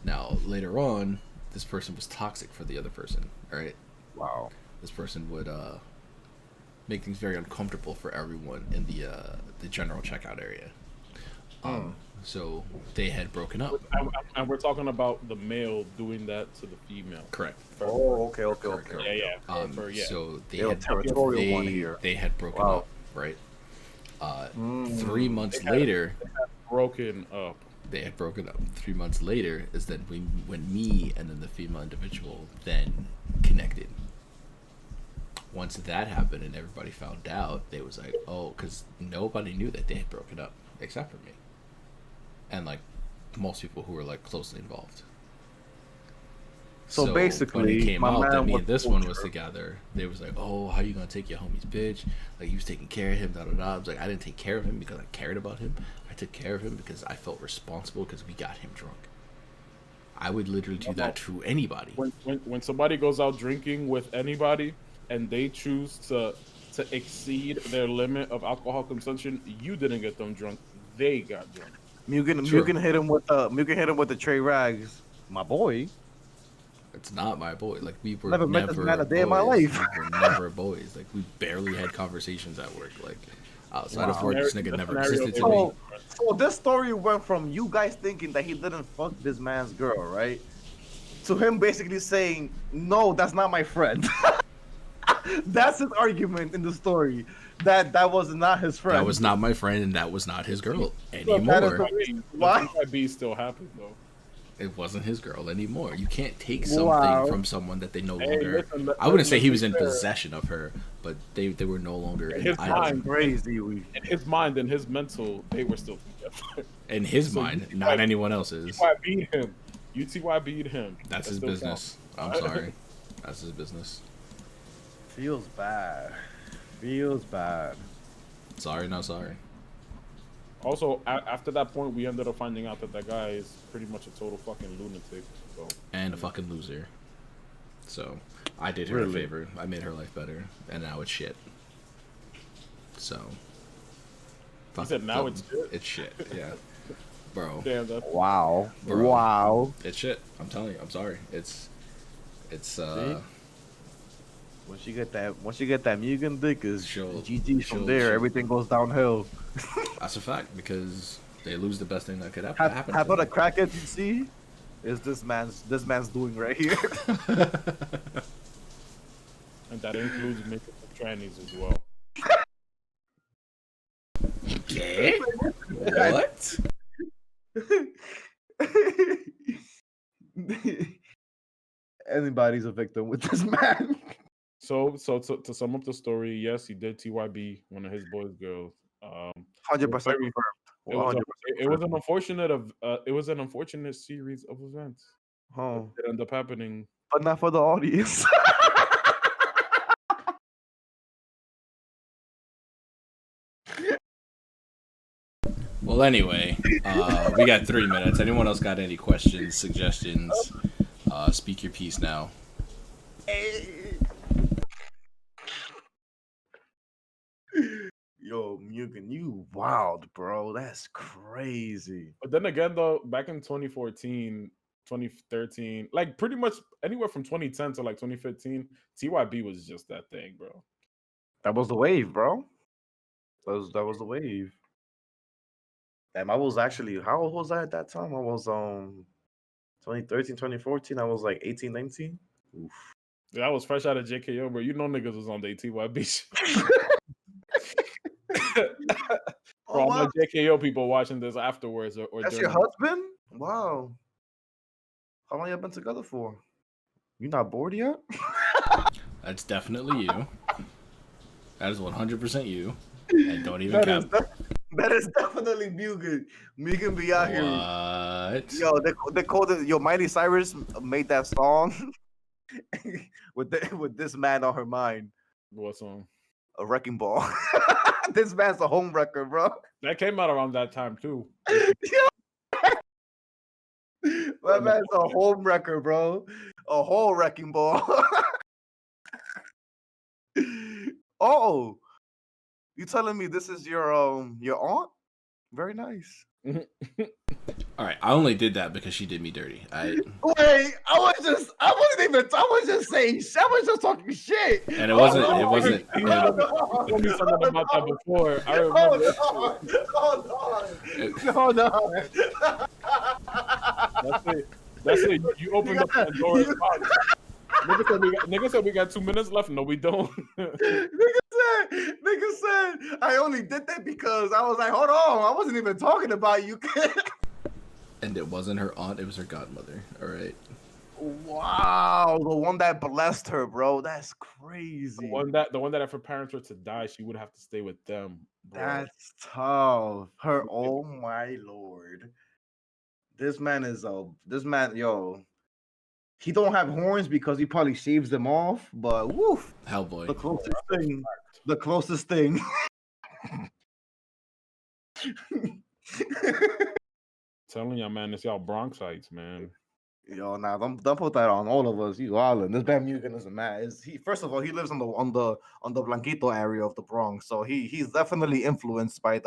Now later on, this person was toxic for the other person. All right. Wow. This person would make things very uncomfortable for everyone in the general checkout area. So they had broken up. And we're talking about the male doing that to the female. Correct. Oh, okay. Yeah. So they They're had territorial one here. they had broken Wow. up, right? 3 months later, Broken up. they had broken up. 3 months later is then when me and then the female individual then connected. Once that happened and everybody found out, they was like, oh, because nobody knew that they had broken up except for me. And like most people who were like closely involved. So when basically, it came my out that man me was and this one was culture. together, they was like, "Oh, how you gonna take your homie's bitch? Like you was taking care of him." Da da da. I was like, I didn't take care of him because I cared about him. I took care of him because I felt responsible because we got him drunk. I would literally do that to anybody. When somebody goes out drinking with anybody and they choose to exceed their limit of alcohol consumption, you didn't get them drunk. They got drunk. Mugen hit him with the Trey Rags. My boy. It's not my boy. Like we were Never never met this man a day in boys. my life. We were never boys. Like we barely had conversations at work. Like outside of work, this nigga never existed to me. So this story went from you guys thinking that he didn't fuck this man's girl, right? to him basically saying, "No, that's not my friend." That's his argument in the story. That was not his friend. That was not my friend, and that was not his girl That is anymore. the- Why? TYB still happens though. It wasn't his girl anymore. You can't take something from someone that they no longer. Listen, I wouldn't say he was let's in be fair. possession of her, but they were no longer in His either. mind, Crazy. in his mind and his mental, they were still together. In his So mind, you- not anyone else's. TYB'd him. You TYB'd him. That's his still business. I'm sorry. That's his business. Feels bad. Feels bad. Sorry, not sorry. Also, after that point, we ended up finding out that that guy is pretty much a total fucking lunatic. So And a fucking loser. So, I did her a favor. I made her life better, and now it's shit. So. He said now it's shit? It's shit, yeah. Bro. damn, that's Wow. Bro. Wow. It's shit. I'm telling you. I'm sorry. It's Once you get that Mugen dick, is She'll- GG from she'll- there. she'll- Everything goes downhill. that's a fact because they lose the best thing that could happen. How about a crackhead you see? Is this man's doing right here? and that includes making some trannies as well. Okay. What? Anybody's a victim with this man. So to sum up the story, yes, he did TYB one of his boys' girls. 100% Very- confirmed. It was an unfortunate series of events Oh, that ended up happening. but not for the audience. Well, anyway, we got 3 minutes. Anyone else got any questions, suggestions? Speak your piece now. Yo, Mugen, you wild, bro. That's crazy. But then again, though, back in 2014, 2013, like pretty much anywhere from 2010 to like 2015, TYB was just that thing, bro. That was the wave, bro. That was the wave. Damn, I was actually, how old was I at that time? I was 2013, 2014. I was like 18, 19. Oof. Yeah, I was fresh out of JKO, bro. You know niggas was on the TYB shit. For all my JKO people watching this afterwards or That's during your husband? Wow. How long y'all been together for? You not bored yet? That's definitely you. That is 100% you. And don't even count. That is definitely Mugen. Mugen be out here. What? Yo, they called it. Yo, Miley Cyrus made that song with this man on her mind. What song? A wrecking ball. This man's a home wrecker, bro. That came out around that time too. That man's a home wrecker, bro. A whole wrecking ball. Oh, you telling me this is your aunt? Very nice. All right, I only did that because she did me dirty. Wait, I was just saying, I was just talking shit. And it wasn't. It wasn't. You told me something about that before. I remember. Hold on. That's it. You opened up that Pandora's box. Nigga said we got 2 minutes left. No, we don't. Nigga said, I only did that because I was like, hold on, I wasn't even talking about you. And it wasn't her aunt. It was her godmother. All right. Wow, the one that blessed her, bro. That's crazy. The one that if her parents were to die, she would have to stay with them. Bro. That's tough. Her, oh my lord. This man, yo. He don't have horns because he probably shaves them off, but woof. Hellboy. The closest thing. Telling y'all, man, it's y'all Bronxites, man. Yo, nah, don't put that on all of us. You wildin'. This Bam Mugen is a man. First of all, he lives on the Blanquito area of the Bronx, so he's definitely influenced by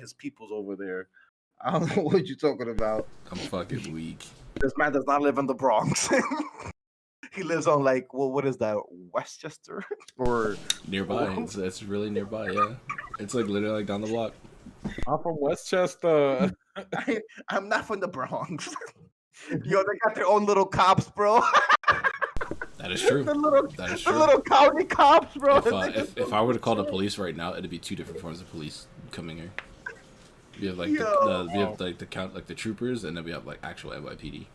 his peoples over there. I don't know what you're talking about. I'm fucking weak. This man does not live in the Bronx. He lives on like, well, what is that, Westchester or Nearby. It's really nearby. Yeah. It's like literally like down the block. I'm from Westchester. I'm not from the Bronx. Yo, they got their own little cops, bro. That is true. The little, That is the true. little county cops, bro. If I were to call the police right now, it'd be 2 different forms of police coming here. We have like we have like the troopers, and then we have like actual NYPD.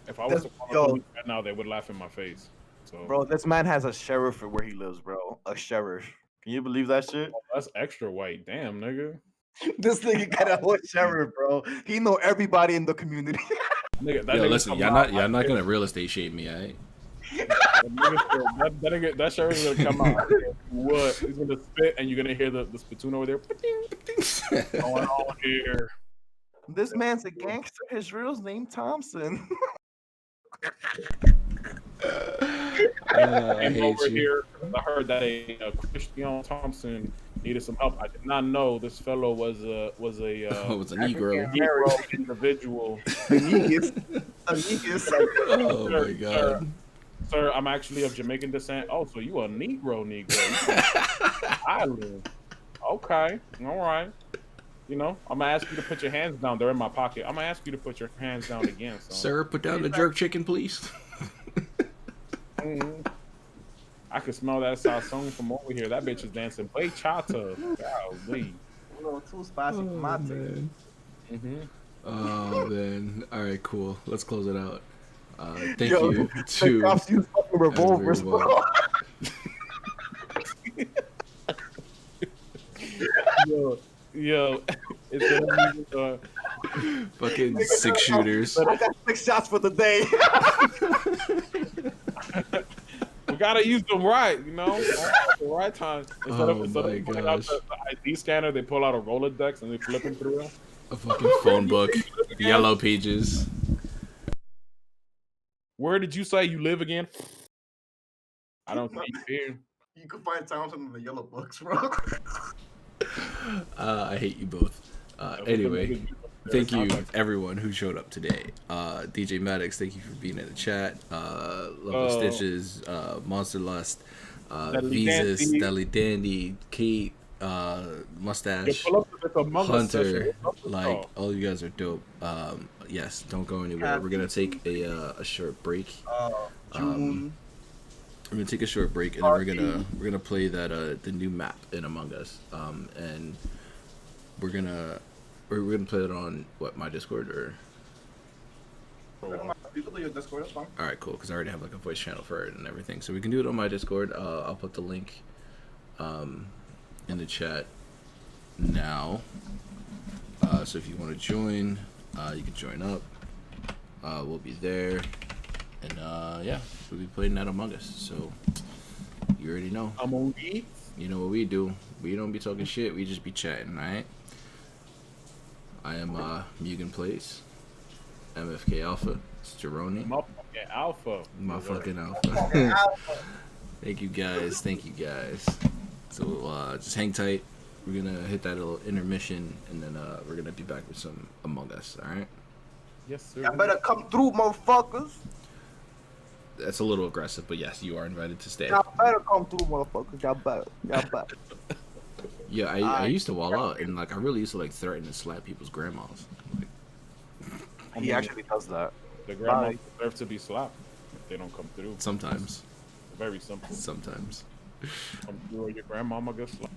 If I was to call the police right now, they would laugh in my face. So, bro, this man has a sheriff where he lives, bro. A sheriff. Can you believe that shit? oh, that's extra white. Damn, nigga. This nigga got a whole sheriff, bro. He know everybody in the community. Nigga, that Yo, nigga listen, come y'all out, not gonna real estate shade me, alright? that sheriff's gonna come out. What? He's gonna spit, and you're gonna hear the spittoon over there. Going on here. This man's a gangster. His real name Thompson. I Came hate over you. here. I heard that a Christian Thompson needed some help. I did not know this fellow was a Oh, it's a Negro. Negro individual. Amicus. Oh my god. Sir, I'm actually of Jamaican descent. Oh, so you a Negro? Island. Okay, all right. You know, I'm gonna ask you to put your hands down. They're in my pocket. I'm gonna ask you to put your hands down again. So. Sir, put down the jerk chicken, please. I can smell that sazon from over here. That bitch is dancing bachata. Golly. A little too spicy for my taste. Oh man. All right, cool. Let's close it out. Thank Yo, you the to cops use fucking revolvers, bro. Yo, it's fucking 6 shooters. I got 6 shots for the day. we gotta use them right, you know, at the right time. Instead of pulling out the ID scanner, they pull out a Rolodex and they flip them through. A fucking phone book, yellow pages. Where did you say you live again? I don't think you here. You can find Thompson in the yellow books, bro. I hate you both. Anyway, thank you everyone who showed up today. DJ Maddox, thank you for being in the chat. Love Stitches, Monster Lust, Visas, Deli Dandy, Kate, Mustache, Hunter. Like, all you guys are dope. Yes, don't go anywhere. We're gonna take a short break. We're gonna take a short break, and then we're gonna play that the new map in Among Us. And we're gonna play it on my Discord or. You can do your Discord. That's fine. All right, cool. Because I already have like a voice channel for it and everything, so we can do it on my Discord. I'll put the link in the chat now. So if you want to join, you can join up. We'll be there. And yeah, we'll be playing that Among Us. So you already know. Among Us? You know what we do. We don't be talking shit. We just be chatting, alright? I am Mugen Plays. MFK Alpha. It's Juhrownee. Motherfucking Alpha. Motherfucking Alpha. Thank you guys. Thank you guys. So just hang tight. We're gonna hit that little intermission, and then we're gonna be back with some Among Us. All right? Yes, sir. Y'all better come through, motherfuckers. That's a little aggressive, but yes, you are invited to stay. Y'all better come through, motherfuckers. Y'all better. Yeah, I used to wall out, and like I really used to like threaten to slap people's grandmas. Like, He actually does that. The grandma deserve to be slapped if they don't come through. sometimes. Very simple. Sometimes. Come through or your grandmama gets slapped.